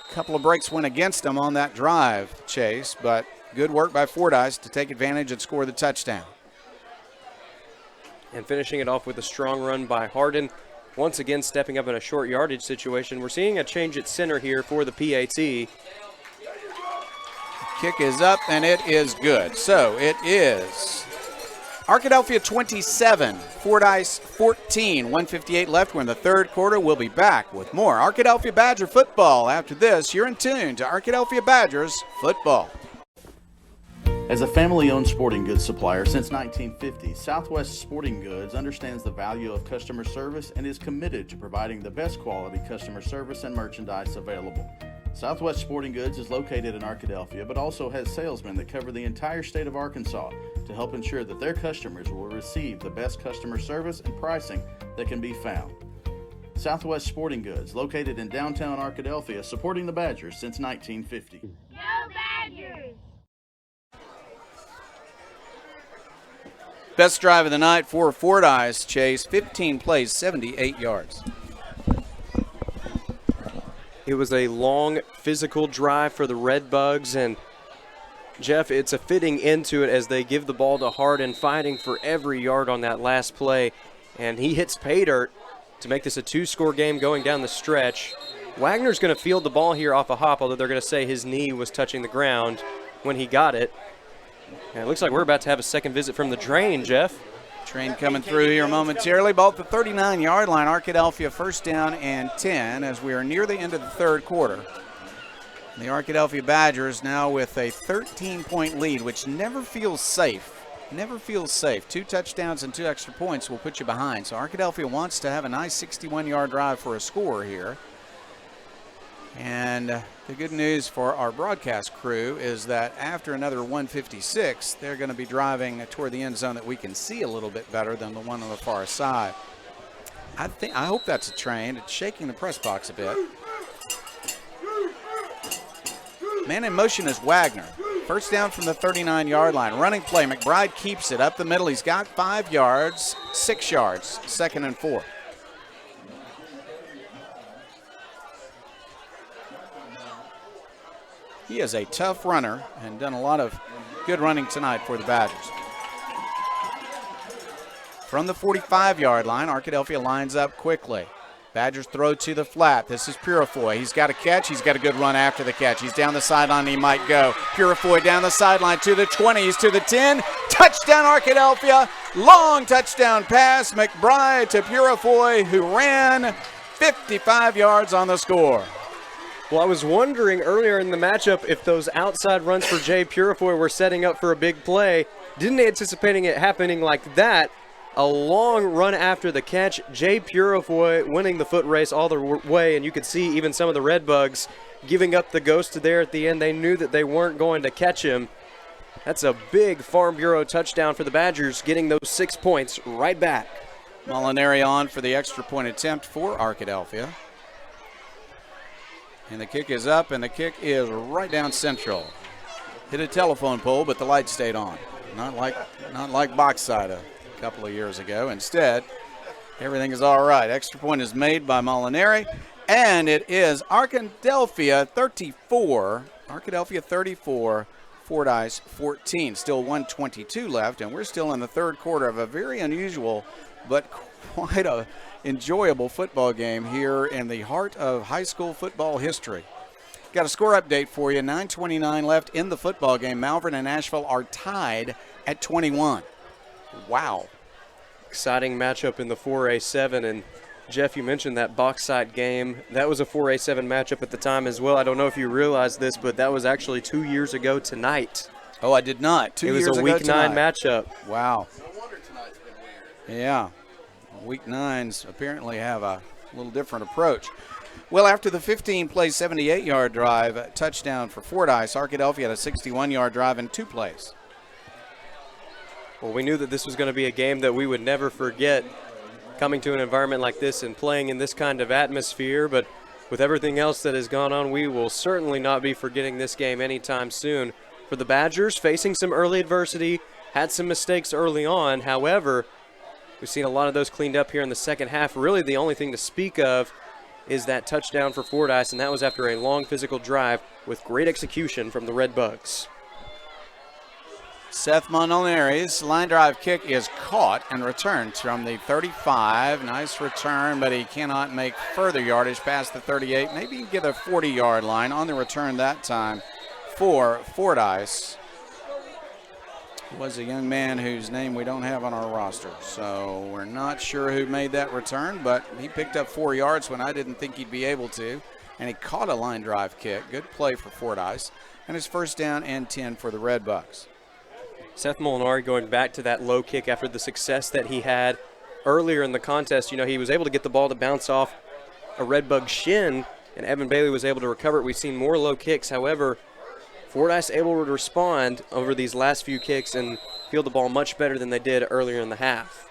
A couple of breaks went against them on that drive, Chase, but good work by Fordyce to take advantage and score the touchdown.
And finishing it off with a strong run by Harden. Once again, stepping up in a short yardage situation. We're seeing a change at center here for the PAT.
Kick is up, and it is good. So it is Arkadelphia 27, Fordyce 14, 1:58 left. We're in the third quarter. We'll be back with more Arkadelphia Badger football. After this, you're in tune to Arkadelphia Badgers football.
As a family-owned sporting goods supplier since 1950, Southwest Sporting Goods understands the value of customer service and is committed to providing the best quality customer service and merchandise available. Southwest Sporting Goods is located in Arkadelphia, but also has salesmen that cover the entire state of Arkansas to help ensure that their customers will receive the best customer service and pricing that can be found. Southwest Sporting Goods, located in downtown Arkadelphia, supporting the Badgers since 1950.
Go Badgers!
Best drive of the night for Fordyce, Chase. 15 plays, 78 yards.
It was a long, physical drive for the Redbugs, and Jeff, it's a fitting end to it as they give the ball to Harden, fighting for every yard on that last play, and he hits pay dirt to make this a 2-score game going down the stretch. Wagner's going to field the ball here off a hop, although they're going to say his knee was touching the ground when he got it. And it looks like we're about to have a second visit from the train, Jeff.
Train coming through here momentarily. Ball at the 39-yard line. Arkadelphia first down and 10 as we are near the end of the third quarter. The Arkadelphia Badgers now with a 13-point lead, which never feels safe. Never feels safe. 2 touchdowns and 2 extra points will put you behind. So Arkadelphia wants to have a nice 61-yard drive for a score here. And the good news for our broadcast crew is that after another 156, they're going to be driving toward the end zone that we can see a little bit better than the one on the far side. I hope that's a train. It's shaking the press box a bit. Man in motion is Wagner. First down from the 39-yard line. Running play. McBride keeps it up the middle. He's got 5 yards, 6 yards, 2nd and 4. He is a tough runner and done a lot of good running tonight for the Badgers. From the 45-yard line, Arkadelphia lines up quickly. Badgers throw to the flat. This is Purifoy. He's got a catch. He's got a good run after the catch. He's down the sideline. He might go. Purifoy down the sideline to the 20. He's to the 10. Touchdown, Arkadelphia. Long touchdown pass. McBride to Purifoy, who ran 55 yards on the score.
Well, I was wondering earlier in the matchup if those outside runs for Jay Purifoy were setting up for a big play. Didn't anticipating it happening like that. A long run after the catch. Jay Purifoy winning the foot race all the way, and you could see even some of the Redbugs giving up the ghost there at the end. They knew that they weren't going to catch him. That's a big Farm Bureau touchdown for the Badgers, getting those 6 points right back.
Molinari on for the extra point attempt for Arkadelphia. And the kick is up, and the kick is right down central. Hit a telephone pole, but the light stayed on. Not like box side a couple of years ago. Instead, everything is all right. Extra point is made by Molinari, and it is Arkadelphia 34. Arkadelphia 34, Fordyce 14. Still 1:22 left, and we're still in the third quarter of a very unusual but quite a enjoyable football game here in the heart of high school football history. Got a score update for you. 9:29 left in the football game. Malvern and Asheville are tied at 21. Wow.
Exciting matchup in the 4A7. And Jeff, you mentioned that box side game. That was a 4A7 matchup at the time as well. I don't know if you realize this, but that was actually 2 years ago tonight.
Oh, I did not. 2 years ago
tonight. It was a Week 9 matchup.
Wow. No wonder tonight's been weird. Yeah. Week 9s apparently have a little different approach. Well, after the 15-play, 78-yard drive, touchdown for Fordyce, Arkadelphia had a 61-yard drive in 2 plays.
Well, we knew that this was going to be a game that we would never forget, coming to an environment like this and playing in this kind of atmosphere. But with everything else that has gone on, we will certainly not be forgetting this game anytime soon. For the Badgers, facing some early adversity, had some mistakes early on. However, we've seen a lot of those cleaned up here in the second half. Really, the only thing to speak of is that touchdown for Fordyce, and that was after a long physical drive with great execution from the Red Bugs.
Seth Molinari's line drive kick is caught and returned from the 35. Nice return, but he cannot make further yardage past the 38. Maybe he can get a 40-yard line on the return that time for Fordyce. Was a young man whose name we don't have on our roster, so we're not sure who made that return, but he picked up 4 yards when I didn't think he'd be able to, and he caught a line drive kick. Good play for Fordyce, and his first down and 10 for the Red Bucks.
Seth Molinari going back to that low kick after the success that he had earlier in the contest. You know, he was able to get the ball to bounce off a Red Bug shin, and Evan Bailey was able to recover it. We've seen more low kicks. However, Fordyce able to respond over these last few kicks and field the ball much better than they did earlier in the half.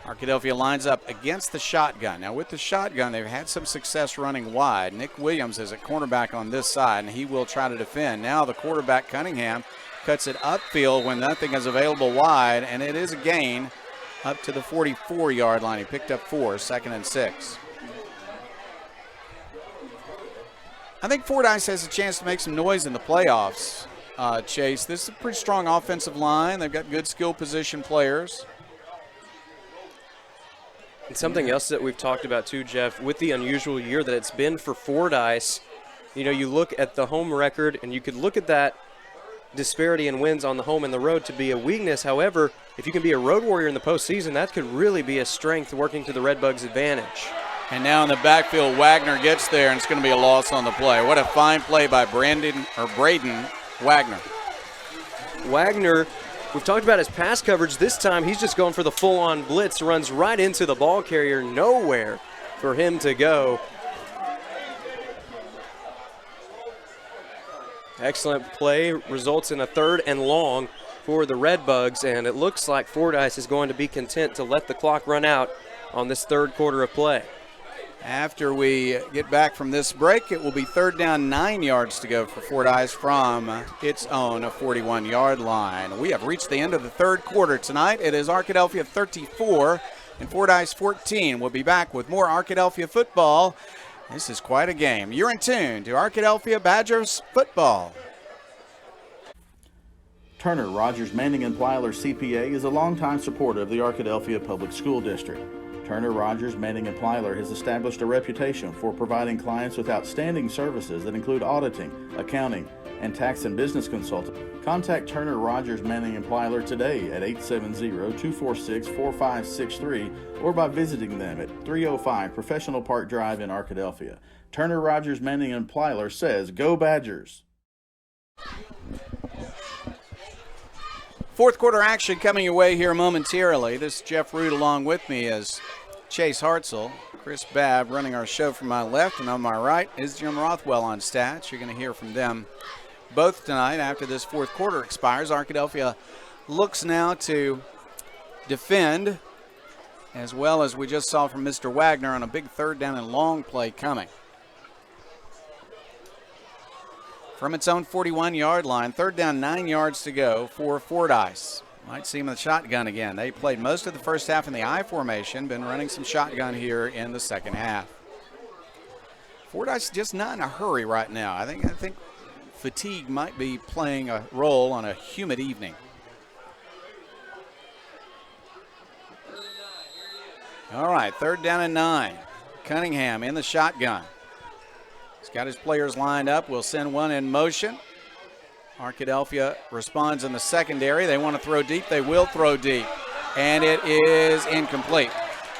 Arkadelphia lines up against the shotgun. Now with the shotgun, they've had some success running wide. Nick Williams is at cornerback on this side, and he will try to defend. Now the quarterback, Cunningham, cuts it upfield when nothing is available wide, and it is a gain up to the 44-yard line. He picked up 4, 2nd and 6. I think Fordyce has a chance to make some noise in the playoffs, Chase. This is a pretty strong offensive line. They've got good skill position players.
And something else that we've talked about too, Jeff, with the unusual year that it's been for Fordyce, you know, you look at the home record and you could look at that disparity in wins on the home and the road to be a weakness. However, if you can be a road warrior in the postseason, that could really be a strength working to the Red Bugs' advantage.
And now in the backfield, Wagner gets there, and it's going to be a loss on the play. What a fine play by Braden Wagner.
Wagner, we've talked about his pass coverage. This time he's just going for the full-on blitz, runs right into the ball carrier, nowhere for him to go. Excellent play, results in a 3rd and long for the Red Bugs, and it looks like Fordyce is going to be content to let the clock run out on this 3rd quarter of play.
After we get back from this break, it will be 3rd down, 9 yards to go for Fordyce from its own 41-yard line. We have reached the end of the 3rd quarter tonight. It is Arkadelphia 34 and Fordyce 14. We'll be back with more Arkadelphia football. This is quite a game. You're in tune to Arkadelphia Badgers football.
Turner Rogers Manning & Plyler CPA is a longtime supporter of the Arkadelphia Public School District. Turner Rogers Manning & Plyler has established a reputation for providing clients with outstanding services that include auditing, accounting, and tax and business consulting. Contact Turner Rogers Manning & Plyler today at 870-246-4563 or by visiting them at 305 Professional Park Drive in Arkadelphia. Turner Rogers Manning & Plyler says, "Go Badgers!"
4th quarter action coming your way here momentarily. This is Jeff Root. Along with me is Chase Hartzell, Chris Babb running our show from my left, and on my right is Jim Rothwell on stats. You're going to hear from them both tonight after this 4th quarter expires. Arkadelphia looks now to defend, as well as we just saw from Mr. Wagner on a big 3rd down and long play coming. from its own 41-yard line. Third down, 9 yards to go for Fordyce. Might see him in the shotgun again. They played most of the first half in the I formation, been running some shotgun here in the second half. Fordyce just not in a hurry right now. I think fatigue might be playing a role on a humid evening. All right, third down and 9. Cunningham in the shotgun. He's got his players lined up. We'll send one in motion. Arkadelphia responds in the secondary. They want to throw deep. They will throw deep. And it is incomplete.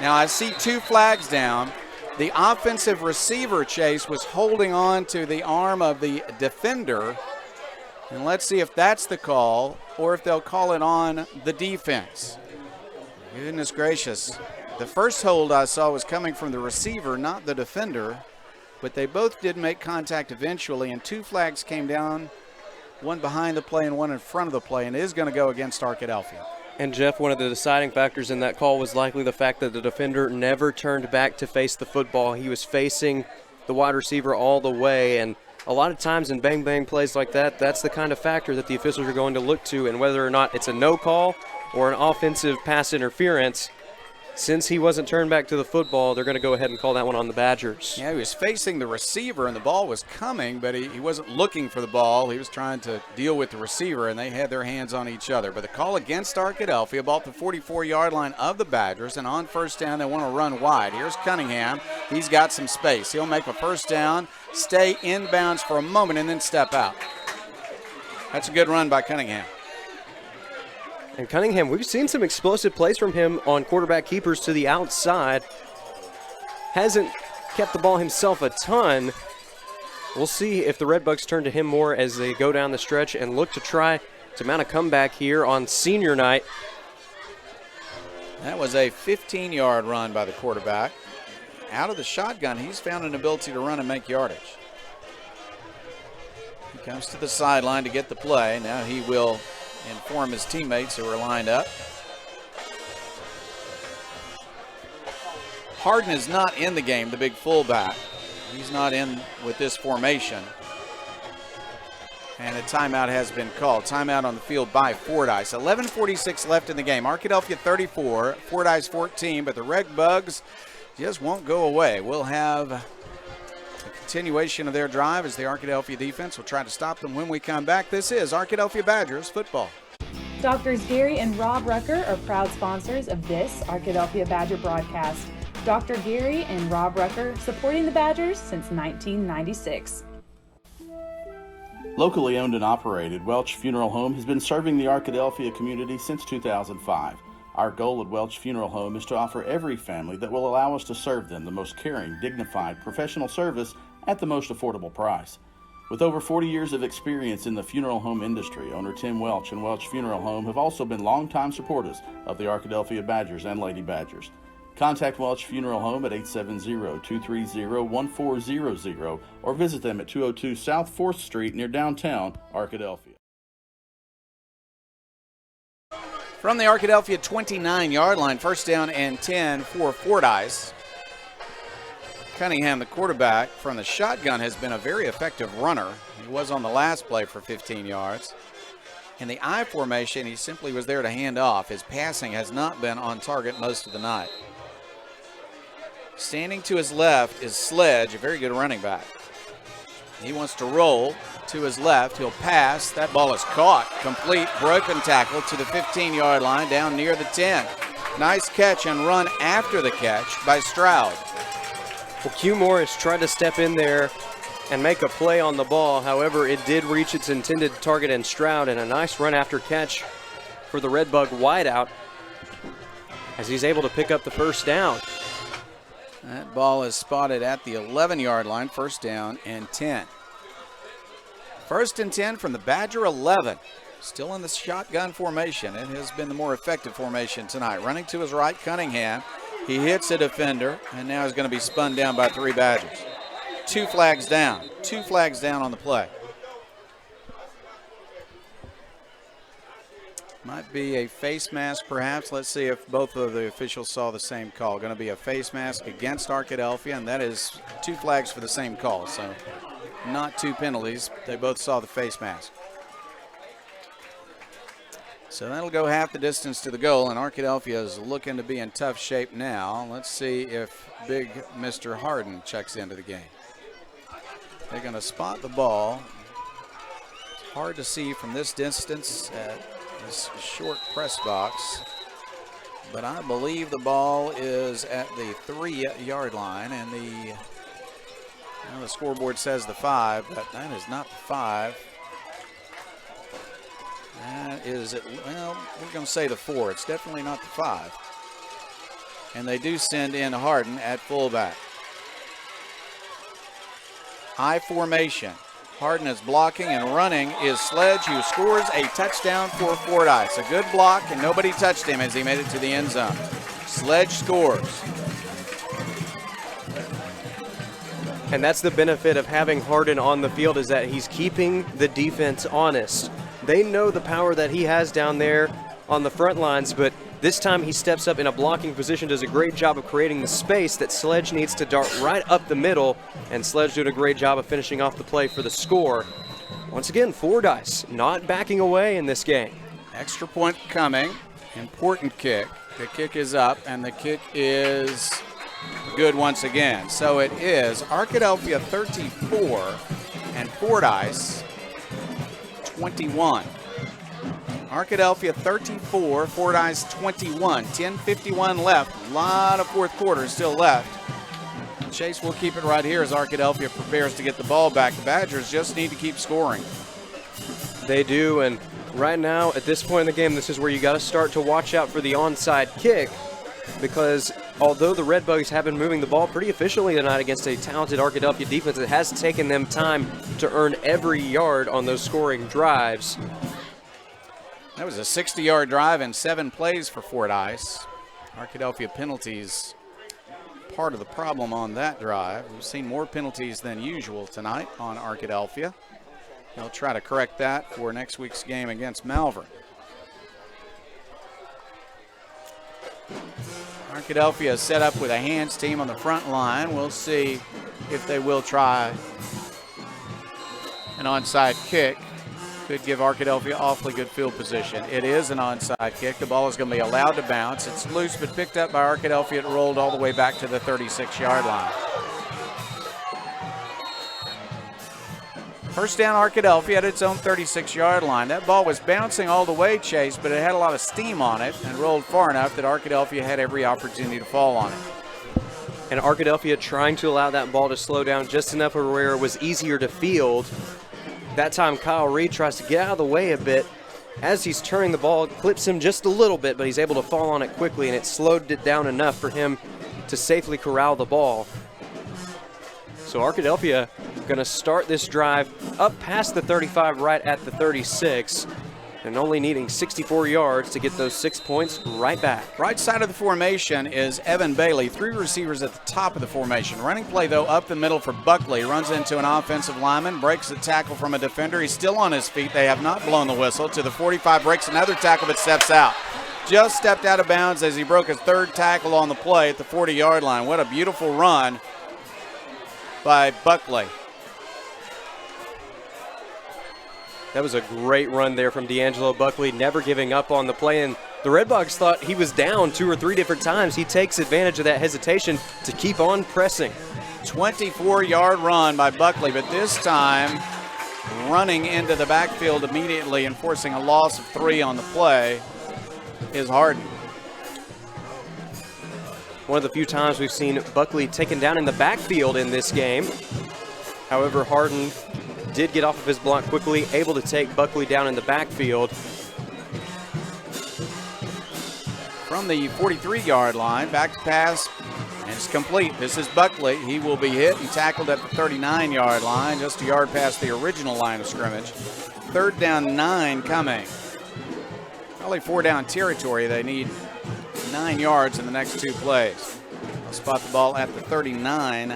Now I see 2 flags down. The offensive receiver, Chase, was holding on to the arm of the defender. And let's see if that's the call or if they'll call it on the defense. Goodness gracious. The first hold I saw was coming from the receiver, not the defender. But they both did make contact eventually, and 2 flags came down, one behind the play and one in front of the play, and it is going to go against Arkadelphia.
And Jeff, one of the deciding factors in that call was likely the fact that the defender never turned back to face the football. He was facing the wide receiver all the way, and a lot of times in bang-bang plays like that, that's the kind of factor that the officials are going to look to, and whether or not it's a no call or an offensive pass interference, since he wasn't turned back to the football, they're going to go ahead and call that one on the Badgers.
Yeah, he was facing the receiver, and the ball was coming, but he wasn't looking for the ball. He was trying to deal with the receiver, and they had their hands on each other. But the call against Arkadelphia, ball at the 44-yard line of the Badgers, and on first down, they want to run wide. Here's Cunningham. He's got some space. He'll make a first down, stay inbounds for a moment, and then step out. That's a good run by Cunningham.
And Cunningham, we've seen some explosive plays from him on quarterback keepers to the outside. Hasn't kept the ball himself a ton. We'll see if the Redbugs turn to him more as they go down the stretch and look to try to mount a comeback here on senior night.
That was a 15-yard run by the quarterback. Out of the shotgun, he's found an ability to run and make yardage. He comes to the sideline to get the play. Now he will inform his teammates who are lined up. Harden is not in the game, the big fullback. He's not in with this formation. And a timeout has been called. Timeout on the field by Fordyce. 11:46 left in the game. Arkadelphia 34, Fordyce 14, but the Redbugs just won't go away. We'll have a continuation of their drive as the Arkadelphia defense will try to stop them when we come back. This is Arkadelphia Badgers football.
Doctors Gary and Rob Rucker are proud sponsors of this Arkadelphia Badger broadcast. Dr. Gary and Rob Rucker supporting the Badgers since 1996.
Locally owned and operated, Welch Funeral Home has been serving the Arkadelphia community since 2005. Our goal at Welch Funeral Home is to offer every family that will allow us to serve them the most caring, dignified, professional service at the most affordable price. With over 40 years of experience in the funeral home industry, owner Tim Welch and Welch Funeral Home have also been longtime supporters of the Arkadelphia Badgers and Lady Badgers. Contact Welch Funeral Home at 870-230-1400 or visit them at 202 South 4th Street near downtown Arkadelphia.
From the Arkadelphia 29-yard line, first down and 10 for Fordyce. Cunningham, the quarterback from the shotgun, has been a very effective runner. He was on the last play for 15 yards. In the I formation, he simply was there to hand off. His passing has not been on target most of the night. Standing to his left is Sledge, a very good running back. He wants to roll to his left. He'll pass. That ball is caught. Complete broken tackle to the 15-yard line down near the 10. Nice catch and run after the catch by Stroud.
Well, Q Morris tried to step in there and make a play on the ball. However, it did reach its intended target in Stroud, and a nice run after catch for the Redbug wideout as he's able to pick up the first down.
That ball is spotted at the 11-yard line, first down and 10. First and 10 from the Badger 11. Still in the shotgun formation. It has been the more effective formation tonight. Running to his right, Cunningham. He hits a defender, and now he's going to be spun down by 3 Badgers. 2 flags down. 2 flags down on the play. Might be a face mask, perhaps. Let's see if both of the officials saw the same call. Going to be a face mask against Arkadelphia, and that is 2 flags for the same call. So not 2 penalties. They both saw the face mask. So that'll go half the distance to the goal, and Arkadelphia is looking to be in tough shape now. Let's see if big Mr. Harden checks into the game. They're going to spot the ball. It's hard to see from this distance at this short press box, but I believe the ball is at the 3-yard line, and the scoreboard says the 5, but that is not the 5. That is, well, we're going to say the 4. It's definitely not the 5. And they do send in Harden at fullback. I formation. Harden is blocking, and running is Sledge, who scores a touchdown for Fordyce. A good block, and nobody touched him as he made it to the end zone. Sledge scores.
And that's the benefit of having Harden on the field, is that he's keeping the defense honest. They know the power that he has down there on the front lines, but this time he steps up in a blocking position, does a great job of creating the space that Sledge needs to dart right up the middle, and Sledge doing a great job of finishing off the play for the score. Once again, Fordyce not backing away in this game.
Extra point coming. Important kick. The kick is up, and the kick is good once again. So it is Arkadelphia 34 and Fordyce 21. Arkadelphia 34, Fordyce 21. 10:51 left. A lot of fourth quarter still left. Chase will keep it right here as Arkadelphia prepares to get the ball back. The Badgers just need to keep scoring.
They do, and right now at this point in the game, this is where you got to start to watch out for the onside kick, because although the Redbugs have been moving the ball pretty efficiently tonight against a talented Arkadelphia defense, it has taken them time to earn every yard on those scoring drives.
That was a 60-yard drive and 7 plays for Fordyce. Arkadelphia penalties part of the problem on that drive. We've seen more penalties than usual tonight on Arkadelphia. They'll try to correct that for next week's game against Malvern. Arkadelphia is set up with a hands team on the front line. We'll see if they will try an onside kick. Could give Arkadelphia awfully good field position. It is an onside kick. The ball is going to be allowed to bounce. It's loose but picked up by Arkadelphia. It rolled all the way back to the 36-yard line. First down, Arkadelphia at its own 36-yard line. That ball was bouncing all the way, Chase, but it had a lot of steam on it and rolled far enough that Arkadelphia had every opportunity to fall on it.
And Arkadelphia trying to allow that ball to slow down just enough where it was easier to field. That time Kyle Reed tries to get out of the way a bit. As he's turning the ball, it clips him just a little bit, but he's able to fall on it quickly, and it slowed it down enough for him to safely corral the ball. So Arkadelphia going to start this drive up past the 35, right at the 36, and only needing 64 yards to get those 6 points right back.
Right side of the formation is Evan Bailey. 3 receivers at the top of the formation. Running play, though, up the middle for Buckley. Runs into an offensive lineman, breaks a tackle from a defender. He's still on his feet. They have not blown the whistle. To the 45, breaks another tackle, but steps out. Just stepped out of bounds as he broke his 3rd tackle on the play at the 40-yard line. What a beautiful run by Buckley.
That was a great run there from D'Angelo Buckley, never giving up on the play. And the Redbugs thought he was down 2 or 3 different times. He takes advantage of that hesitation to keep on pressing.
24-yard run by Buckley, but this time running into the backfield immediately and forcing a loss of 3 on the play is Harden.
One of the few times we've seen Buckley taken down in the backfield in this game. However, Harden did get off of his block quickly, able to take Buckley down in the backfield.
From the 43-yard line, back to pass, and it's complete. This is Buckley. He will be hit and tackled at the 39-yard line, just a yard past the original line of scrimmage. 3rd down, 9 coming. Probably 4 down territory. They need 9 yards in the next 2 plays. They'll spot the ball at the 39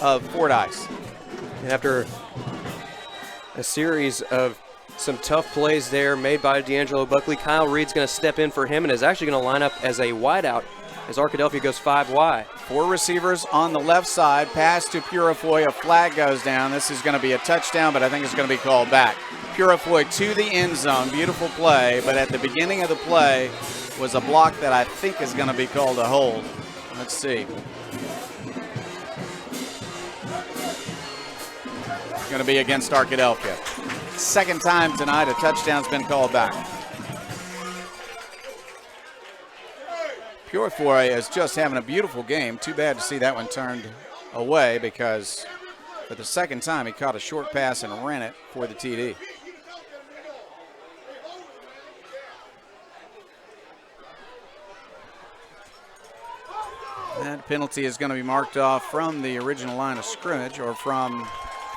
of Fordyce.
And after a series of some tough plays there made by D'Angelo Buckley, Kyle Reed's going to step in for him and is actually going to line up as a wideout as Arkadelphia goes 5 wide.
4 receivers on the left side. Pass to Purifoy. A flag goes down. This is going to be a touchdown, but I think it's going to be called back. Purifoy to the end zone. Beautiful play, but at the beginning of the play was a block that I think is going to be called a hold. Let's see. It's going to be against Arkadelphia. Second time tonight a touchdown's been called back. Purifoy is just having a beautiful game. Too bad to see that one turned away because for the second time he caught a short pass and ran it for the TD. That penalty is going to be marked off from the original line of scrimmage, or from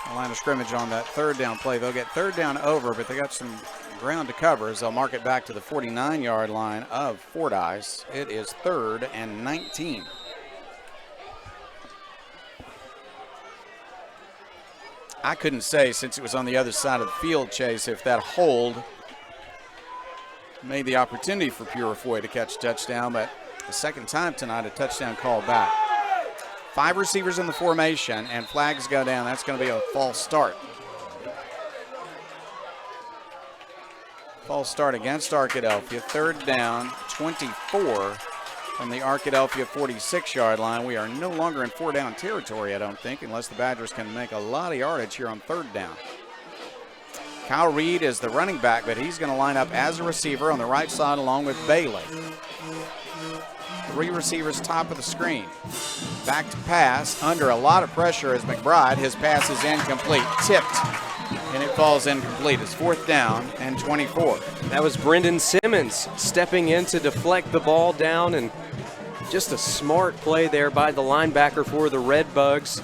the line of scrimmage on that third down play. They'll get third down over, but they got some ground to cover as they'll mark it back to the 49-yard line of Fordyce. It is 3rd and 19. I couldn't say, since it was on the other side of the field, Chase, if that hold made the opportunity for Purifoy to catch a touchdown, but the second time tonight, a touchdown call back. 5 receivers in the formation, and flags go down. That's going to be a false start. False start against Arkadelphia. 3rd down, 24 from the Arkadelphia 46-yard line. We are no longer in 4-down territory, I don't think, unless the Badgers can make a lot of yardage here on 3rd down. Kyle Reed is the running back, but he's going to line up as a receiver on the right side along with Bailey. 3 receivers top of the screen. Back to pass, under a lot of pressure as McBride. His pass is incomplete, tipped, and it falls incomplete. It's 4th down and 24.
That was Brendan Simmons stepping in to deflect the ball down, and just a smart play there by the linebacker for the Red Bugs.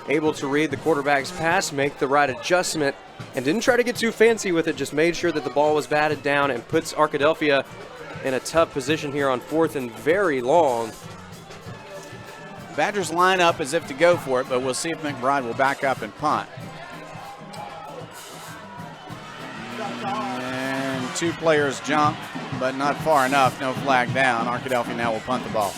Able to read the quarterback's pass, make the right adjustment, and didn't try to get too fancy with it, just made sure that the ball was batted down and puts Arkadelphia in a tough position here on 4th and very long.
Badgers line up as if to go for it, but we'll see if McBride will back up and punt. And 2 players jump, but not far enough. No flag down. Arkadelphia now will punt the ball.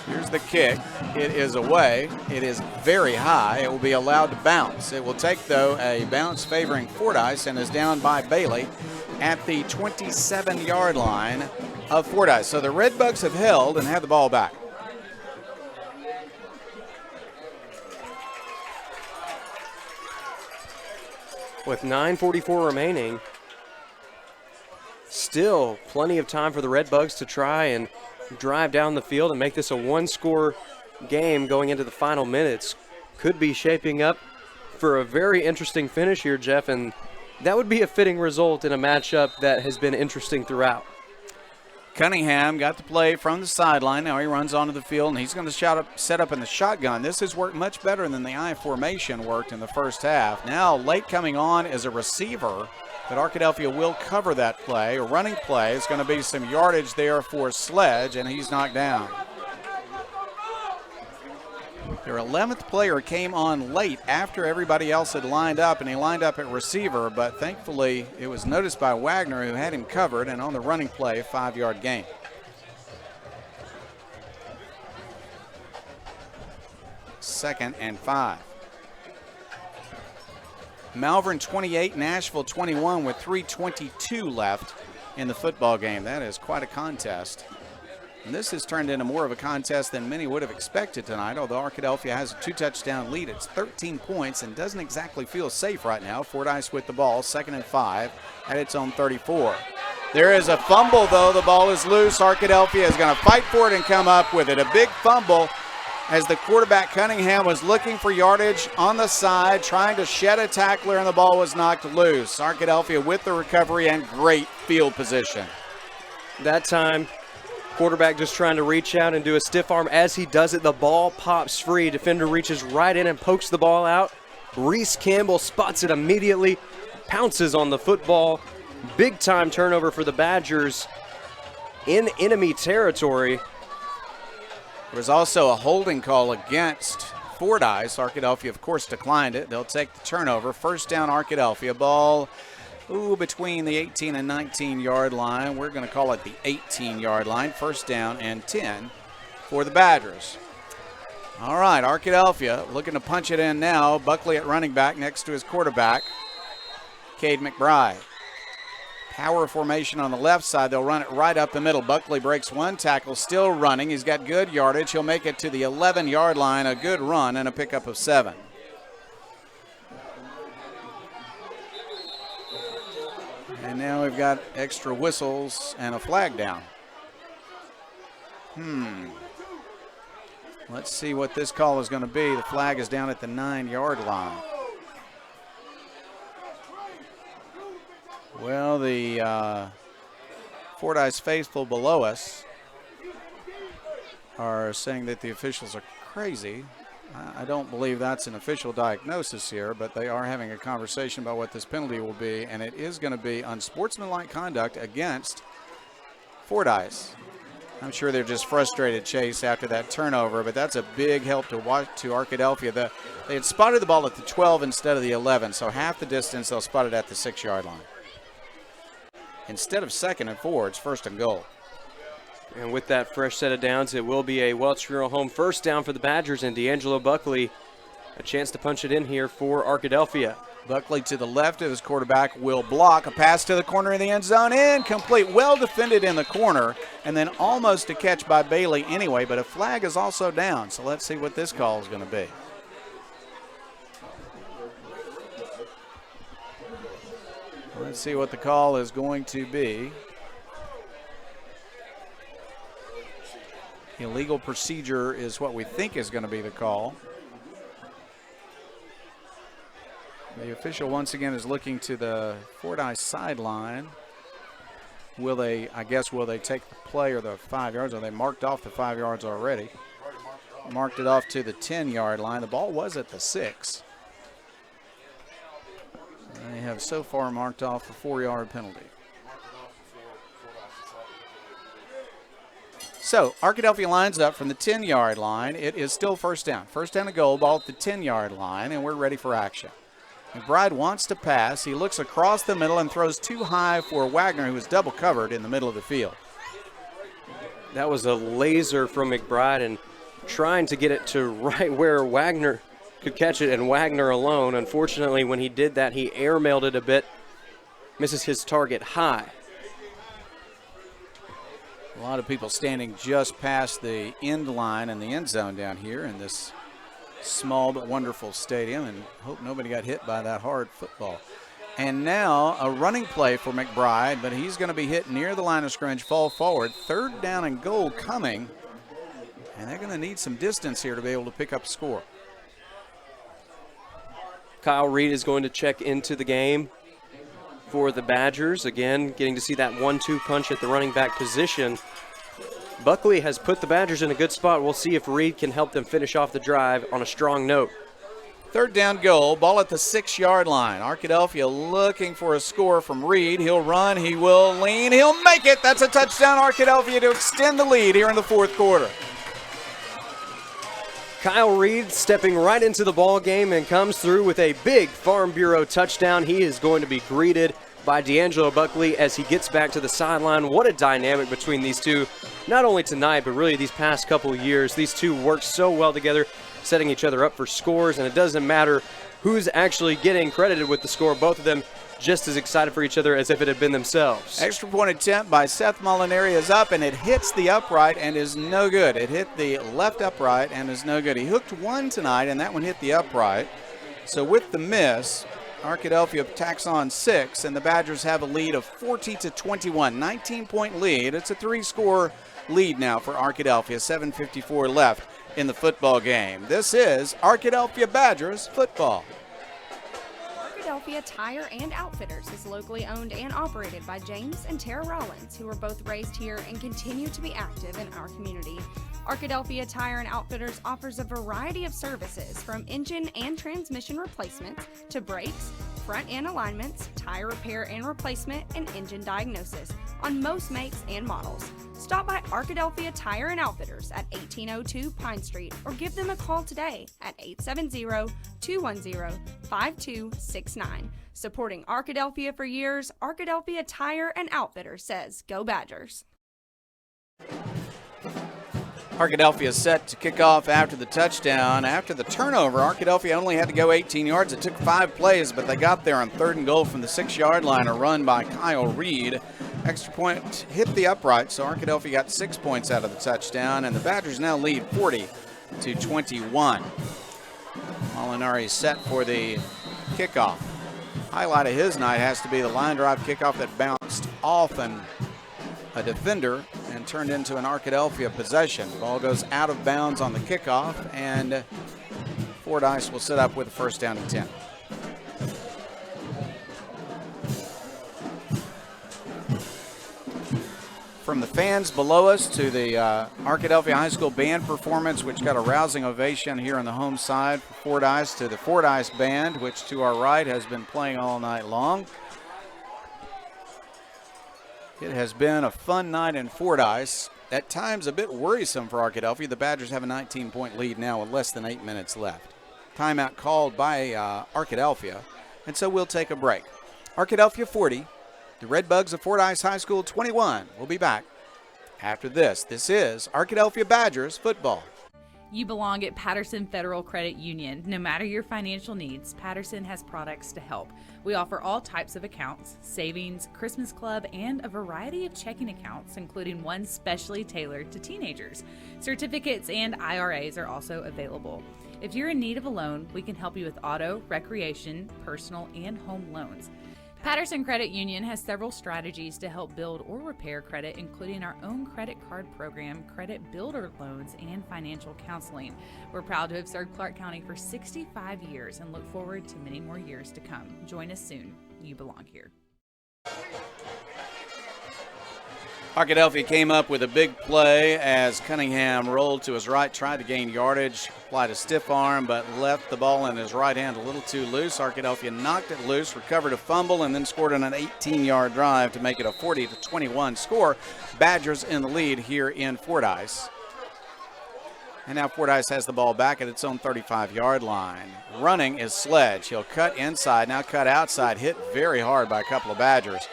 Here's the kick. It is away. It is very high. It will be allowed to bounce. It will take, though, a bounce favoring Fordyce and is down by Bailey at the 27-yard line of Fordyce. So the Red Bugs have held and have the ball back.
With 9:44 remaining, still plenty of time for the Red Bugs to try and drive down the field and make this a 1-score game going into the final minutes. Could be shaping up for a very interesting finish here, Jeff, and that would be a fitting result in a matchup that has been interesting throughout.
Cunningham got the play from the sideline. Now he runs onto the field, and he's going to set up in the shotgun. This has worked much better than the I formation worked in the first half. Now late coming on is a receiver, but Arkadelphia will cover that play. A running play is going to be some yardage there for Sledge, and he's knocked down. Their 11th player came on late after everybody else had lined up, and he lined up at receiver, but thankfully it was noticed by Wagner, who had him covered, and on the running play, a 5-yard gain. Second and 5. Malvern 28, Nashville 21 with 3:22 left in the football game. That is quite a contest. And this has turned into more of a contest than many would have expected tonight, although Arkadelphia has a 2-touchdown lead. It's 13 points and doesn't exactly feel safe right now. Fordyce with the ball, 2nd and 5 at its own 34. There is a fumble, though. The ball is loose. Arkadelphia is going to fight for it and come up with it. A big fumble as the quarterback, Cunningham, was looking for yardage on the side, trying to shed a tackler, and the ball was knocked loose. Arkadelphia with the recovery and great field position.
That time, quarterback just trying to reach out and do a stiff arm. As he does it, the ball pops free. Defender reaches right in and pokes the ball out. Reese Campbell spots it immediately, pounces on the football. Big time turnover for the Badgers in enemy territory.
There was also a holding call against Fordyce. Arkadelphia, of course, declined it. They'll take the turnover. 1st down, Arkadelphia. Ball between the 18 and 19-yard line. We're going to call it the 18-yard line. First down and 10 for the Badgers. All right, Arkadelphia looking to punch it in now. Buckley at running back next to his quarterback, Cade McBride. Power formation on the left side. They'll run it right up the middle. Buckley breaks one tackle, still running. He's got good yardage. He'll make it to the 11-yard line. A good run and a pickup of 7. And now we've got extra whistles and a flag down. Let's see what this call is going to be. The flag is down at the 9-yard line. Well, the Fordyce faithful below us are saying that the officials are crazy. I don't believe that's an official diagnosis here, but they are having a conversation about what this penalty will be, and it is going to be unsportsmanlike conduct against Fordyce. I'm sure they're just frustrated, Chase, after that turnover, but that's a big help to Arkadelphia. They had spotted the ball at the 12 instead of the 11, so half the distance they'll spot it at the 6-yard line. Instead of 2nd and 4, it's 1st and goal.
And with that fresh set of downs, it will be a Welch Funeral Home first down for the Badgers, and D'Angelo Buckley a chance to punch it in here for Arkadelphia.
Buckley to the left of his quarterback will block. A pass to the corner of the end zone, incomplete. Well defended in the corner, and then almost a catch by Bailey anyway, but a flag is also down. So let's see what this call is going to be. Let's see what the call is going to be. Illegal procedure is what we think is going to be the call. The official once again is looking to the Fordyce sideline. Will they take the play or the 5 yards? Or they marked off the 5 yards already? Marked it off to the 10-yard line. The ball was at the 6. They have so far marked off a 4-yard penalty. So Arkadelphia lines up from the 10-yard line. It is still first down. First down and goal, ball at the 10-yard line, and we're ready for action. McBride wants to pass. He looks across the middle and throws too high for Wagner, who is double covered in the middle of the field.
That was a laser from McBride and trying to get it to right where Wagner could catch it, and Wagner alone. Unfortunately, when he did that, he airmailed it a bit, misses his target high.
A lot of people standing just past the end line and the end zone down here in this small but wonderful stadium, and hope nobody got hit by that hard football. And now a running play for McBride, but he's going to be hit near the line of scrimmage, fall forward. 3rd down and goal coming, and they're going to need some distance here to be able to pick up a score.
Kyle Reed is going to check into the game for the Badgers. Again, getting to see that 1-2 punch at the running back position. Buckley has put the Badgers in a good spot. We'll see if Reed can help them finish off the drive on a strong note.
3rd down goal, ball at the 6-yard line. Arkadelphia looking for a score from Reed. He'll run, he will lean, he'll make it. That's a touchdown, Arkadelphia, to extend the lead here in the 4th quarter.
Kyle Reed stepping right into the ball game and comes through with a big Farm Bureau touchdown. He is going to be greeted by D'Angelo Buckley as he gets back to the sideline. What a dynamic between these two, not only tonight, but really these past couple of years. These two work so well together, setting each other up for scores, and it doesn't matter who's actually getting credited with the score. Both of them just as excited for each other as if it had been themselves.
Extra point attempt by Seth Molinari is up, and it hits the upright and is no good. It hit the left upright and is no good. He hooked one tonight, and that one hit the upright. So with the miss, Arkadelphia tacks on 6, and the Badgers have a lead of 40-21, 19-point lead. It's a 3-score lead now for Arkadelphia, 7:54 left in the football game. This is Arkadelphia Badgers football.
Arkadelphia Tire and Outfitters is locally owned and operated by James and Tara Rollins, who were both raised here and continue to be active in our community. Arkadelphia Tire and Outfitters offers a variety of services from engine and transmission replacements to brakes, front end alignments, tire repair and replacement, and engine diagnosis on most makes and models. Stop by Arkadelphia Tire and Outfitters at 1802 Pine Street or give them a call today at 870-210-5269. Supporting Arkadelphia for years, Arkadelphia Tire and Outfitters says, "Go Badgers."
Arkadelphia set to kick off after the touchdown. After the turnover, Arkadelphia only had to go 18 yards. It took 5 plays, but they got there on 3rd and goal from the 6-yard line, a run by Kyle Reed. Extra point hit the upright, so Arkadelphia got 6 points out of the touchdown, and the Badgers now lead 40-21. Molinari set for the kickoff. Highlight of his night has to be the line drive kickoff that bounced off a defender and turned into an Arkadelphia possession. Ball goes out of bounds on the kickoff, and Fordyce will set up with a first down and 10. From the fans below us to the Arkadelphia High School band performance, which got a rousing ovation here on the home side for Fordyce, to the Fordyce band, which to our right has been playing all night long. It has been a fun night in Fordyce. At times a bit worrisome for Arkadelphia. The Badgers have a 19-point lead now with less than 8 minutes left. Timeout called by Arkadelphia, and so we'll take a break. Arkadelphia 40, the Redbugs of Fordyce High School 21. We'll be back after this. This is Arkadelphia Badgers football.
You belong at Patterson Federal Credit Union. No matter your financial needs, Patterson has products to help. We offer all types of accounts, savings, Christmas club, and a variety of checking accounts, including one specially tailored to teenagers. Certificates and IRAs are also available. If you're in need of a loan, we can help you with auto, recreation, personal, and home loans. Patterson Credit Union has several strategies to help build or repair credit, including our own credit card program, credit builder loans, and financial counseling. We're proud to have served Clark County for 65 years and look forward to many more years to come. Join us soon. You belong here.
Arkadelphia came up with a big play as Cunningham rolled to his right, tried to gain yardage, applied a stiff arm, but left the ball in his right hand a little too loose. Arkadelphia knocked it loose, recovered a fumble, and then scored on an 18-yard drive to make it a 40-21 score. Badgers in the lead here in Fordyce. And now Fordyce has the ball back at its own 35-yard line. Running is Sledge. He'll cut inside, now cut outside, hit very hard by a couple of Badgers.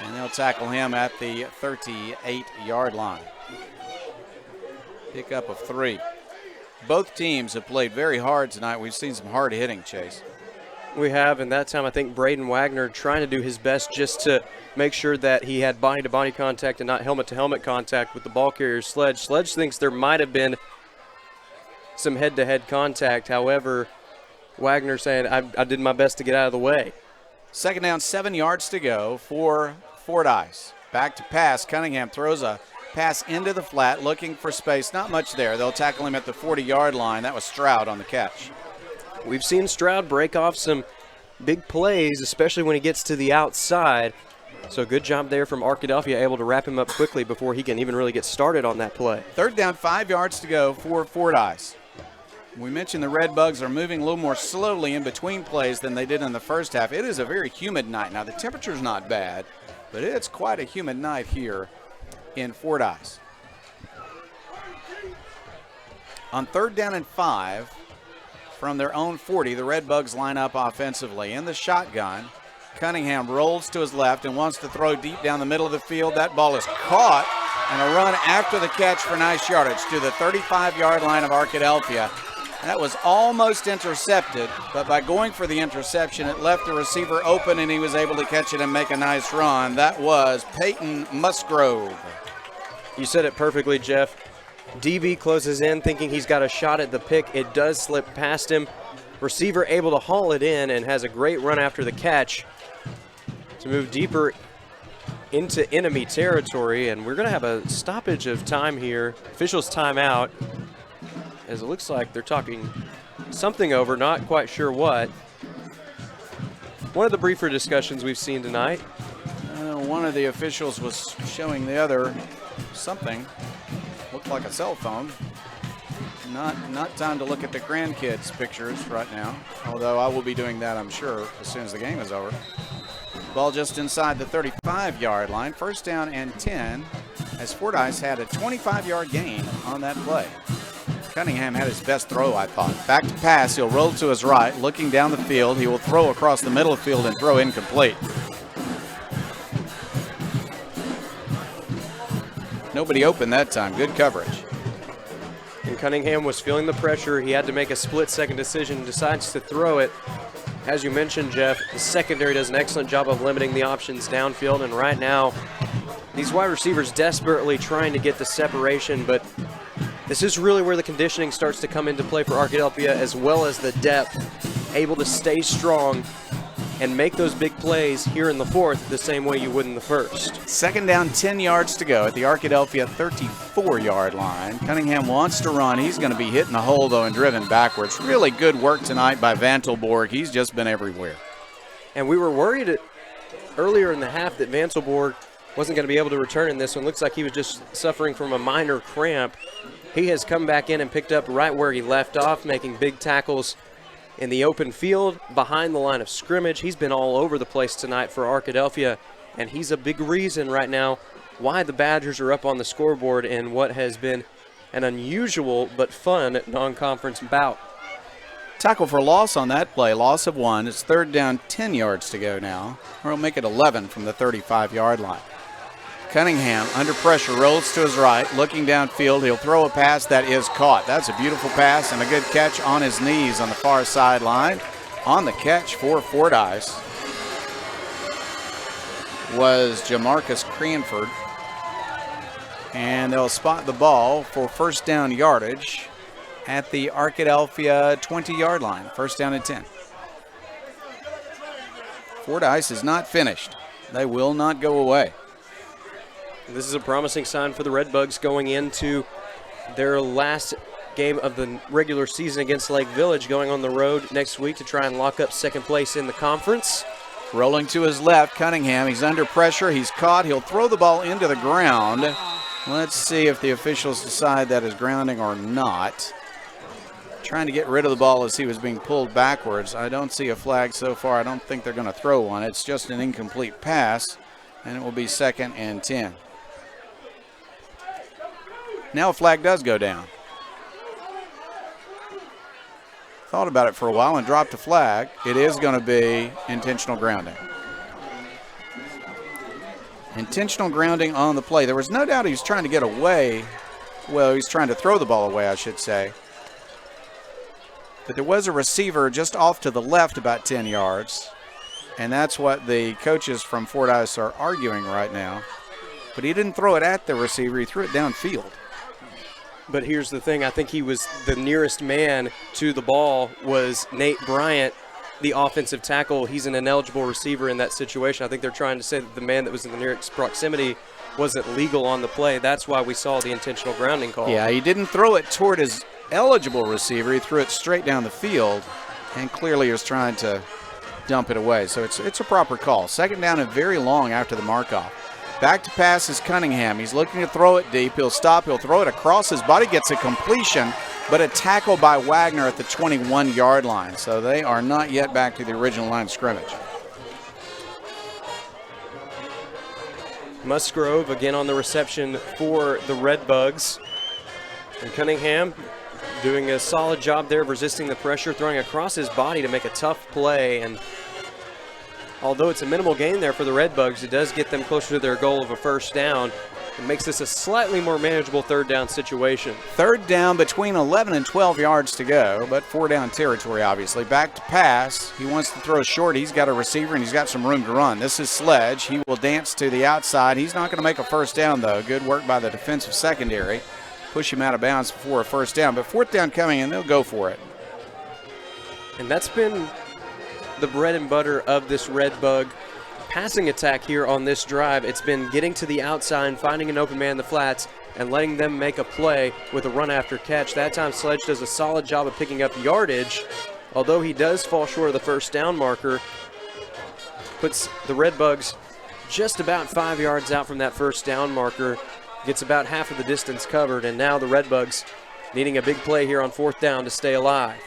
And they'll tackle him at the 38-yard line. Pickup of 3. Both teams have played very hard tonight. We've seen some hard hitting, Chase.
We have, and that time I think Braden Wagner trying to do his best just to make sure that he had body-to-body contact and not helmet-to-helmet contact with the ball carrier Sledge. Sledge thinks there might have been some head-to-head contact. However, Wagner saying, I did my best to get out of the way.
Second down, 7 yards to go for Fordyce. Back to pass. Cunningham throws a pass into the flat, looking for space. Not much there. They'll tackle him at the 40-yard line. That was Stroud on the catch.
We've seen Stroud break off some big plays, especially when he gets to the outside. So good job there from Arkadelphia, able to wrap him up quickly before he can even really get started on that play.
Third down, 5 yards to go for Fordyce. We mentioned the Redbugs are moving a little more slowly in between plays than they did in the first half. It is a very humid night. Now, the temperature's not bad, but it's quite a humid night here in Fordyce. On 3rd down and 5, from their own 40, the Redbugs line up offensively. In the shotgun, Cunningham rolls to his left and wants to throw deep down the middle of the field. That ball is caught, and a run after the catch for nice yardage to the 35-yard line of Arkadelphia. That was almost intercepted, but by going for the interception, it left the receiver open, and he was able to catch it and make a nice run. That was Peyton Musgrove.
You said it perfectly, Jeff. DB closes in thinking he's got a shot at the pick. It does slip past him. Receiver able to haul it in and has a great run after the catch to move deeper into enemy territory. And we're going to have a stoppage of time here. Officials timeout, as it looks like they're talking something over, not quite sure what. One of the briefer discussions we've seen tonight.
One of the officials was showing the other something. Looked like a cell phone. Not time to look at the grandkids' pictures right now, although I will be doing that, I'm sure, as soon as the game is over. Ball just inside the 35-yard line. First down and 10, as Fordyce had a 25-yard gain on that play. Cunningham had his best throw, I thought. Back to pass. He'll roll to his right, looking down the field. He will throw across the middle of the field and throw incomplete. Nobody open that time. Good coverage.
And Cunningham was feeling the pressure. He had to make a split-second decision, decides to throw it. As you mentioned, Jeff, the secondary does an excellent job of limiting the options downfield, and right now, these wide receivers desperately trying to get the separation, but this is really where the conditioning starts to come into play for Arkadelphia, as well as the depth, able to stay strong and make those big plays here in the fourth the same way you would in the first.
Second down, 10 yards to go at the Arkadelphia 34-yard line. Cunningham wants to run. He's going to be hitting the hole, though, and driven backwards. Really good work tonight by Vantelborg. He's just been everywhere.
And we were worried earlier in the half that Vantelborg wasn't going to be able to return in this one. Looks like he was just suffering from a minor cramp. He has come back in and picked up right where he left off, making big tackles in the open field, behind the line of scrimmage. He's been all over the place tonight for Arkadelphia, and he's a big reason right now why the Badgers are up on the scoreboard in what has been an unusual but fun non-conference bout.
Tackle for loss on that play, loss of 1. It's third down, 10 yards to go now. Or we'll make it 11 from the 35-yard line. Cunningham, under pressure, rolls to his right, looking downfield. He'll throw a pass that is caught. That's a beautiful pass and a good catch on his knees on the far sideline. On the catch for Fordyce was Jamarcus Cranford. And they'll spot the ball for first down yardage at the Arkadelphia 20-yard line. First down and 10. Fordyce is not finished. They will not go away.
This is a promising sign for the Redbugs going into their last game of the regular season against Lake Village, going on the road next week to try and lock up second place in the conference.
Rolling to his left, Cunningham. He's under pressure. He's caught. He'll throw the ball into the ground. Let's see if the officials decide that is grounding or not. Trying to get rid of the ball as he was being pulled backwards. I don't see a flag so far. I don't think they're going to throw one. It's just an incomplete pass, and it will be second and 10. Now a flag does go down. Thought about it for a while and dropped a flag. It is going to be intentional grounding. Intentional grounding on the play. There was no doubt he was trying to get away. Well, he's trying to throw the ball away, I should say. But there was a receiver just off to the left about 10 yards. And that's what the coaches from Fordyce are arguing right now. But he didn't throw it at the receiver. He threw it downfield.
But here's the thing, I think he was the nearest man to the ball was Nate Bryant, the offensive tackle. He's an ineligible receiver in that situation. I think they're trying to say that the man that was in the nearest proximity wasn't legal on the play. That's why we saw the intentional grounding call.
Yeah, he didn't throw it toward his eligible receiver. He threw it straight down the field and clearly was trying to dump it away. So it's a proper call. Second down and very long after the mark-off. Back to pass is Cunningham. He's looking to throw it deep. He'll stop. He'll throw it across his body. Gets a completion, but a tackle by Wagner at the 21-yard line. So they are not yet back to the original line of scrimmage.
Musgrove again on the reception for the Redbugs. And Cunningham doing a solid job there of resisting the pressure, throwing across his body to make a tough play. And although it's a minimal gain there for the Redbugs, it does get them closer to their goal of a first down. It makes this a slightly more manageable third down situation.
Third down between 11 and 12 yards to go, but 4 down territory, obviously. Back to pass. He wants to throw short. He's got a receiver, and he's got some room to run. This is Sledge. He will dance to the outside. He's not going to make a first down, though. Good work by the defensive secondary. Push him out of bounds before a first down. But fourth down coming, and they'll go for it.
And that's been the bread and butter of this Redbug passing attack here on this drive. It's been getting to the outside, finding an open man in the flats, and letting them make a play with a run after catch. That time Sledge does a solid job of picking up yardage, although he does fall short of the first down marker. Puts the Redbugs just about 5 yards out from that first down marker, gets about half of the distance covered, and now the Redbugs needing a big play here on 4th down to stay alive.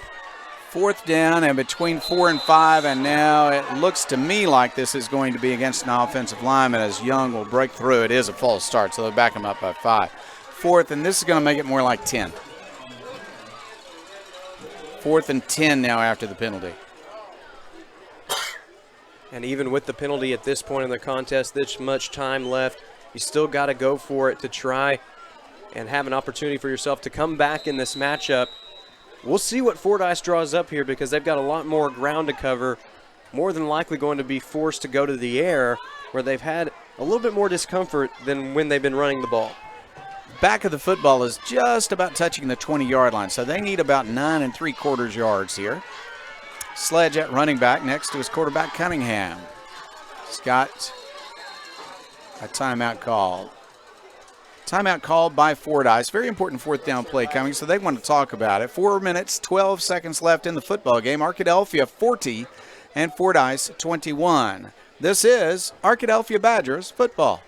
4th down and between 4 and 5, and now it looks to me like this is going to be against an offensive lineman as Young will break through. It is a false start, so they'll back him up by 5. 4th, and this is going to make it more like 10. 4th and 10 now after the penalty.
And even with the penalty at this point in the contest, this much time left, you still got to go for it to try and have an opportunity for yourself to come back in this matchup. We'll see what Fordyce draws up here because they've got a lot more ground to cover, more than likely going to be forced to go to the air where they've had a little bit more discomfort than when they've been running the ball.
Back of the football is just about touching the 20-yard line, so they need about 9 3/4 yards here. Sledge at running back next to his quarterback, Cunningham. He's got a timeout called. Timeout called by Fordyce. Very important 4th down play coming, so they want to talk about it. 4 minutes, 12 seconds left in the football game. Arkadelphia 40 and Fordyce 21. This is Arkadelphia Badgers football.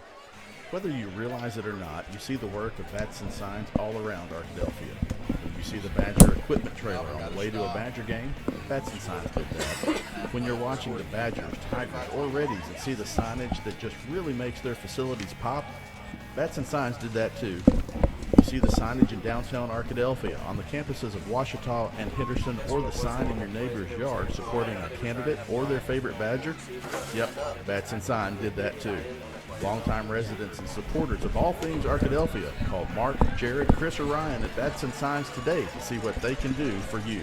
Whether you realize it or not, you see the work of bats and signs all around Arkadelphia. When you see the Badger equipment trailer on the way to a Badger game, bats and signs did that. When you're watching the Badgers, Tigers, or Reddies and see the signage that just really makes their facilities pop, bats and signs did that too. You see the signage in downtown Arkadelphia, on the campuses of Ouachita and Henderson, or the sign in your neighbor's yard supporting a candidate or their favorite Badger? Yep, bats and signs did that too. Longtime residents and supporters of all things Arkadelphia, call Mark, Jared, Chris, or Ryan at Bats and Signs today to see what they can do for you.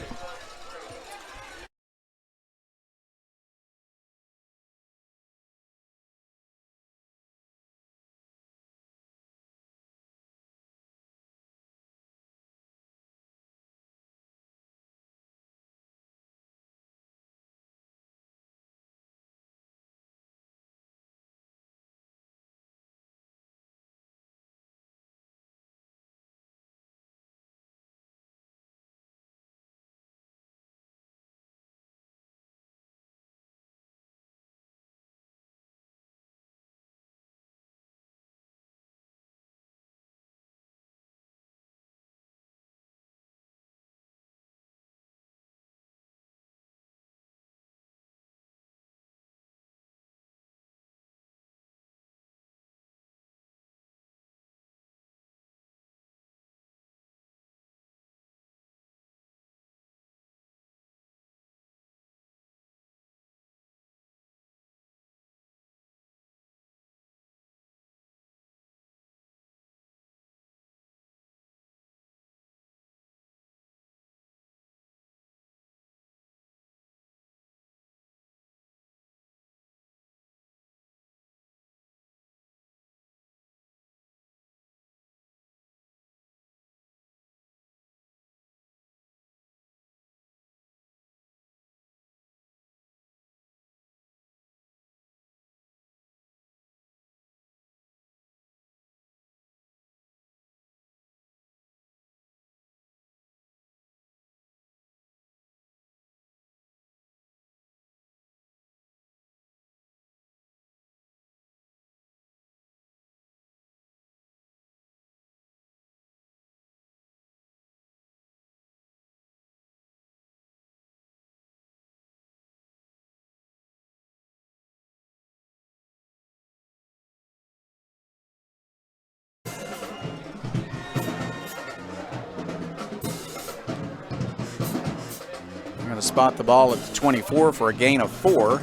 Going to spot the ball at the 24 for a gain of 4.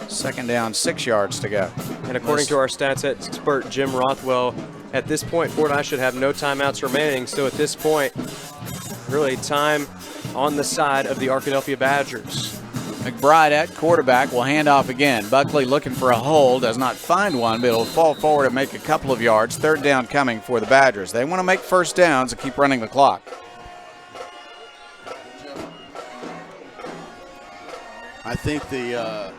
2nd down, 6 yards to go.
And according to our stats expert, Jim Rothwell, at this point, Fordyce should have no timeouts remaining. So at this point, really time on the side of the Arkadelphia Badgers.
McBride at quarterback will hand off again. Buckley looking for a hole, does not find one, but it'll fall forward and make a couple of yards. 3rd down coming for the Badgers. They want to make 1st downs and keep running the clock.
I think the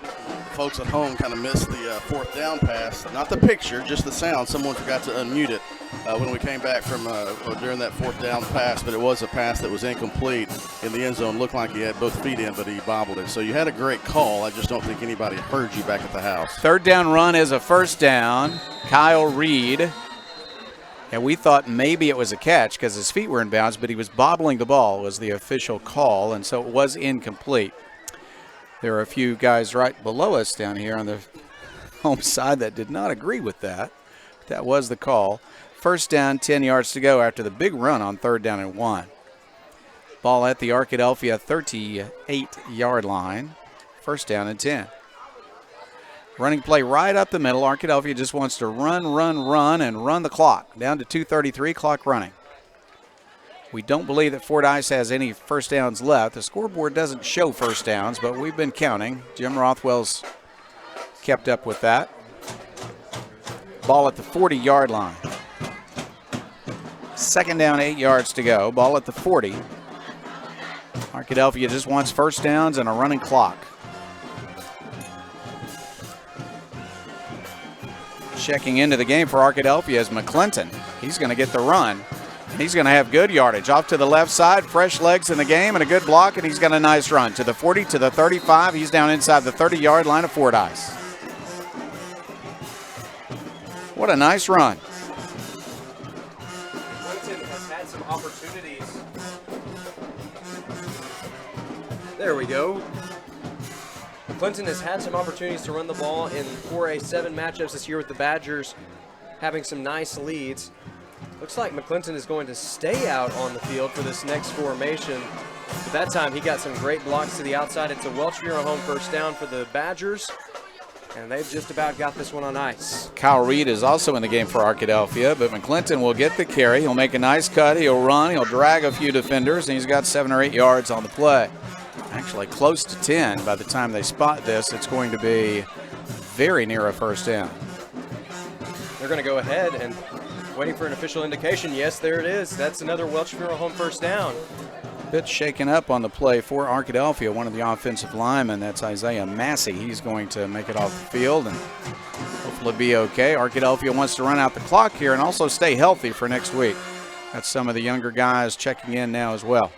folks at home kind of missed the 4th down pass. Not the picture, just the sound. Someone forgot to unmute it when we came back from during that 4th down pass, but it was a pass that was incomplete in the end zone. Looked like he had both feet in, but he bobbled it. So you had a great call. I just don't think anybody heard you back at the house.
3rd down run is a 1st down. Kyle Reed And we thought maybe it was a catch because his feet were in bounds, but he was bobbling the ball was the official call, and so it was incomplete. There are a few guys right below us down here on the home side that did not agree with that. That was the call. First down, 10 yards to go after the big run on 3rd down and 1. Ball at the Arkadelphia 38-yard line. First down and 10. Running play right up the middle. Arkadelphia just wants to run, and run the clock. Down to 2:33, clock running. We don't believe that Fordyce has any first downs left. The scoreboard doesn't show first downs, but we've been counting. Jim Rothwell's kept up with that. Ball at the 40-yard line. Second down, 8 yards to go. Ball at the 40. Arkadelphia just wants first downs and a running clock. Checking into the game for Arkadelphia is McClinton. He's going to get the run. He's going to have good yardage. Off to the left side, fresh legs in the game, and a good block, and he's got a nice run. To the 40, to the 35. He's down inside the 30-yard line of Fordyce. What a nice run.
McClinton has had some opportunities. There we go. Clinton has had some opportunities to run the ball in 4A7 matchups this year with the Badgers having some nice leads. Looks like McClinton is going to stay out on the field for this next formation. But that time he got some great blocks to the outside. It's a Welch Bureau home first down for the Badgers, and they've just about got this one on ice.
Kyle Reed is also in the game for Arkadelphia, but McClinton will get the carry. He'll make a nice cut. He'll run. He'll drag a few defenders, and he's got 7 or 8 yards on the play. Actually close to 10 by the time they spot this. It's going to be very near a first down.
They're going to go ahead and waiting for an official indication. Yes, there it is. That's another Welch Bureau home first down.
Bit shaken up on the play for Arkadelphia. One of the offensive linemen, that's Isaiah Massey. He's going to make it off the field and hopefully be okay. Arkadelphia wants to run out the clock here and also stay healthy for next week. That's some of the younger guys checking in now as well.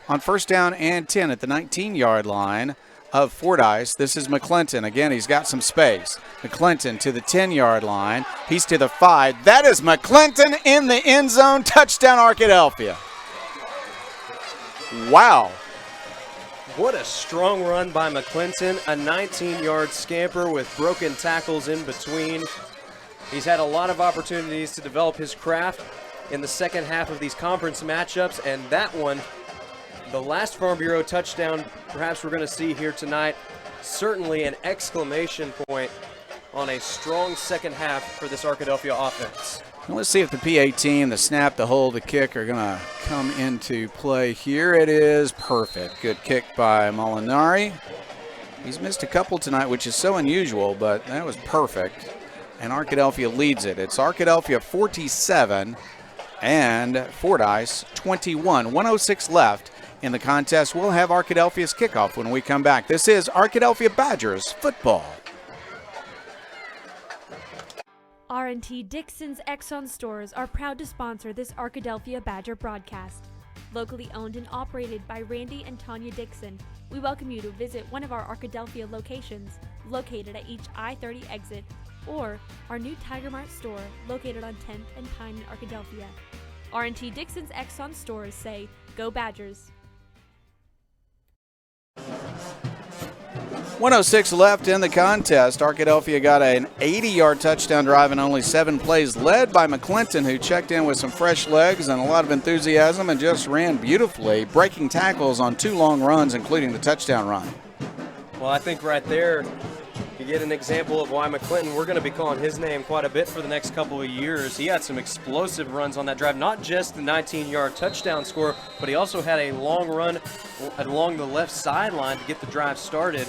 On first down and 10 at the 19-yard line of Fordyce, this is McClinton. Again, he's got some space. McClinton to the 10-yard line. He's to the 5. That is McClinton in the end zone. Touchdown, Arkadelphia. Wow.
What a strong run by McClinton. A 19-yard scamper with broken tackles in between. He's had a lot of opportunities to develop his craft in the second half of these conference matchups, and that one, the last Farm Bureau touchdown perhaps we're going to see here tonight, certainly an exclamation point on a strong second half for this Arkadelphia offense.
Well, let's see if the PA team, the snap, the hold, the kick are going to come into play here. It is perfect. Good kick by Molinari. He's missed a couple tonight, which is so unusual, but that was perfect. And Arkadelphia leads it. It's Arkadelphia 47 and Fordyce 21. 1:06 left in the contest. We'll have Arkadelphia's kickoff when we come back. This is Arkadelphia Badgers football.
R&T Dixon's Exxon stores are proud to sponsor this Arkadelphia Badger broadcast. Locally owned and operated by Randy and Tanya Dixon, we welcome you to visit one of our Arkadelphia locations located at each I-30 exit, or our new Tiger Mart store located on 10th and Pine in Arkadelphia. R&T Dixon's Exxon stores say, "Go Badgers."
1:06 left in the contest. Arkadelphia got an 80-yard touchdown drive in only 7 plays, led by McClinton, who checked in with some fresh legs and a lot of enthusiasm and just ran beautifully, breaking tackles on 2 long runs, including the touchdown run.
Well, I think right there you get an example of why McClinton, we're going to be calling his name quite a bit for the next couple of years. He had some explosive runs on that drive, not just the 19-yard touchdown score, but he also had a long run along the left sideline to get the drive started.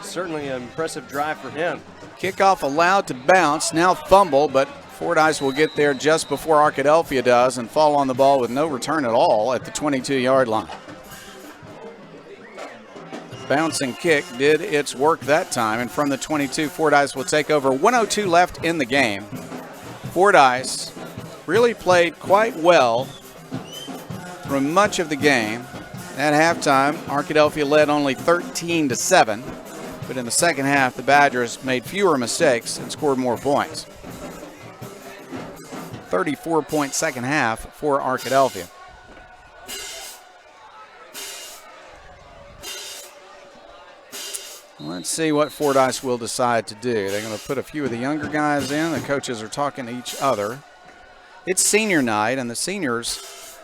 Certainly an impressive drive for him.
Kickoff allowed to bounce, now fumble, but Fordyce will get there just before Arkadelphia does and fall on the ball with no return at all at the 22-yard line. Bouncing kick did its work that time, and from the 22, Fordyce will take over. 1:02 left in the game. Fordyce really played quite well through much of the game. At halftime, Arkadelphia led only 13-7, but in the second half, the Badgers made fewer mistakes and scored more points. 34-point second half for Arkadelphia. Let's see what Fordyce will decide to do. They're going to put a few of the younger guys in. The coaches are talking to each other. It's senior night, and the seniors,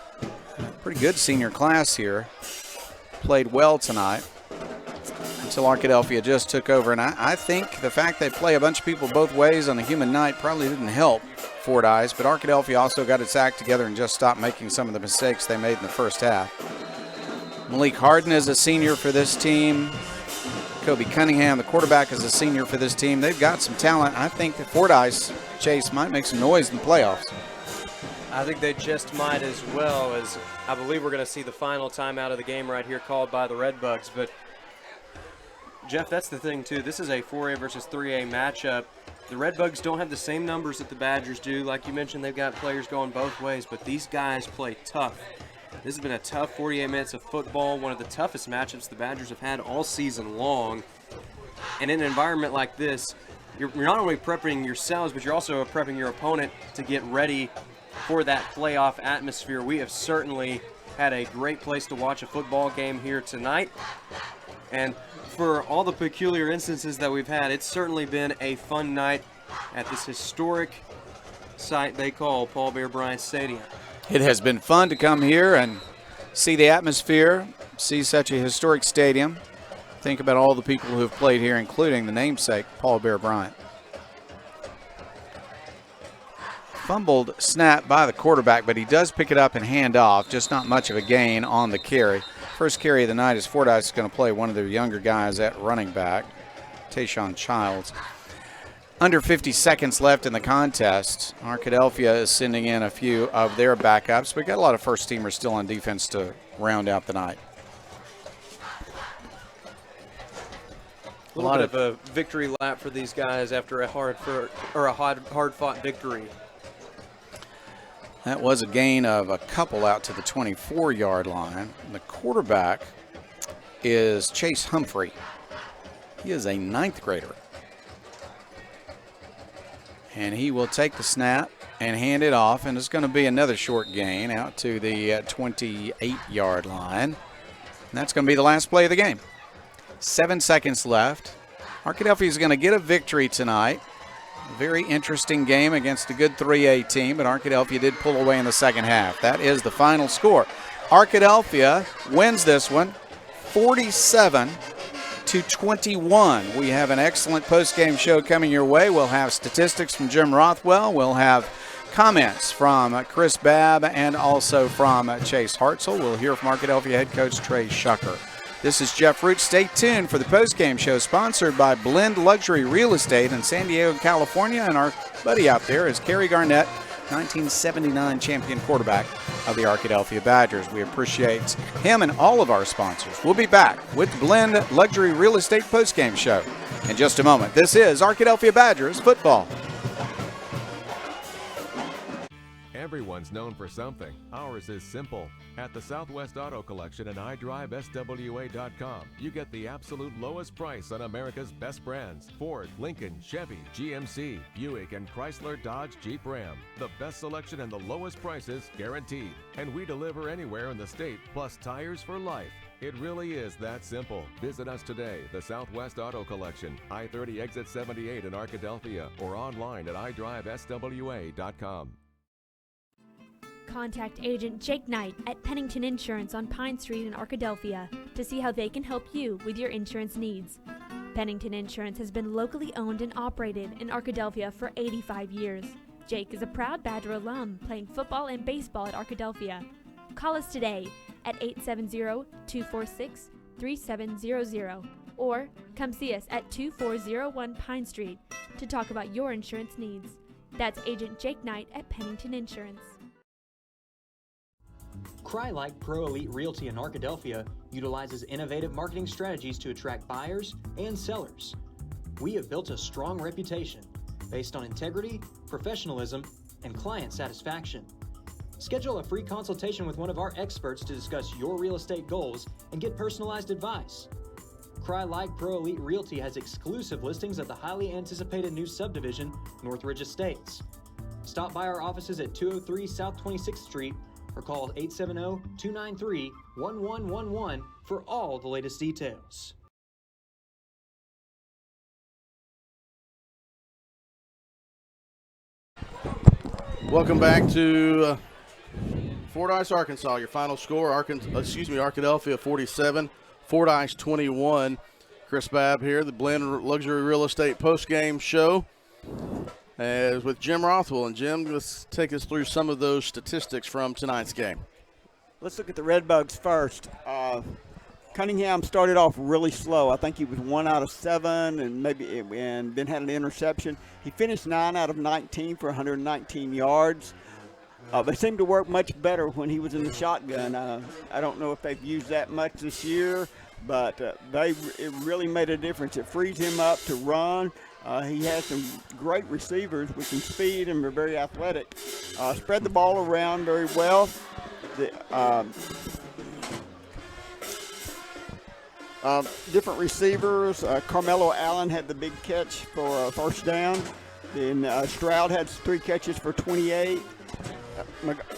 pretty good senior class here, played well tonight until Arkadelphia just took over. And I think the fact they play a bunch of people both ways on a human night probably didn't help Fordyce, but Arkadelphia also got its act together and just stopped making some of the mistakes they made in the first half. Malik Harden is a senior for this team. Kobe Cunningham, the quarterback, is a senior for this team. They've got some talent. I think that Fordyce, Chase, might make some noise in the playoffs.
I think they just might, as well, as I believe we're going to see the final timeout of the game right here called by the Redbugs. But, Jeff, that's the thing, too. This is a 4A versus 3A matchup. The Redbugs don't have the same numbers that the Badgers do. Like you mentioned, they've got players going both ways, but these guys play tough. This has been a tough 48 minutes of football, one of the toughest matchups the Badgers have had all season long. And in an environment like this, you're not only prepping yourselves, but you're also prepping your opponent to get ready for that playoff atmosphere. We have certainly had a great place to watch a football game here tonight. And for all the peculiar instances that we've had, it's certainly been a fun night at this historic site they call Paul Bear Bryant Stadium.
It has been fun to come here and see the atmosphere, see such a historic stadium. Think about all the people who have played here, including the namesake, Paul Bear Bryant. Fumbled snap by the quarterback, but he does pick it up and hand off. Just not much of a gain on the carry. First carry of the night is Fordyce is going to play one of their younger guys at running back, Tayshawn Childs. Under 50 seconds left in the contest. Arkadelphia is sending in a few of their backups. We've got a lot of first-teamers still on defense to round out the night.
A little bit of a victory lap for these guys after a hard-fought victory.
That was a gain of a couple out to the 24-yard line. The quarterback is Chase Humphrey. He is a 9th grader. And he will take the snap and hand it off, and it's going to be another short gain out to the 28-yard line. And that's going to be the last play of the game. 7 seconds left. Arkadelphia is going to get a victory tonight. Very interesting game against a good 3A team, but Arkadelphia did pull away in the second half. That is the final score. Arkadelphia wins this one 47-21. We have an excellent post-game show coming your way. We'll have statistics from Jim Rothwell. We'll have comments from Chris Babb and also from Chase Hartzell. We'll hear from Arkadelphia head coach Trey Shucker. This is Jeff Root. Stay tuned for the post-game show sponsored by Blend Luxury Real Estate in San Diego, California. And our buddy out there is Kerry Garnett, 1979 champion quarterback of the Arkadelphia Badgers. We appreciate him and all of our sponsors. We'll be back with Blend Luxury Real Estate post-game show in just a moment. This is Arkadelphia Badgers football.
Everyone's known for something. Ours is simple. At the Southwest Auto Collection and iDriveSWA.com, you get the absolute lowest price on America's best brands. Ford, Lincoln, Chevy, GMC, Buick, and Chrysler, Dodge, Jeep, Ram. The best selection and the lowest prices guaranteed. And we deliver anywhere in the state, plus tires for life. It really is that simple. Visit us today, the Southwest Auto Collection, I-30 exit 78 in Arkadelphia, or online at iDriveSWA.com.
Contact Agent Jake Knight at Pennington Insurance on Pine Street in Arkadelphia to see how they can help you with your insurance needs. Pennington Insurance has been locally owned and operated in Arkadelphia for 85 years. Jake is a proud Badger alum playing football and baseball at Arkadelphia. Call us today at 870-246-3700 or come see us at 2401 Pine Street to talk about your insurance needs. That's Agent Jake Knight at Pennington Insurance.
Crye-like Pro Elite Realty in Arkadelphia utilizes innovative marketing strategies to attract buyers and sellers. We have built a strong reputation based on integrity, professionalism, and client satisfaction. Schedule a free consultation with one of our experts to discuss your real estate goals and get personalized advice. Crye-like Pro Elite Realty has exclusive listings at the highly anticipated new subdivision, Northridge Estates. Stop by our offices at 203 South 26th Street or call 870-293-1111 for all the latest details.
Welcome back to Fordyce, Arkansas. Your final score, Arkadelphia 47, Fordyce 21. Chris Babb here, the Blend Luxury Real Estate post-game show as with Jim Rothwell. And Jim, let's take us through some of those statistics from tonight's game.
Let's look at the Redbugs first. Cunningham started off really slow. I think he was 1 out of 7 and then had an interception. He finished 9 out of 19 for 119 yards. They seemed to work much better when he was in the shotgun. I don't know if they've used that much this year, but it really made a difference. It frees him up to run. He has some great receivers with some speed and are very athletic. Spread the ball around very well. Different receivers. Carmelo Allen had the big catch for a first down. Then Stroud had 3 catches for 28.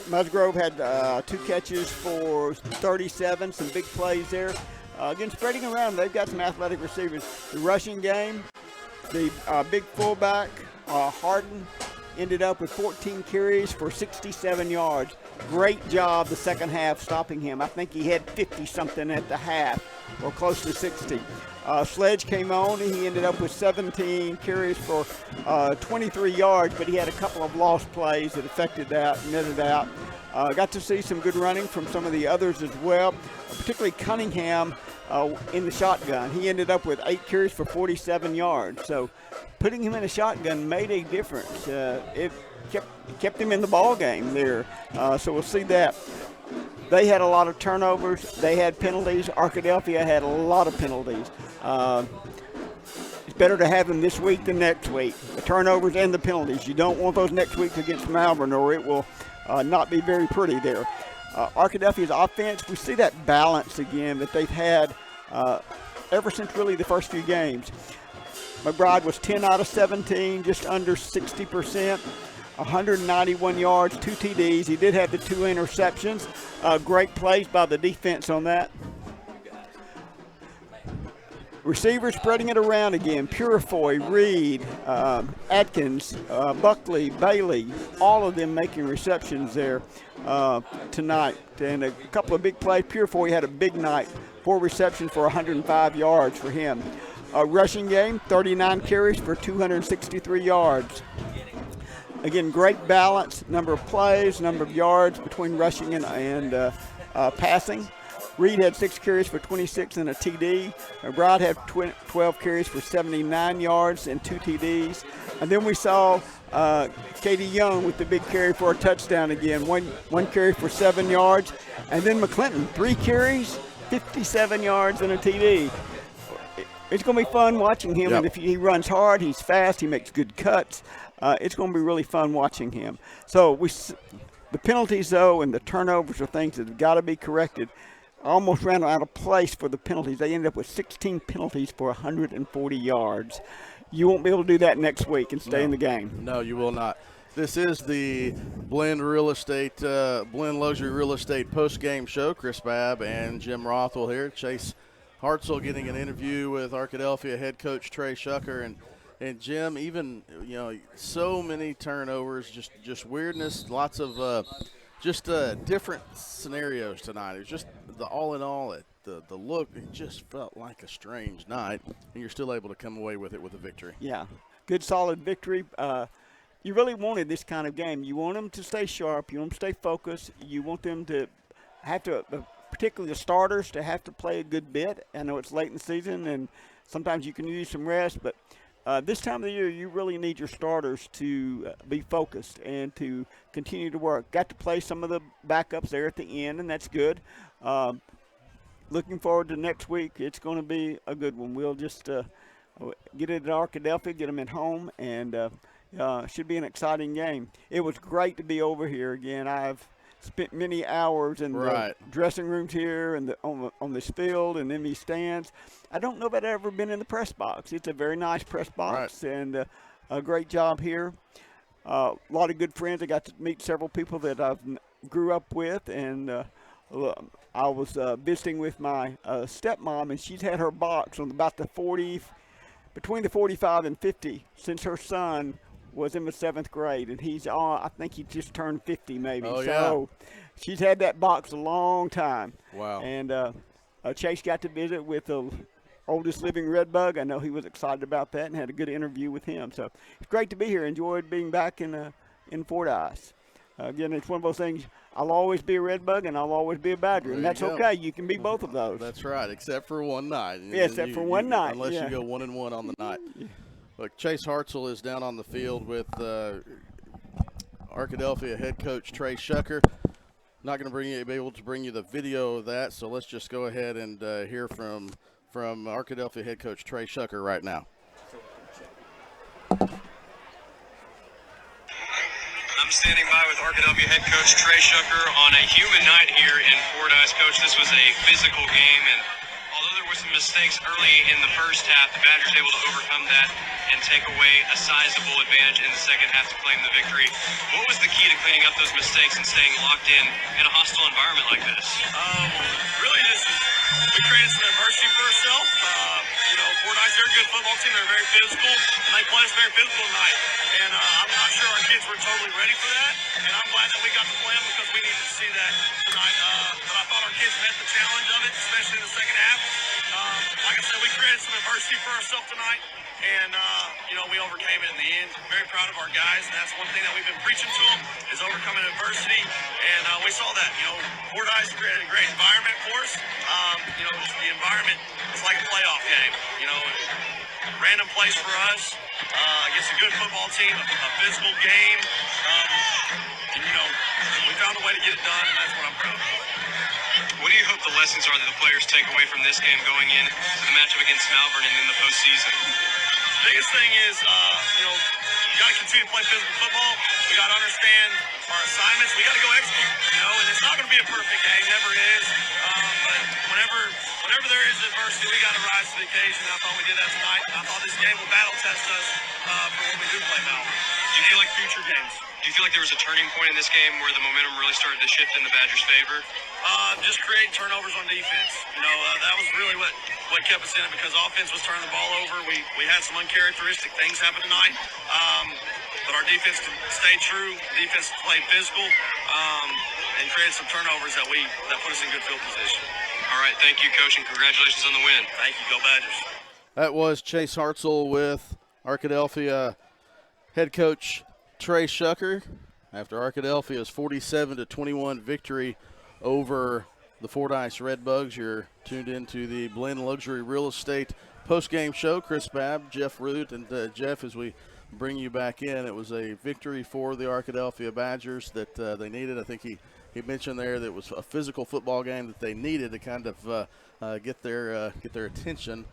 Musgrove had 2 catches for 37. Some big plays there. Again, spreading around, they've got some athletic receivers. The rushing game, the big fullback, Harden, ended up with 14 carries for 67 yards. Great job the second half stopping him. I think he had 50-something at the half, or close to 60. Sledge came on, and he ended up with 17 carries for 23 yards, but he had a couple of lost plays that affected that, netted out. Got to see some good running from some of the others as well, particularly Cunningham in the shotgun. He ended up with 8 carries for 47 yards. So putting him in a shotgun made a difference. It kept him in the ball game there. So we'll see that. They had a lot of turnovers. They had penalties. Arkadelphia had a lot of penalties. It's better to have them this week than next week. The turnovers and the penalties. You don't want those next week against Malvern, or it will not be very pretty there. Arkadelphia's offense, we see that balance again that they've had ever since really the first few games. McBride was 10 out of 17, just under 60%. 191 yards, 2 TDs. He did have the 2 interceptions. Great plays by the defense on that. Receivers spreading it around again. Purifoy, Reed, Atkins, Buckley, Bailey, all of them making receptions there tonight. And a couple of big plays. Purifoy had a big night. 4 receptions for 105 yards for him. Rushing game, 39 carries for 263 yards. Again, great balance, number of plays, number of yards between rushing and passing. Reed had 6 carries for 26 and a TD. McBride had 12 carries for 79 yards and 2 TDs. And then we saw Katie Young with the big carry for a touchdown again. One carry for 7 yards. And then McClinton, 3 carries, 57 yards and a TD. It's going to be fun watching him. Yep. And if he runs hard, he's fast, he makes good cuts. It's going to be really fun watching him. So the penalties, though, and the turnovers are things that have got to be corrected. Almost ran out of place for the penalties. They ended up with 16 penalties for 140 yards. You won't be able to do that next week and stay in the game.
No, you will not. This is the Blend Luxury Real Estate post-game show. Chris Babb and Jim Rothwell here. Chase Hartzell getting an interview with Arkadelphia head coach Trey Shucker. And Jim, even, so many turnovers, just weirdness, lots of different scenarios tonight. It was just all in all, the look, it just felt like a strange night, and you're still able to come away with it with a victory.
Yeah, good solid victory. You really wanted this kind of game. You want them to stay sharp. You want them to stay focused. You want them to have to, particularly the starters, to have to play a good bit. I know it's late in the season, and sometimes you can use some rest, but this time of the year, you really need your starters to be focused and to continue to work. Got to play some of the backups there at the end, and that's good. Looking forward to next week. It's going to be a good one. We'll just get it at Arkadelphia, get them at home, and should be an exciting game. It was great to be over here again. I've spent many hours in the dressing rooms here and on this field and in these stands. I don't know if I've ever been in the press box. It's a very nice press box and a great job here. a lot of good friends. I got to meet several people that I grew up with, and I was visiting with my stepmom, and she's had her box on about between the 45 and 50 since her son was in the 7th grade, and I think he just turned 50 maybe.
Oh,
so she's had that box a long time.
Wow.
And Chase got to visit with the oldest living redbug. I know he was excited about that and had a good interview with him. So it's great to be here. Enjoyed being back in Fordyce. Again, it's one of those things. I'll always be a redbug and I'll always be a badger, and that's okay. You can be both of those.
That's right, except for one night.
Yeah, except for one night.
Unless you go 1-1 on the night. Look, Chase Hartzell is down on the field with Arkadelphia head coach Trey Shucker. Not going to be able to bring you the video of that, so let's just go ahead and hear from Arkadelphia head coach Trey Shucker right now.
I'm standing by with Arkadelphia head coach Trey Shucker on a human night here in Fordyce. Coach, this was a physical game, and although there were some mistakes early in the first half, the Badgers able to overcome that and take away a sizable advantage in the second half to claim the victory. What was the key to cleaning up those mistakes and staying locked in a hostile environment like this? Really just we created some adversity for ourselves. Fordyce, they're a good football team. They're very physical, and they play us very physical tonight. And I'm not sure our kids were totally ready for that, and I'm glad that we got to play them because we needed to see that tonight. But I thought our kids met the challenge of it, especially in the second half. Like I said, we created some adversity for ourselves tonight, and we overcame it in the end. Very proud of our guys, and that's one thing that we've been preaching to them is overcoming adversity, and we saw that. Fordyce created a great environment for us. The environment is like a playoff game. Random place for us against a good football team, a physical game. We found a way to get it done, and that's what I'm proud of. What do you hope the lessons are that the players take away from this game going in to the matchup against Malvern and in the postseason? The biggest thing is, you got to continue to play physical football. We got to understand our assignments. We got to go execute, and it's not going to be a perfect game, never is. But whenever there is adversity, we got to rise to the occasion. I thought we did that tonight. I thought this game will battle test us for when we do play Malvern. Do you feel like future games? Do you feel like there was a turning point in this game where the momentum really started to shift in the Badgers' favor? Just creating turnovers on defense. That was really what kept us in it because offense was turning the ball over. We had some uncharacteristic things happen tonight, but our defense stayed true. Defense played physical and created some turnovers that put us in good field position. All right, thank you, Coach, and congratulations on the win. Thank you. Go Badgers.
That was Chase Hartzell with Arkadelphia head coach Trey Shucker after Arkadelphia's 47-21 victory over the Fordyce Redbugs. You're tuned into the Blend Luxury Real Estate post-game show. Chris Babb, Jeff Root, and Jeff, as we bring you back in, it was a victory for the Arkadelphia Badgers that they needed. I think he mentioned there that it was a physical football game that they needed to kind of get their attention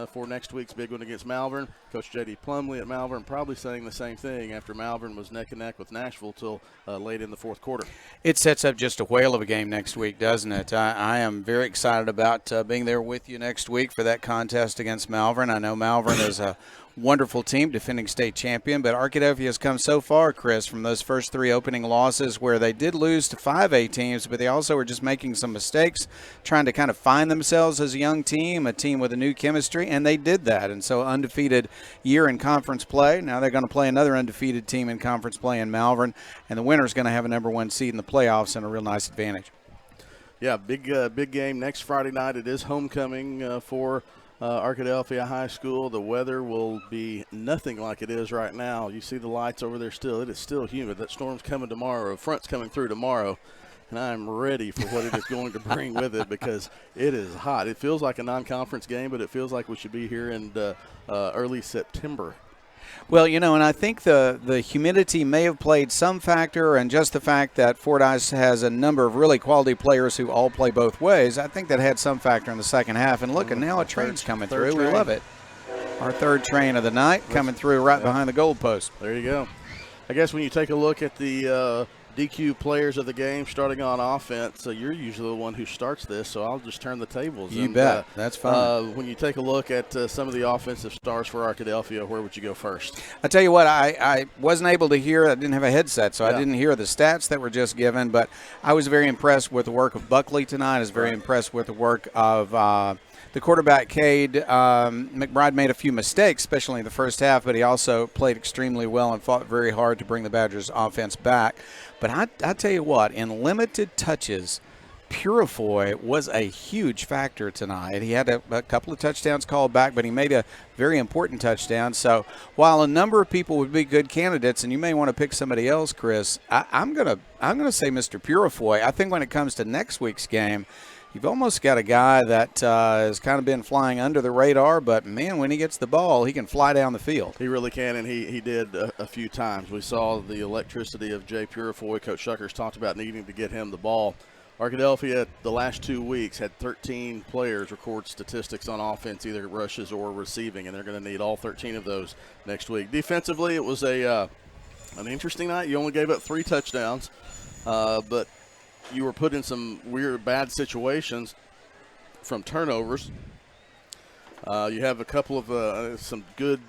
for next week's big one against Malvern. Coach J.D. Plumley at Malvern probably saying the same thing after Malvern was neck and neck with Nashville till late in the fourth quarter.
It sets up just a whale of a game next week, doesn't it? I am very excited about being there with you next week for that contest against Malvern. I know Malvern is a wonderful team, defending state champion, but Arkadelphia has come so far, Chris, from those first 3 opening losses where they did lose to 5A teams, but they also were just making some mistakes, trying to kind of find themselves as a young team, a team with a new chemistry, and they did that. And so undefeated year in conference play. Now they're going to play another undefeated team in conference play in Malvern, and the winner's going to have a #1 seed in the playoffs and a real nice advantage.
Yeah, big game next Friday night. It is homecoming for Arkadelphia High School. The weather will be nothing like it is right now. You see the lights over there still. It is still humid. That storm's coming tomorrow. Front's coming through tomorrow. And I'm ready for what it is going to bring with it because it is hot. It feels like a non-conference game, but it feels like we should be here in early September.
Well, and I think the humidity may have played some factor, and just the fact that Fordyce has a number of really quality players who all play both ways, I think that had some factor in the second half. And look, and now a train's coming through. We love it. Our third train of the night coming through right behind the goalpost.
There you go. I guess when you take a look at the DQ players of the game starting on offense. So you're usually the one who starts this, so I'll just turn the tables.
You bet. That's fine.
When you take a look at some of the offensive stars for Arkadelphia, where would you go first?
I tell you what, I wasn't able to hear. I didn't have a headset, so I didn't hear the stats that were just given, but I was very impressed with the work of Buckley tonight. I was very impressed with the work of the quarterback, Cade. McBride made a few mistakes, especially in the first half, but he also played extremely well and fought very hard to bring the Badgers' offense back. But I tell you what, in limited touches, Purifoy was a huge factor tonight. He had a couple of touchdowns called back, but he made a very important touchdown. So while a number of people would be good candidates, and you may want to pick somebody else, Chris, I'm gonna say Mr. Purifoy. I think when it comes to next week's game, you've almost got a guy that has kind of been flying under the radar, but, man, when he gets the ball, he can fly down the field.
He really can, and he did a few times. We saw the electricity of Jay Purifoy. Coach Shuckers talked about needing to get him the ball. Arkadelphia, the last 2 weeks, had 13 players record statistics on offense, either rushes or receiving, and they're going to need all 13 of those next week. Defensively, it was an interesting night. You only gave up 3 touchdowns, but you were put in some weird, bad situations from turnovers. You have a couple of some good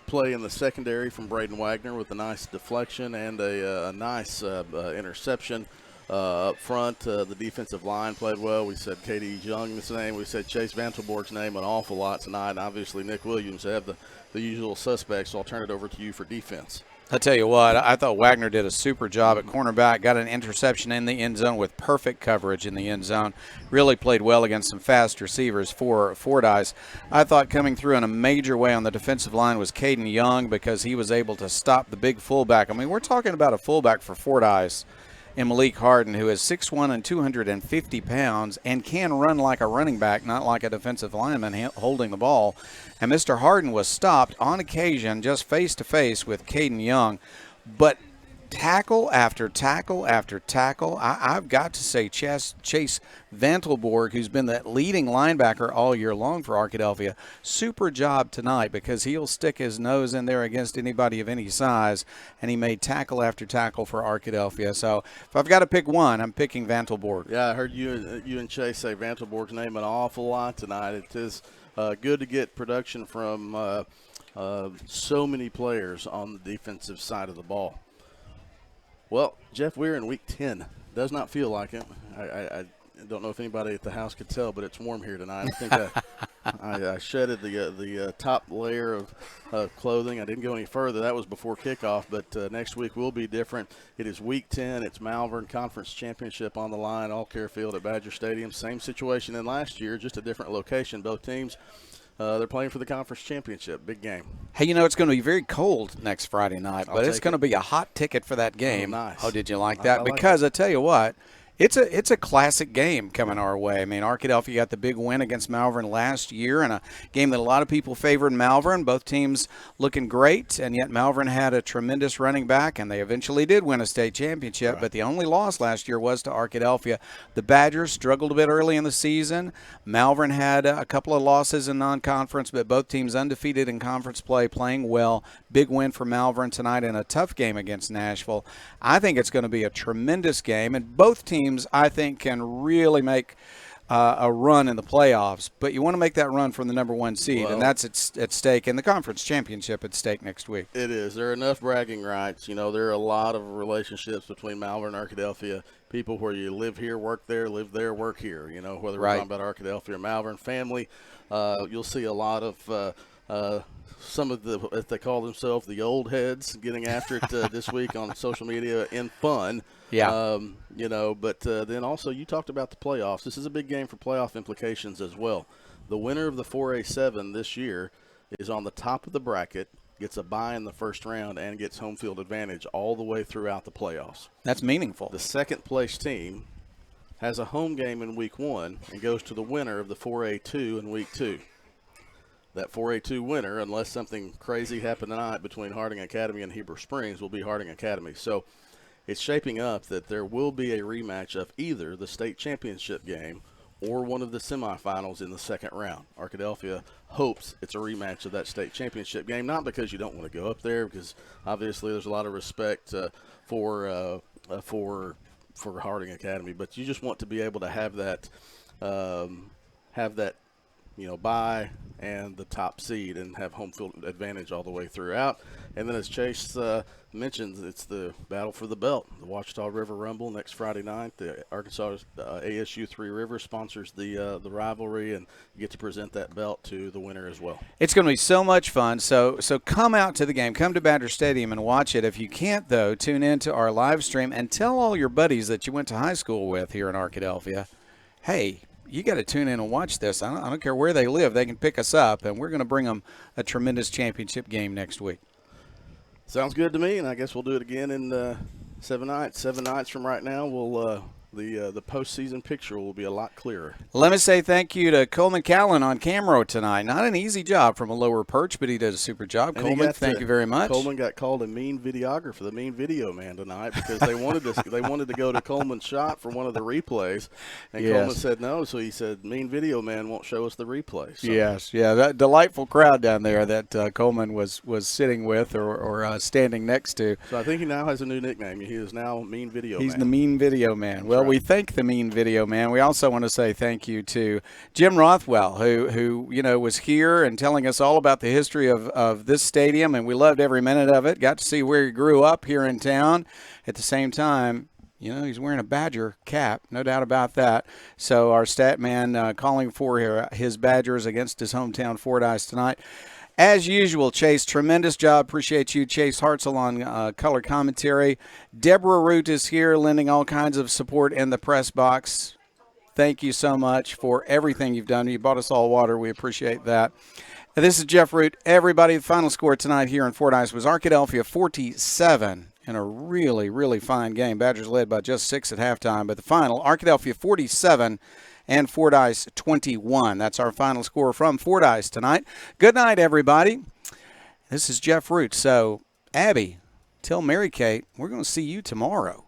play in the secondary from Braden Wagner with a nice deflection and a nice interception up front. The defensive line played well. We said Katie Young's name. We said Chase Vantelborg's name an awful lot tonight. And obviously, Nick Williams have the usual suspects. So I'll turn it over to you for defense.
I tell you what, I thought Wagner did a super job at cornerback, got an interception in the end zone with perfect coverage in the end zone, really played well against some fast receivers for Fordyce. I thought coming through in a major way on the defensive line was Caden Young because he was able to stop the big fullback. I mean, we're talking about a fullback for Fordyce in Malik Harden, who is 6'1" and 250 pounds and can run like a running back, not like a defensive lineman holding the ball. And Mr. Harden was stopped on occasion just face-to-face with Caden Young. But tackle after tackle after tackle, I've got to say Chase Vantelborg, who's been the leading linebacker all year long for Arkadelphia, super job tonight because he'll stick his nose in there against anybody of any size, and he made tackle after tackle for Arkadelphia. So if I've got to pick one, I'm picking Vantelborg.
Yeah, I heard you and Chase say Vantelborg's name an awful lot tonight. It is good to get production from so many players on the defensive side of the ball. Well, Jeff, we're in week 10. Does not feel like it. I don't know if anybody at the house could tell, but it's warm here tonight. I think I shedded the top layer of clothing. I didn't go any further. That was before kickoff, but next week will be different. It is week 10. It's Malvern Conference Championship on the line, All Care Field at Badger Stadium. Same situation in last year, just a different location. Both teams, they're playing for the conference championship. Big game.
Hey, you know, it's going to be very cold next Friday night, but it's going to be a hot ticket for that game.
Oh, nice.
Oh, did you like that?
I like
because
it.
I tell you what, it's a classic game coming our way. I mean, Arkadelphia got the big win against Malvern last year in a game that a lot of people favored Malvern. Both teams looking great, and yet Malvern had a tremendous running back, and they eventually did win a state championship. Right. But the only loss last year was to Arkadelphia. The Badgers struggled a bit early in the season. Malvern had a couple of losses in non-conference, but both teams undefeated in conference play, playing well. Big win for Malvern tonight in a tough game against Nashville. I think it's going to be a tremendous game, and both teams, I think, can really make a run in the playoffs. But you want to make that run from the number 1 seed, and that's at stake, and the conference championship at stake next week.
It is. There are enough bragging rights. You know, there are a lot of relationships between Malvern and Arkadelphia. People where you live here, work there, live there, work here. You know, whether we're talking about Arkadelphia or Malvern family, you'll see a lot of some of the, as they call themselves, the old heads getting after it this week on social media in fun.
Yeah.
You know, but then also you talked about the playoffs. This is a big game for playoff implications as well. The winner of the 4A7 this year is on the top of the bracket, gets a bye in the first round, and gets home field advantage all the way throughout the playoffs.
That's meaningful.
The second place team has a home game in week 1 and goes to the winner of the 4A2 in week 2. That 4A2 winner, unless something crazy happened tonight between Harding Academy and Heber Springs, will be Harding Academy. So it's shaping up that there will be a rematch of either the state championship game or one of the semifinals in the second round. Arkadelphia hopes it's a rematch of that state championship game, not because you don't want to go up there, because obviously there's a lot of respect for for Harding Academy. But you just want to be able to have that bye and the top seed and have home field advantage all the way throughout. And then as Chase mentioned, it's the battle for the belt, the Ouachita River Rumble next Friday night. The Arkansas ASU Three Rivers sponsors the rivalry, and you get to present that belt to the winner as well.
It's going to be so much fun. So come out to the game. Come to Badger Stadium and watch it. If you can't, though, tune in to our live stream and tell all your buddies that you went to high school with here in Arkadelphia, hey, you got to tune in and watch this. I don't care where they live. They can pick us up, and we're going to bring them a tremendous championship game next week.
Sounds good to me, and I guess we'll do it again in 7 nights. 7 nights from right now, we'll the postseason picture will be a lot clearer.
Let me say thank you to Coleman Callan on camera tonight. Not an easy job from a lower perch, but he did a super job.
And
Coleman, thank you very much.
Coleman got called a mean videographer, the mean video man tonight, because they wanted to go to Coleman's shot for one of the replays, and
Yes.
Coleman said no. So he said, "Mean video man won't show us the replay." So.
Yes, yeah, that delightful crowd down there that Coleman was sitting with or standing next to.
So I think he now has a new nickname. He is now Mean Video
He's
Man.
the mean video man. Well, we thank the mean video man. We also want to say thank you to Jim Rothwell, who was here and telling us all about the history of this stadium, and we loved every minute of it. Got to see where he grew up here in town. At the same time, he's wearing a Badger cap, no doubt about that. So our stat man calling for his Badgers against his hometown Fordyce tonight. As usual, Chase, tremendous job. Appreciate you. Chase Hartzell on color commentary. Deborah Root is here lending all kinds of support in the press box. Thank you so much for everything you've done. You bought us all water. We appreciate that. And this is Jeff Root. Everybody, the final score tonight here in Fordyce was Arkadelphia 47 in a really, really fine game. Badgers led by just 6 at halftime. But the final, Arkadelphia 47 and Fordyce 21. That's our final score from Fordyce tonight. Good night, everybody. This is Jeff Root. So, Abby, tell Mary Kate we're going to see you tomorrow.